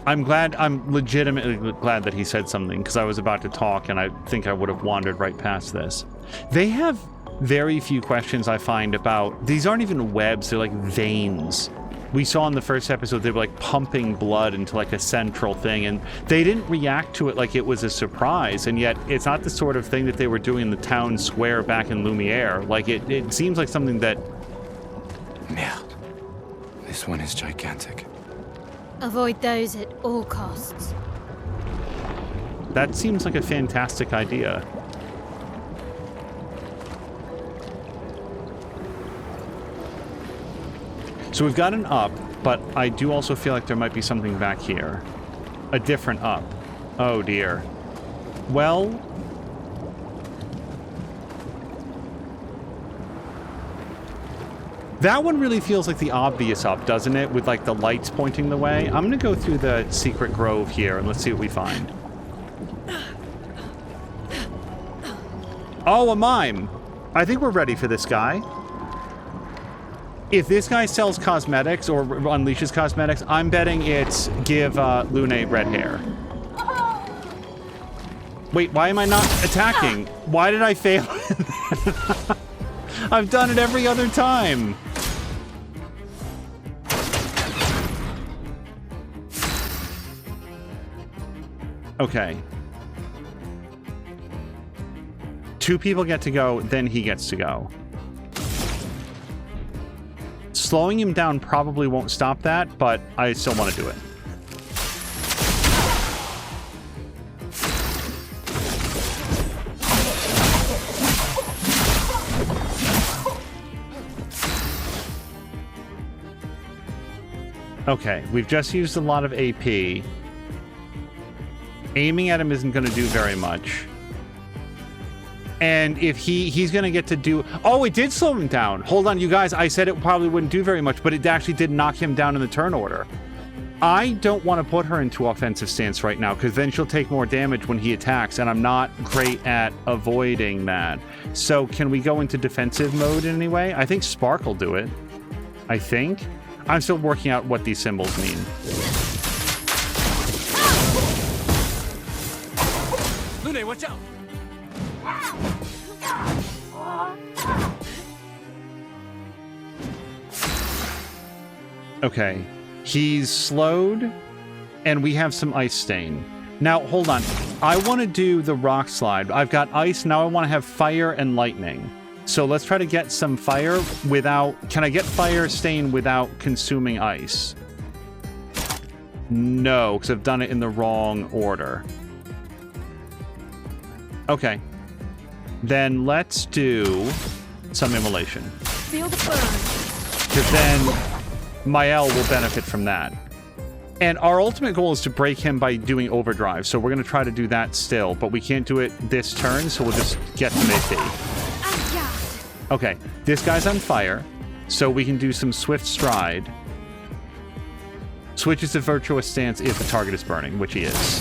I'm legitimately glad that he said something, because I was about to talk and I think I would have wandered right past this. They have very few questions I find about, these aren't even webs, they're like veins. We saw in the first episode they were like pumping blood into like a central thing, and they didn't react to it like it was a surprise, and yet it's not the sort of thing that they were doing in the town square back in Lumiere. Like it seems like something that... Merde. This one is gigantic. Avoid those at all costs. That seems like a fantastic idea. So we've got an up, but I do also feel like there might be something back here. A different up. Oh dear. Well... that one really feels like the obvious up, doesn't it? With like the lights pointing the way. I'm gonna go through the secret grove here and let's see what we find. Oh, a mime. I think we're ready for this guy. If this guy sells cosmetics or unleashes cosmetics, I'm betting it's give Lune red hair. Wait, why am I not attacking? Why did I fail? I've done it every other time. Okay. 2 people get to go, then he gets to go. Slowing him down probably won't stop that, but I still want to do it. Okay, we've just used a lot of AP. Aiming at him isn't going to do very much. And if he's going to get to do... oh, it did slow him down. Hold on, you guys. I said it probably wouldn't do very much, but it actually did knock him down in the turn order. I don't want to put her into offensive stance right now, because then she'll take more damage when he attacks, and I'm not great at avoiding that. So can we go into defensive mode in any way? I think Spark will do it. I think. I'm still working out what these symbols mean. Lune, watch out! Okay. He's slowed, and we have some ice stain. Now, hold on. I want to do the rock slide. I've got ice, now I want to have fire and lightning. So let's try to get some fire without... can I get fire stain without consuming ice? No, because I've done it in the wrong order. Okay. Then let's do some immolation. Feel the burn. Because then Mael will benefit from that. And our ultimate goal is to break him by doing overdrive, so we're going to try to do that still, but we can't do it this turn, so we'll just get some AP. Okay, this guy's on fire, so we can do some swift stride. Switches to virtuous stance if the target is burning, which he is.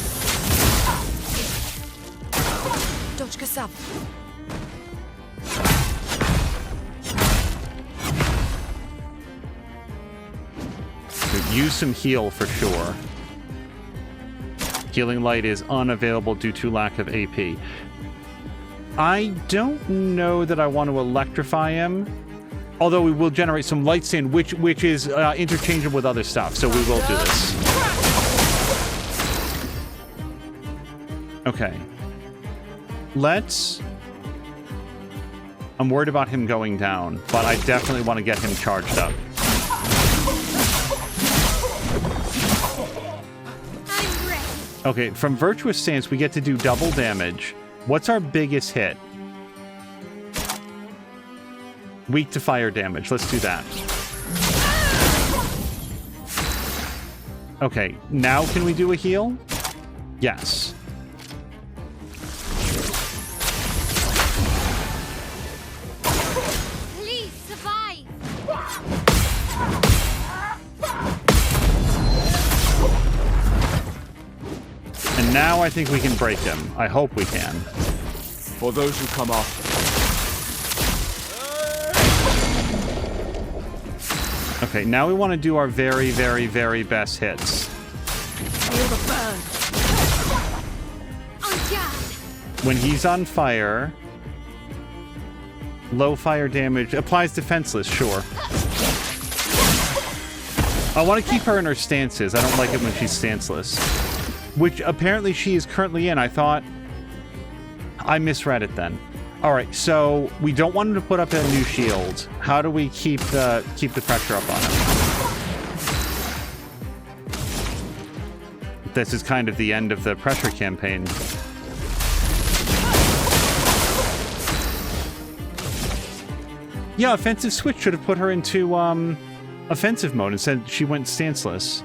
Dodge Sub. Use some heal for sure. Healing Light is unavailable due to lack of AP. I don't know that I want to electrify him, although we will generate some light stand, which is interchangeable with other stuff, so we will do this. Okay. I'm worried about him going down, but I definitely want to get him charged up. Okay, from Virtuous Stance, we get to do double damage. What's our biggest hit? Weak to fire damage. Let's do that. Okay, now can we do a heal? Yes. Please survive. And now I think we can break him. I hope we can. For those who come after. Okay, now we want to do our very, very, very best hits. Feel the burn. When he's on fire, low fire damage applies defenseless, sure. I want to keep her in her stances. I don't like it when she's stanceless. Which apparently she is currently in. I thought I misread it then. All right, so we don't want him to put up a new shield. How do we keep the pressure up on him? This is kind of the end of the pressure campaign. Yeah, offensive switch should have put her into offensive mode. Instead, she went stanceless.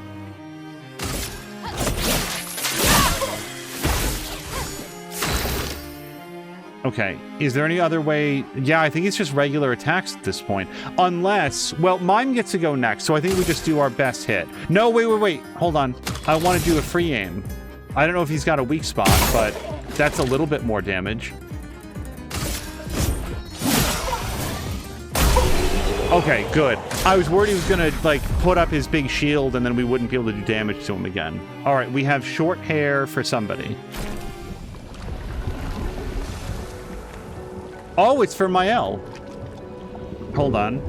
Okay, is there any other way? Yeah, I think it's just regular attacks at this point. Unless, well, mine gets to go next, so I think we just do our best hit. No, wait. Hold on. I want to do a free aim. I don't know if he's got a weak spot, but that's a little bit more damage. Okay, good. I was worried he was going to, like, put up his big shield and then we wouldn't be able to do damage to him again. All right, we have short hair for somebody. Oh, it's for Mael. Hold on.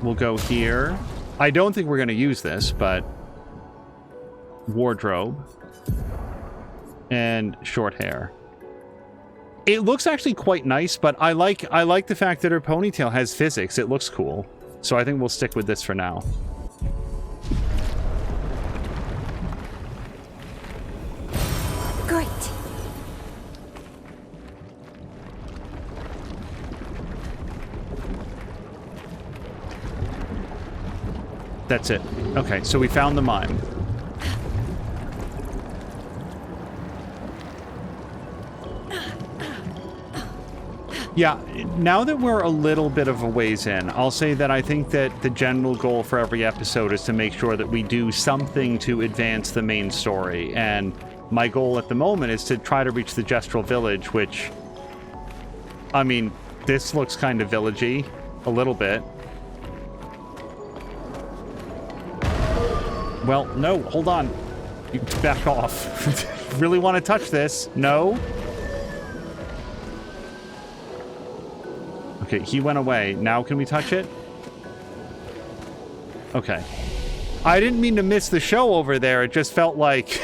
We'll go here. I don't think we're going to use this, but wardrobe and short hair. It looks actually quite nice, but I like the fact that her ponytail has physics. It looks cool. So I think we'll stick with this for now. Great. That's it. Okay, so we found the mine. Yeah, now that we're a little bit of a ways in, I'll say that I think that the general goal for every episode is to make sure that we do something to advance the main story. And my goal at the moment is to try to reach the Gestural Village, which, I mean, this looks kind of villagey, a little bit. Well, no, hold on. You back off. Really want to touch this? No? Okay, he went away. Now can we touch it? Okay. I didn't mean to miss the show over there. It just felt like...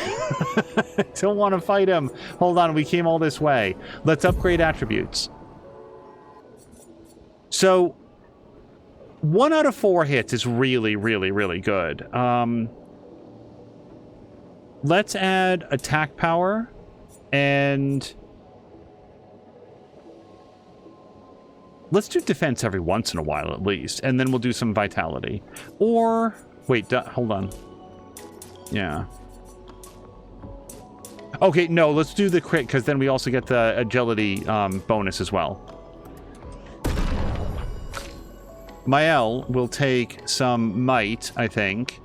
I don't want to fight him. Hold on, we came all this way. Let's upgrade attributes. So, 1 out of 4 hits is really, really, really good. Let's add attack power and let's do defense every once in a while at least, and then we'll do some vitality. Or wait, hold on. Yeah. Okay, no, let's do the crit, because then we also get the agility bonus as well. Mael will take some might, I think.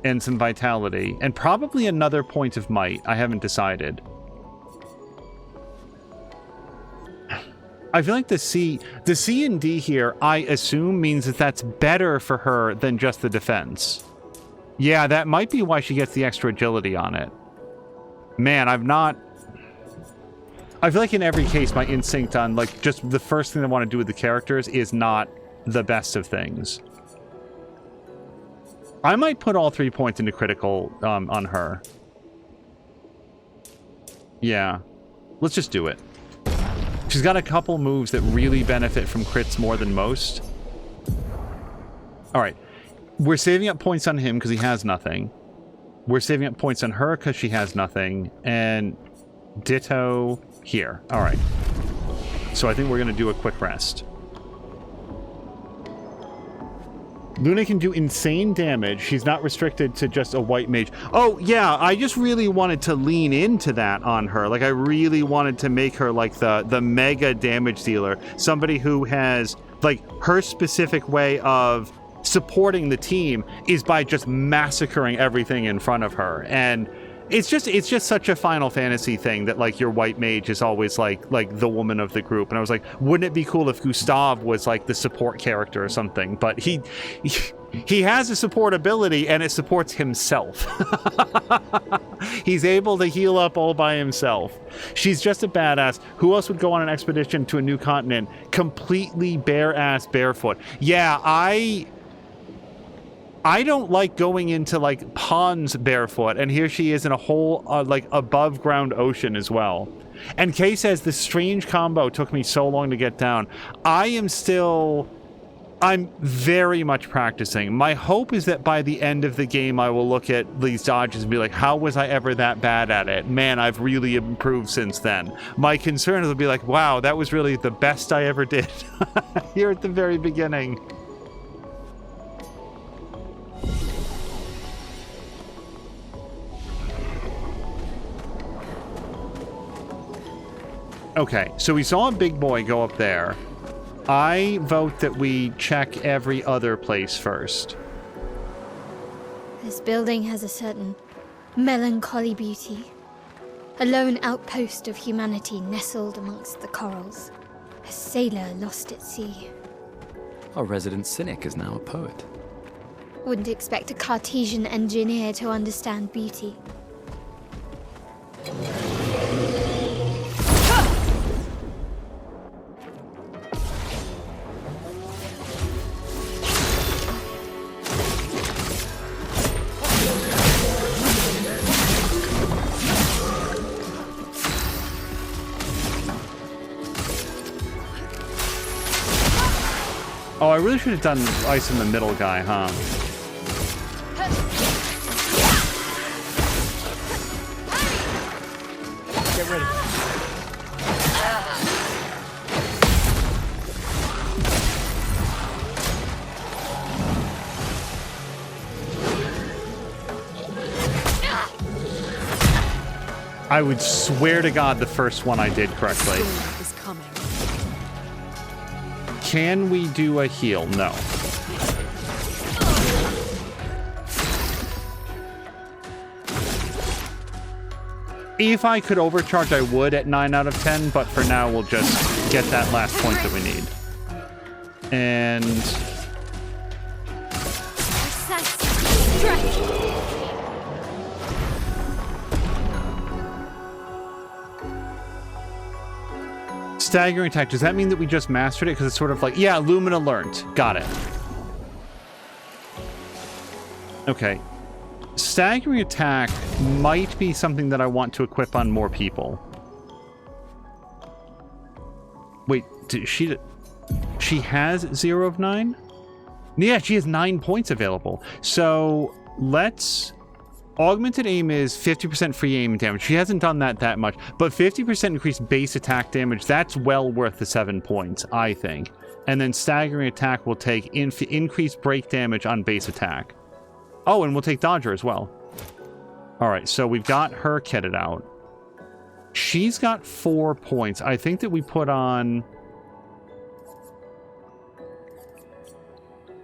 And some vitality. And probably another point of might. I haven't decided. I feel like the C and D here, I assume, means that that's better for her than just the defense. Yeah, that might be why she gets the extra agility on it. Man, I feel like in every case, my instinct on, like, just the first thing I want to do with the characters is not the best of things. I might put all 3 points into critical on her. Yeah. Let's just do it. She's got a couple moves that really benefit from crits more than most. Alright. We're saving up points on him because he has nothing. We're saving up points on her because she has nothing. And ditto here. Alright. So I think we're going to do a quick rest. Luna can do insane damage. She's not restricted to just a white mage. Oh, yeah, I just really wanted to lean into that on her. Like, I really wanted to make her, like, the mega damage dealer. Somebody who has, like, her specific way of supporting the team is by just massacring everything in front of her. And it's just such a Final Fantasy thing that, like, your white mage is always like the woman of the group. And I was like, wouldn't it be cool if Gustav was like the support character or something? But he has a support ability and it supports himself. He's able to heal up all by himself. She's just a badass. Who else would go on an expedition to a new continent completely bare-ass barefoot? Yeah, I don't like going into, like, ponds barefoot, and here she is in a whole, like, above-ground ocean as well. And Kay says, this strange combo took me so long to get down. I'm very much practicing. My hope is that by the end of the game, I will look at these dodges and be like, how was I ever that bad at it? Man, I've really improved since then. My concern will be like, wow, that was really the best I ever did here at the very beginning. Okay, so we saw a big boy go up there. I vote that we check every other place first. This building has a certain melancholy beauty. A lone outpost of humanity nestled amongst the corals. A sailor lost at sea. Our resident cynic is now a poet. Wouldn't expect a Cartesian engineer to understand beauty. Oh, I really should have done ice in the middle guy, huh? Get ready. I would swear to God the first one I did correctly. Is coming. Can we do a heal? No. If I could overcharge, I would at 9 out of 10, but for now, we'll just get that last point that we need. And... Staggering attack. Does that mean that we just mastered it? Because it's sort of like... Yeah, Lumina learned. Got it. Okay. Staggering attack might be something that I want to equip on more people. Wait, she has 0 of 9? Yeah, she has 9 points available. So let's... Augmented aim is 50% free aim damage. She hasn't done that much, but 50% increased base attack damage, that's well worth the 7 points, I think. And then staggering attack will take increased break damage on base attack. Oh, and we'll take Dodger as well. All right, so we've got her kitted out. She's got 4 points. I think that we put on...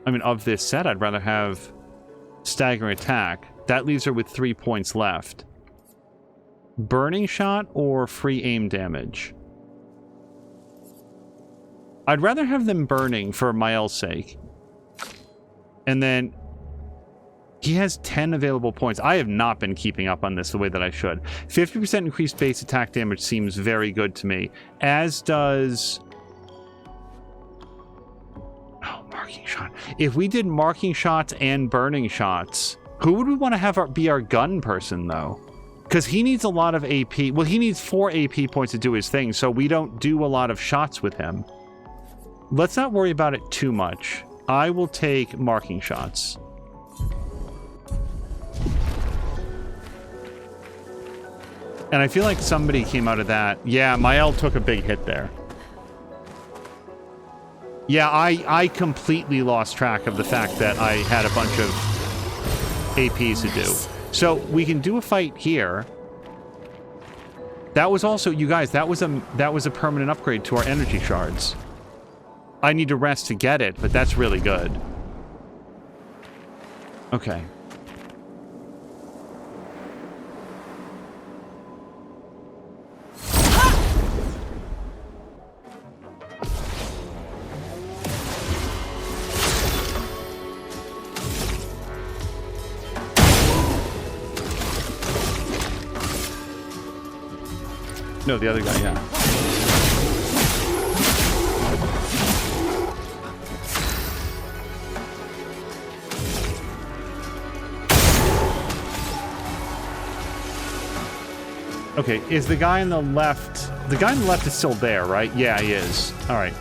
I mean, of this set, I'd rather have Staggering Attack. That leaves her with 3 points left. Burning Shot or free aim damage? I'd rather have them burning for Mael's sake. And then... he has 10 available points. I have not been keeping up on this the way that I should. 50% increased base attack damage seems very good to me. As does... oh, Marking Shot. If we did Marking Shots and Burning Shots, who would we want to have be our gun person, though? Because he needs a lot of AP. Well, he needs 4 AP points to do his thing, so we don't do a lot of shots with him. Let's not worry about it too much. I will take Marking Shots. And I feel like somebody came out of that. Yeah, Mael took a big hit there. Yeah, I completely lost track of the fact that I had a bunch of APs to do. So we can do a fight here. That was also, you guys, that was a permanent upgrade to our energy shards. I need to rest to get it, but that's really good. Okay. No, the other guy, yeah. Okay, is the guy on the left... the guy on the left is still there, right? Yeah, he is. All right.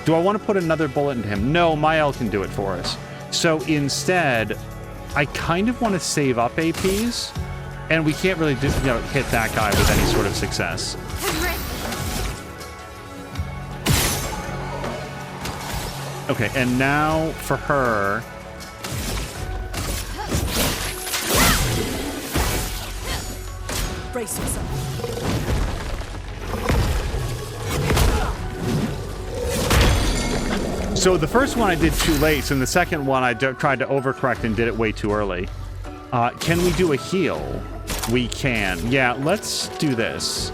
Do I want to put another bullet into him? No, Mael can do it for us. So instead, I kind of want to save up APs, and we can't really do, hit that guy with any sort of success. Okay, and now for her... brace yourself. So the first one I did too late, so in the second one I tried to overcorrect and did it way too early. Can we do a heal? We can. Yeah, let's do this.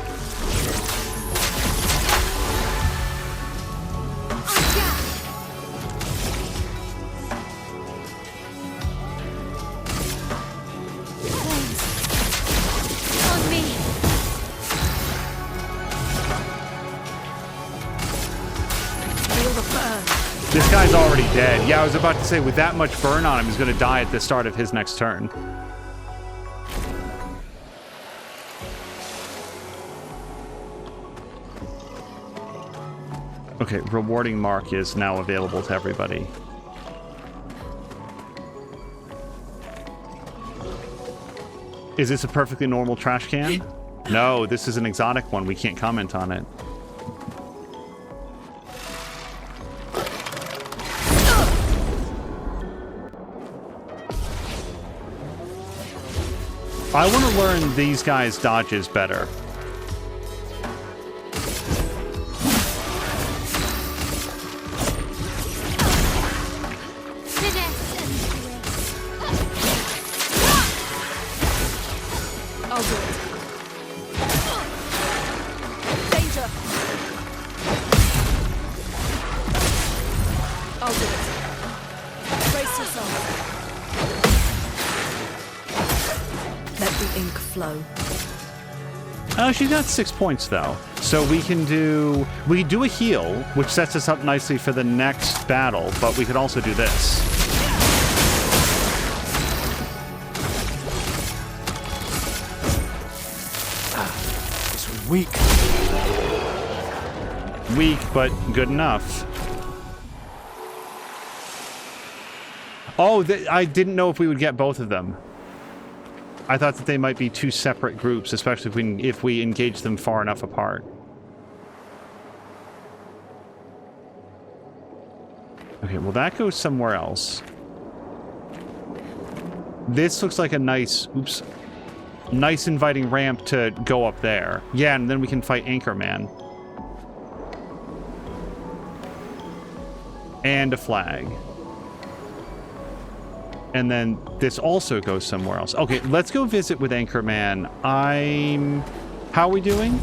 This guy's already dead. Yeah, I was about to say, with that much burn on him, he's going to die at the start of his next turn. Okay, rewarding mark is now available to everybody. Is this a perfectly normal trash can? No, this is an exotic one. We can't comment on it. I want to learn these guys' dodges better. I'll do it. Danger! I'll do it. Brace yourself. Let the ink flow. She's got 6 points though, so we can do a heal, which sets us up nicely for the next battle. But we could also do this. This was weak. Weak, but good enough. Oh, I didn't know if we would get both of them. I thought that they might be two separate groups, especially if we engage them far enough apart. Okay, well that goes somewhere else. This looks like a nice, nice inviting ramp to go up there. Yeah, and then we can fight Anchorman. And a flag. And then this also goes somewhere else. Okay, let's go visit with Anchorman. How are we doing?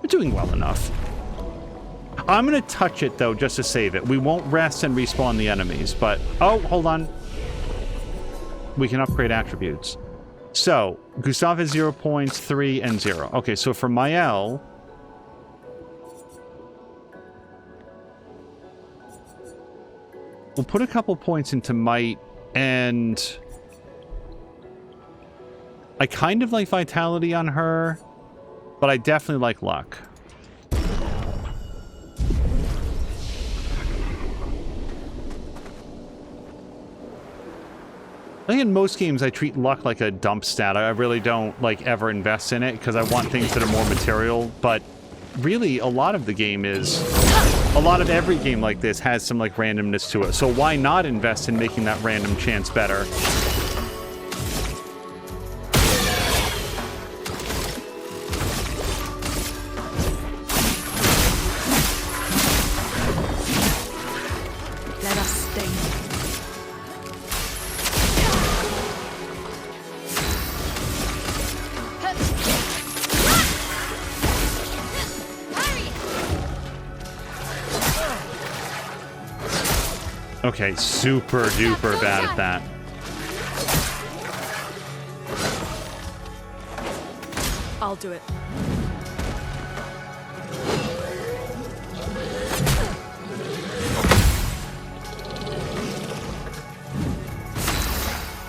We're doing well enough. I'm going to touch it, though, just to save it. We won't rest and respawn the enemies, but... Oh, hold on. We can upgrade attributes. So, Gustav has 0 points, 3, and 0. Okay, so for Mael... we'll put a couple points into Might, and... I kind of like Vitality on her, but I definitely like Luck. I think in most games I treat luck like a dump stat. I really don't like ever invest in it because I want things that are more material, but really a lot of the game is... a lot of every game like this has some like randomness to it, so why not invest in making that random chance better? Let us stay. Okay, super duper bad at that. I'll do it.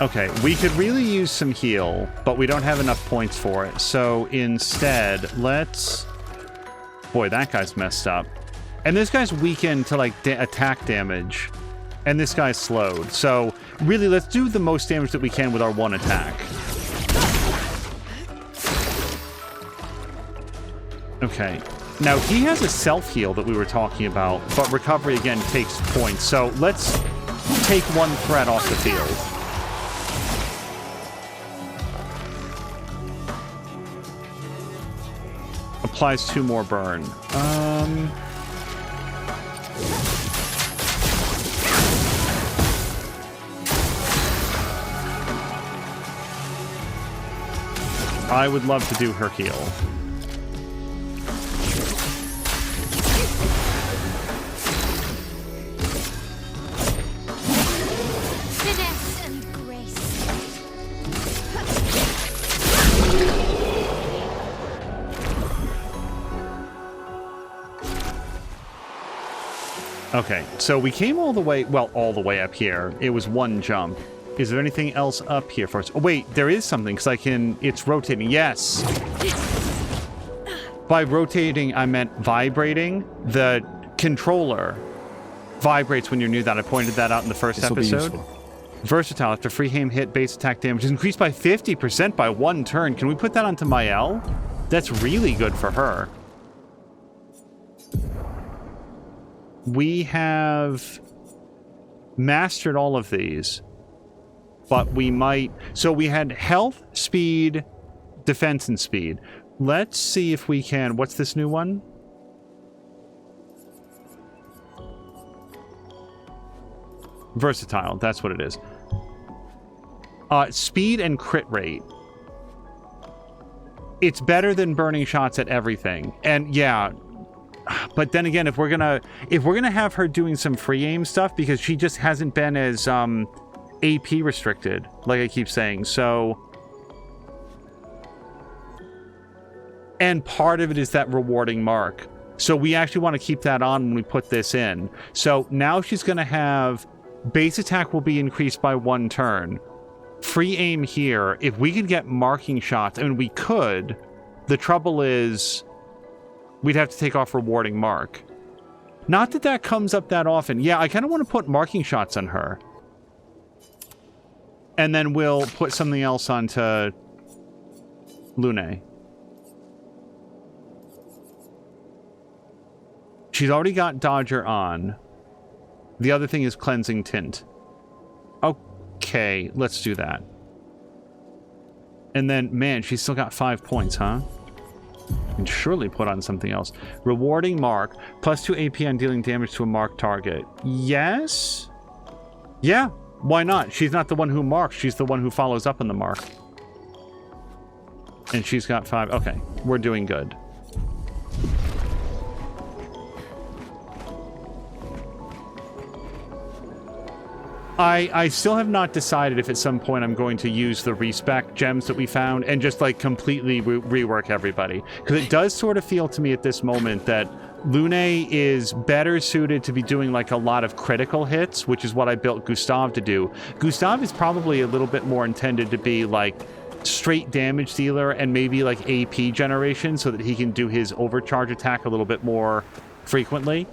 Okay, we could really use some heal, but we don't have enough points for it. So instead, let's... Boy, that guy's messed up. And this guy's weakened to, like, attack damage. And this guy's slowed. So, really, let's do the most damage that we can with our one attack. Okay. Now, he has a self-heal that we were talking about, but recovery, again, takes points. So, let's take one threat off the field. Applies 2 more burn. I would love to do her heal. Finesse and grace. Okay, so we came all the way, well, all the way up here. It was one jump. Is there anything else up here for us? Oh, wait, there is something, because I can... It's rotating. Yes! By rotating, I meant vibrating. The controller vibrates when you're near that. I pointed that out in the first episode. Versatile. After free aim hit, base attack damage is increased by 50% by 1 turn. Can we put that onto Mael? That's really good for her. We have mastered all of these. But we might... So we had health, speed, defense, and speed. Let's see if we can... What's this new one? Versatile. That's what it is. Speed and crit rate. It's better than burning shots at everything. And yeah... But then again, if we're gonna have her doing some free aim stuff, because she just hasn't been as... AP restricted, like I keep saying, so... And part of it is that rewarding mark. So we actually want to keep that on when we put this in. So now she's going to have... Base attack will be increased by 1 turn. Free aim here. If we could get marking shots, I mean, we could. The trouble is... We'd have to take off rewarding mark. Not that that comes up that often. Yeah, I kind of want to put marking shots on her. And then we'll put something else onto Lune. She's already got Dodger on. The other thing is Cleansing Tint. Okay, let's do that. And then, man, she's still got 5 points, huh? And surely put on something else. Rewarding mark. +2 AP on dealing damage to a marked target. Yes? Yeah, why not? She's not the one who marks. She's the one who follows up on the mark. And she's got 5. Okay, we're doing good. I still have not decided if at some point I'm going to use the respec gems that we found and just like completely rework everybody. Because it does sort of feel to me at this moment that Lune is better suited to be doing like a lot of critical hits, which is what I built Gustav to do. Gustav is probably a little bit more intended to be like straight damage dealer and maybe like AP generation so that he can do his overcharge attack a little bit more frequently.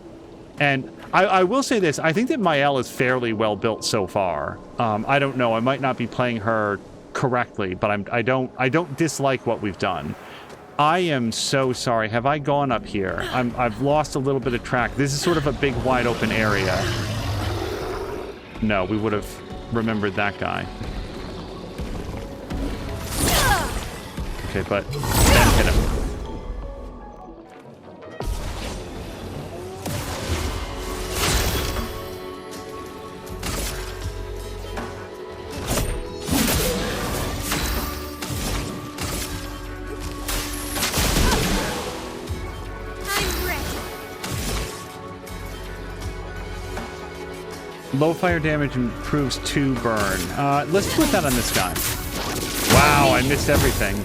And I will say this, I think that Mael is fairly well built so far. I don't know, I might not be playing her correctly, but I don't dislike what we've done. I am so sorry. Have I gone up here? I've lost a little bit of track. This is sort of a big wide open area. No, we would have remembered that guy. Okay, but then hit him. Low fire damage improves 2 burn. Let's put that on this guy. Wow, I missed everything.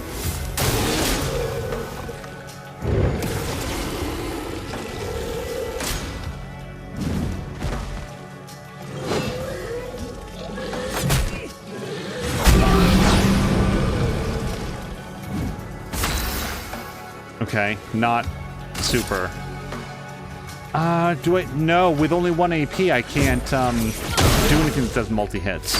Okay, not super. Do I? No, with only 1 AP, I can't, do anything that does multi-hits.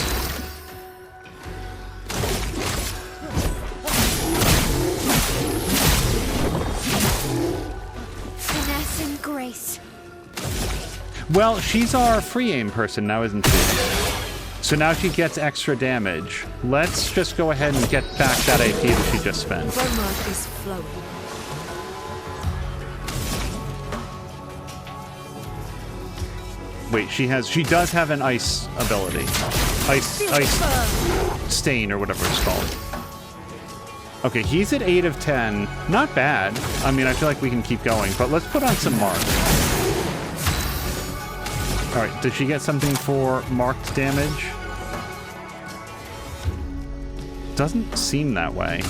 Finesse and grace. Well, she's our free aim person now, isn't she? So now she gets extra damage. Let's just go ahead and get back that AP that she just spent. Chroma is flowing. Wait, she does have an ice ability. Ice stain or whatever it's called. Okay, he's at 8 of 10. Not bad. I mean, I feel like we can keep going, but let's put on some mark. All right, did she get something for marked damage? Doesn't seem that way.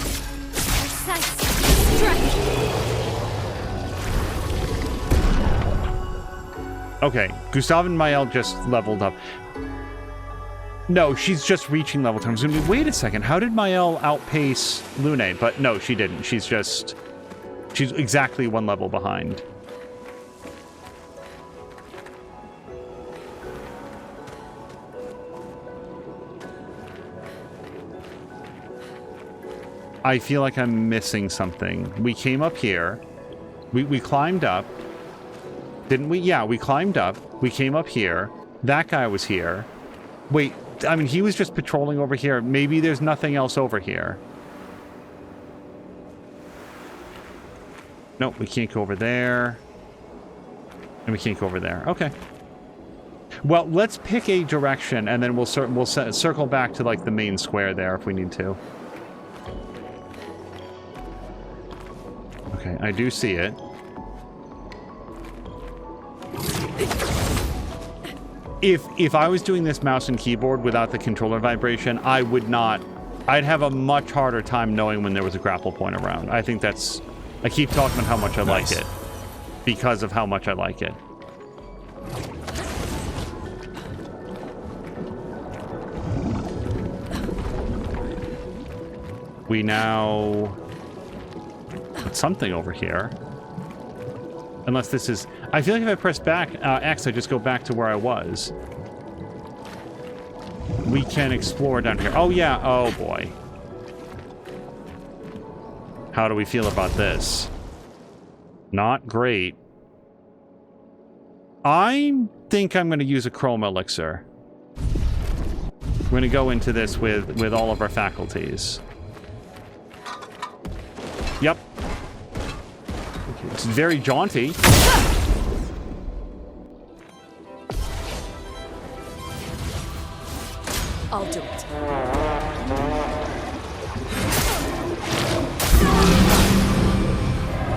Okay, Gustav and Mael just leveled up. No, she's just reaching level 10. I was gonna be, wait a second, how did Mael outpace Lune? But no, she didn't. She's exactly 1 level behind. I feel like I'm missing something. We came up here. We climbed up. Didn't we? Yeah, we climbed up. We came up here. That guy was here. Wait, I mean, he was just patrolling over here. Maybe there's nothing else over here. Nope, we can't go over there. And we can't go over there. Okay. Well, let's pick a direction, and then we'll circle back to, like, the main square there if we need to. Okay, I do see it. If I was doing this mouse and keyboard without the controller vibration, I would not... I'd have a much harder time knowing when there was a grapple point around. I think that's... I keep talking about how much I like it. Because of how much I like it. We now... put something over here. Unless this is... I feel like if I press back X, I just go back to where I was. We can explore down here. Oh, yeah. Oh, boy. How do we feel about this? Not great. I think I'm going to use a chroma elixir. We're going to go into this with all of our faculties. Yep. It's very jaunty. I'll do it.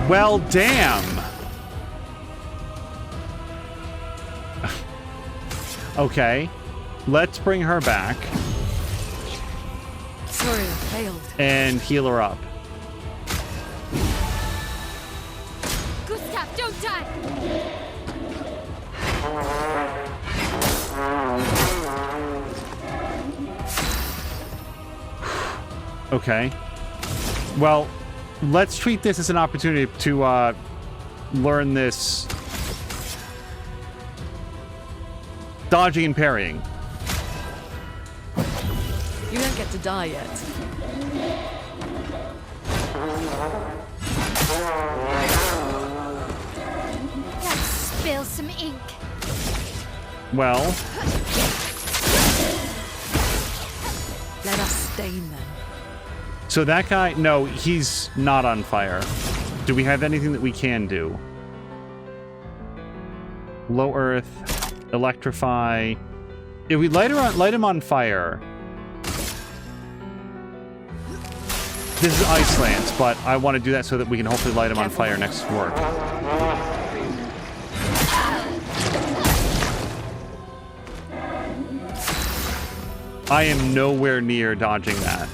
Well, damn. Okay. Let's bring her back. Sorry, I failed. And heal her up. Gustav, don't die! Okay. Well, let's treat this as an opportunity to learn this dodging and parrying. You don't get to die yet. Let's spill some ink. Well, Let us stain them. so that guy, no, he's not on fire. Do we have anything that we can do? Low earth, electrify. If we light him on fire. This is Iceland, but I want to do that so that we can hopefully light him on fire next work. I am nowhere near dodging that.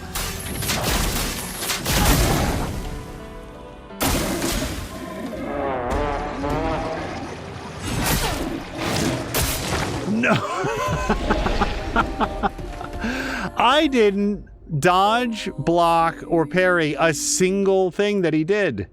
No. I didn't dodge, block, or parry a single thing that he did.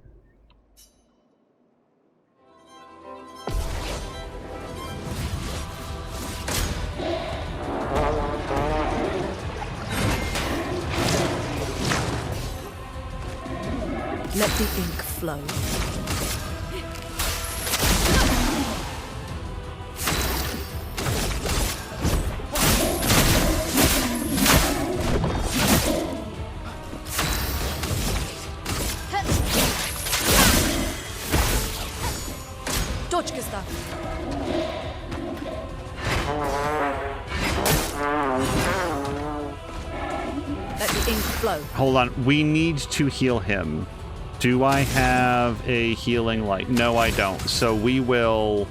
Let the ink flow. Dodge, Gustav. Let the ink flow. Hold on. We need to heal him. Do I have a healing light? No, I don't. So we will...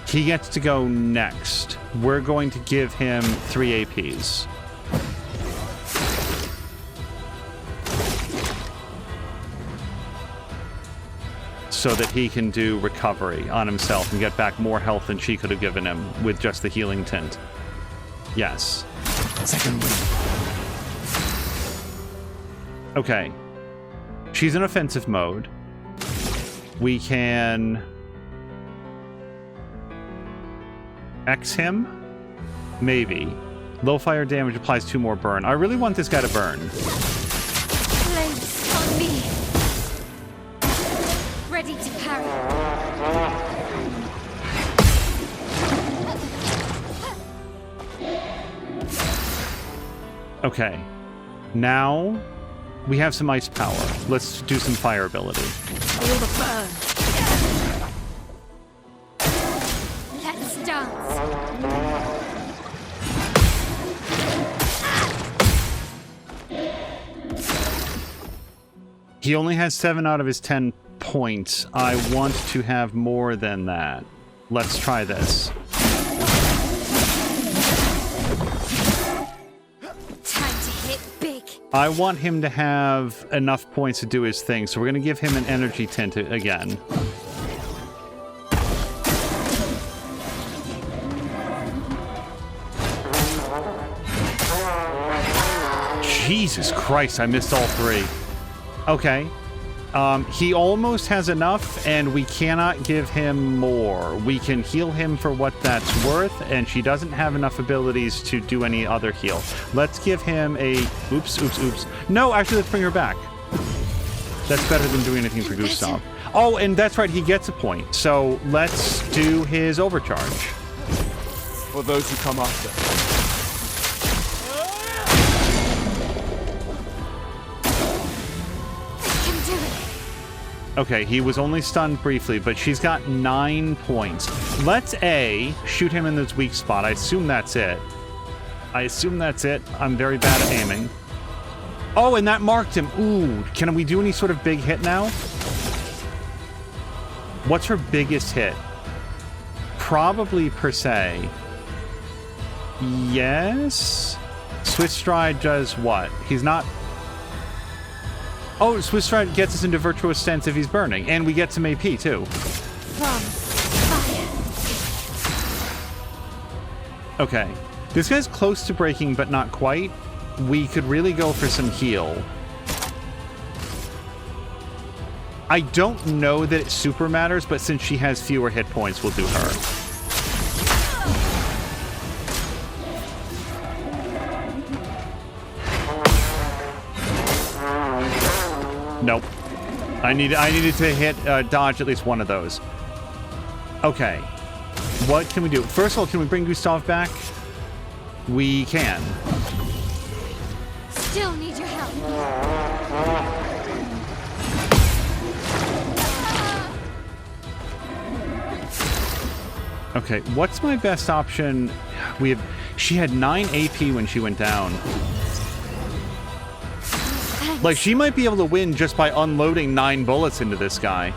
He gets to go next. We're going to give him 3 APs. So that he can do recovery on himself and get back more health than she could have given him with just the healing tint. Yes. Second wind. Okay. She's in offensive mode. We can... X him? Maybe. Low fire damage applies 2 more burn. I really want this guy to burn. Blades on me. Ready to parry. Okay. Now... we have some ice power. Let's do some fire ability. Feel the burn. Let's dance. He only has 7 out of his 10 points. I want to have more than that. Let's try this. Time to hit big. I want him to have enough points to do his thing, so we're going to give him an energy tint again. Jesus Christ, I missed all 3. Okay. He almost has enough, and we cannot give him more. We can heal him for what that's worth, and she doesn't have enough abilities to do any other heal. Let's give him a... Oops. No, actually, let's bring her back. That's better than doing anything for Gustav. Oh, and that's right, he gets a point. So let's do his overcharge. For those who come after. Okay, he was only stunned briefly, but she's got 9 points. Let's shoot him in this weak spot. I assume that's it. I'm very bad at aiming. Oh, and that marked him. Ooh, can we do any sort of big hit now? What's her biggest hit? Probably per se. Yes? Swift Stride does what? He's not... Oh, Swift Stride gets us into Virtuous Stance if he's burning. And we get some AP, too. Okay. This guy's close to breaking, but not quite. We could really go for some heal. I don't know that it super matters, but since she has fewer hit points, we'll do her. Nope. I needed to hit dodge at least one of those. Okay. What can we do? First of all, can we bring Gustav back? We can. Still need your help. Okay, what's my best option? She had 9 AP when she went down. Like, she might be able to win just by unloading 9 bullets into this guy.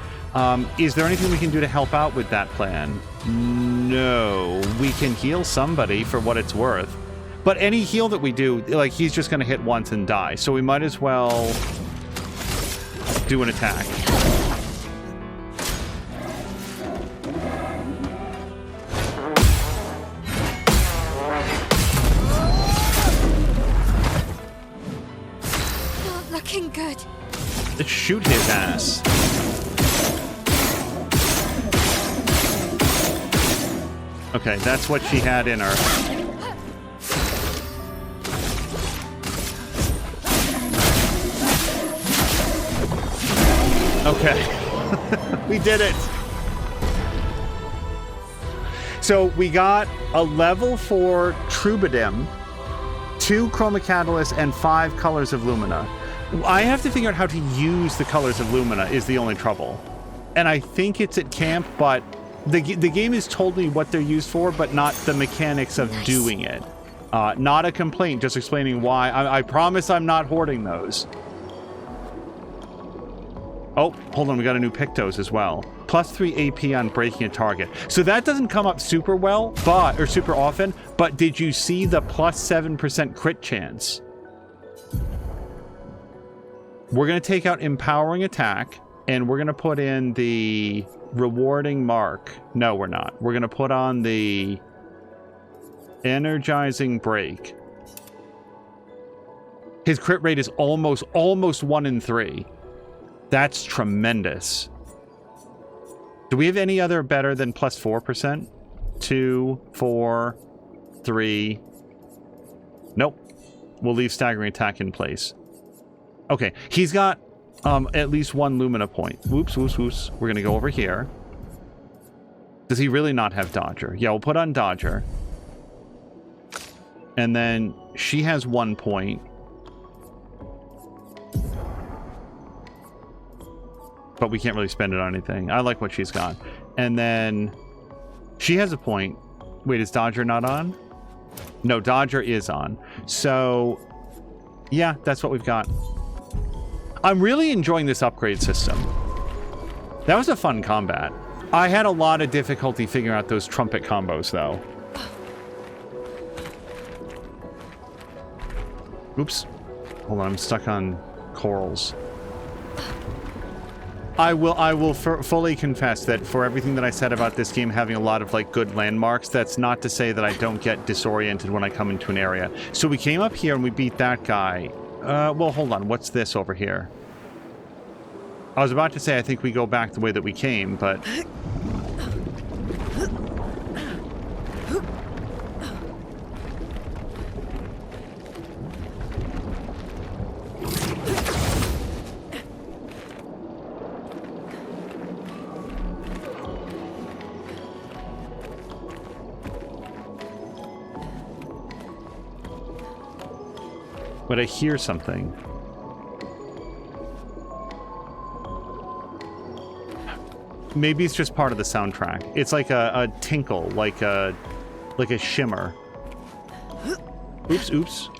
Is there anything we can do to help out with that plan? No. We can heal somebody for what it's worth. But any heal that we do, like, he's just going to hit once and die. So we might as well do an attack. Good. Let's shoot his ass. Okay, that's what she had in her. Okay. We did it. So we got a level 4 Troubadour, 2 Chroma Catalyst, and 5 Colors of Lumina. I have to figure out how to use the Colors of Lumina is the only trouble. And I think it's at camp, but the game has told me what they're used for, but not the mechanics of doing it. Not a complaint, just explaining why. I promise I'm not hoarding those. Oh, hold on, we got a new Pictos as well. Plus 3 AP on breaking a target. So that doesn't come up super well, or super often, but did you see the plus 7% crit chance? We're going to take out Empowering Attack, and we're going to put in the Rewarding Mark. No, we're not. We're going to put on the Energizing Break. His crit rate is almost 1 in 3. That's tremendous. Do we have any other better than plus 4%? 2, 4, 3. Nope. We'll leave Staggering Attack in place. Okay, he's got at least 1 Lumina point. Whoops, whoops, whoops. We're going to go over here. Does he really not have Dodger? Yeah, we'll put on Dodger. And then she has 1 point. But we can't really spend it on anything. I like what she's got. And then she has a point. Wait, is Dodger not on? No, Dodger is on. So, yeah, that's what we've got. I'm really enjoying this upgrade system. That was a fun combat. I had a lot of difficulty figuring out those trumpet combos, though. Oops. Hold on, I'm stuck on corals. I will fully confess that for everything that I said about this game having a lot of, like, good landmarks, that's not to say that I don't get disoriented when I come into an area. So we came up here and we beat that guy. Well, hold on. What's this over here? I was about to say I think we go back the way that we came, but... But I hear something. Maybe it's just part of the soundtrack. It's like a tinkle, like a shimmer. Oops, oops.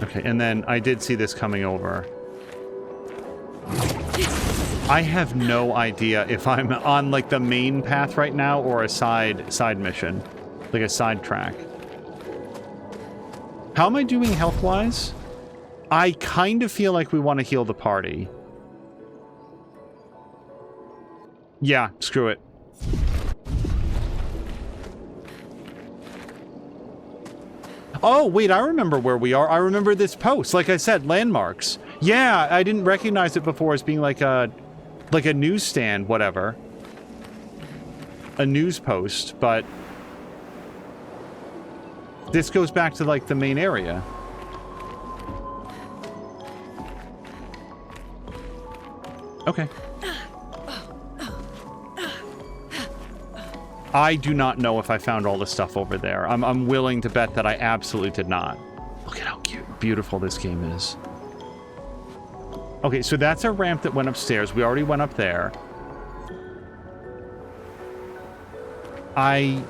Okay, and then I did see this coming over. I have no idea if I'm on like the main path right now or a side mission, like a side track. How am I doing health-wise? I kind of feel like we want to heal the party. Yeah, screw it. Oh, wait, I remember where we are. I remember this post. Like I said, landmarks. Yeah, I didn't recognize it before as being like a newsstand, whatever. A news post, but this goes back to like the main area. Okay. I do not know if I found all the stuff over there. I'm willing to bet that I absolutely did not. Look at how beautiful this game is. Okay, so that's a ramp that went upstairs. We already went up there. I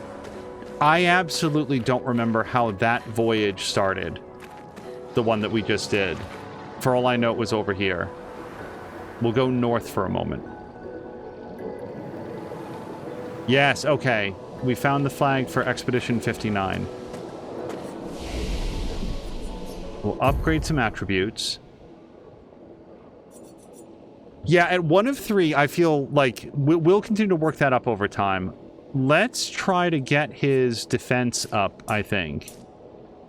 absolutely don't remember how that voyage started. The one that we just did. For all I know, it was over here. We'll go north for a moment. Yes, okay. We found the flag for Expedition 59. We'll upgrade some attributes. Yeah, at 1 of 3, I feel like we'll continue to work that up over time. Let's try to get his defense up, I think.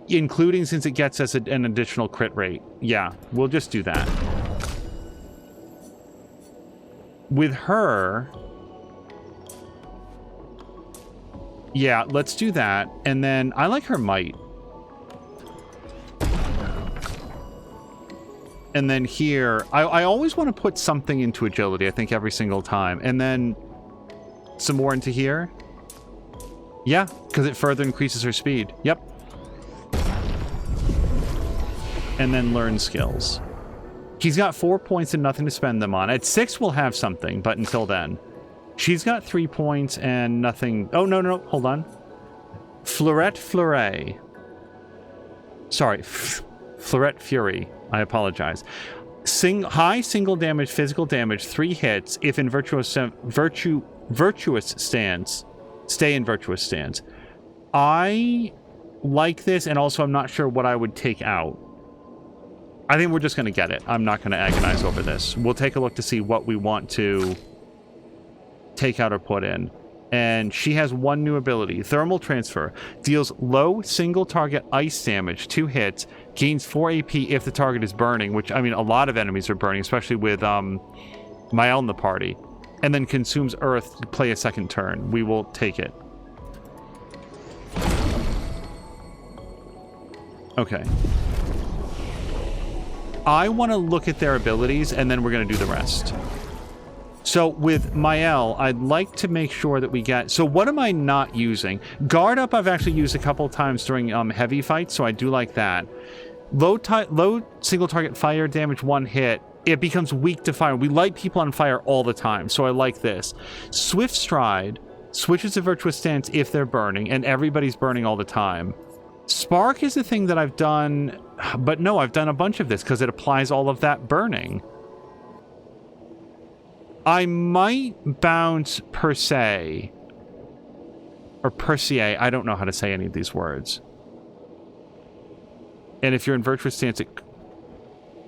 Including since it gets us an additional crit rate. Yeah, we'll just do that. With her... Yeah, let's do that. And then I like her might. And then here, I always want to put something into agility, I think, every single time. And then some more into here. Yeah, because it further increases her speed. Yep. And then learn skills. He's got 4 points and nothing to spend them on. At 6, we'll have something, but until then. She's got 3 points and nothing... Oh, no, hold on. Fleuret Fleuret. Sorry, Fleuret Fury. I apologize. High single damage, physical damage, 3 hits if in virtuous stance. Stay in virtuous stance. I like this, and also I'm not sure what I would take out. I think we're just going to get it. I'm not going to agonize over this. We'll take a look to see what we want to take out or put in. And she has 1 new ability. Thermal Transfer. Deals low single target ice damage, 2 hits. Gains 4 AP if the target is burning, which, I mean, a lot of enemies are burning, especially with Mael in the party. And then consumes earth to play a second turn. We will take it. Okay. I want to look at their abilities, and then we're going to do the rest. So with Mael, I'd like to make sure that we get... So what am I not using? Guard Up I've actually used a couple of times during heavy fights, so I do like that. Low single target fire damage, 1 hit. It becomes weak to fire. We light people on fire all the time, so I like this. Swift Stride switches to virtuous stance if they're burning, and everybody's burning all the time. Spark is a thing that I've done... But no, I've done a bunch of this because it applies all of that burning. I might bounce per se. Or per se. I don't know how to say any of these words. And if you're in virtuous stance, it...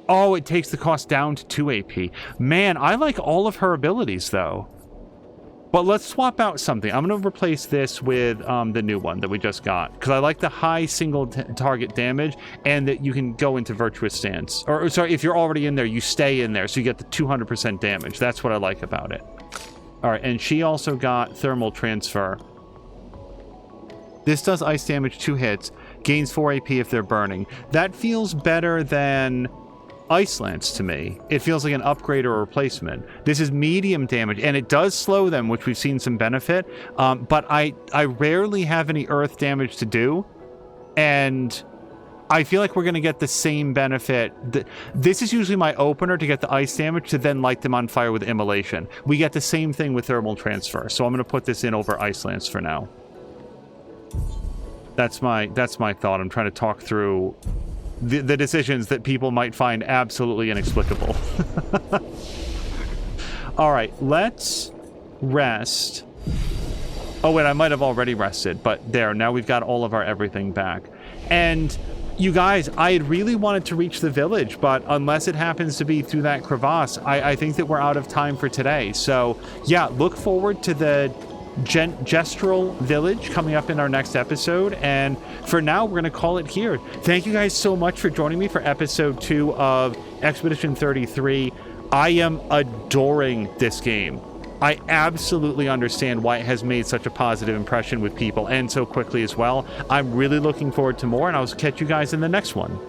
Oh, it takes the cost down to 2 AP. Man, I like all of her abilities, though. But let's swap out something. I'm going to replace this with the new one that we just got. Because I like the high single target damage and that you can go into virtuous stance. Or sorry, if you're already in there, you stay in there. So you get the 200% damage. That's what I like about it. All right, and she also got Thermal Transfer. This does ice damage, 2 hits. Gains 4 AP if they're burning. That feels better than Ice Lance to me. It feels like an upgrade or a replacement. This is medium damage, and it does slow them, which we've seen some benefit, but I rarely have any earth damage to do, and I feel like we're going to get the same benefit. This is usually my opener to get the ice damage to then light them on fire with immolation. We get the same thing with thermal transfer, so I'm going to put this in over Ice Lance for now. That's my thought. I'm trying to talk through the decisions that people might find absolutely inexplicable. All right, let's rest. Oh, wait, I might have already rested, but there, now we've got all of our everything back. And you guys, I had really wanted to reach the village, but unless it happens to be through that crevasse, I think that we're out of time for today. So, yeah, look forward to the Gestural Village coming up in our next episode, and for now we're going to call it here. Thank you guys so much for joining me for episode 2 of Expedition 33. I am adoring this game. I absolutely understand why it has made such a positive impression with people, and so quickly as well. I'm really looking forward to more, and I'll catch you guys in the next one.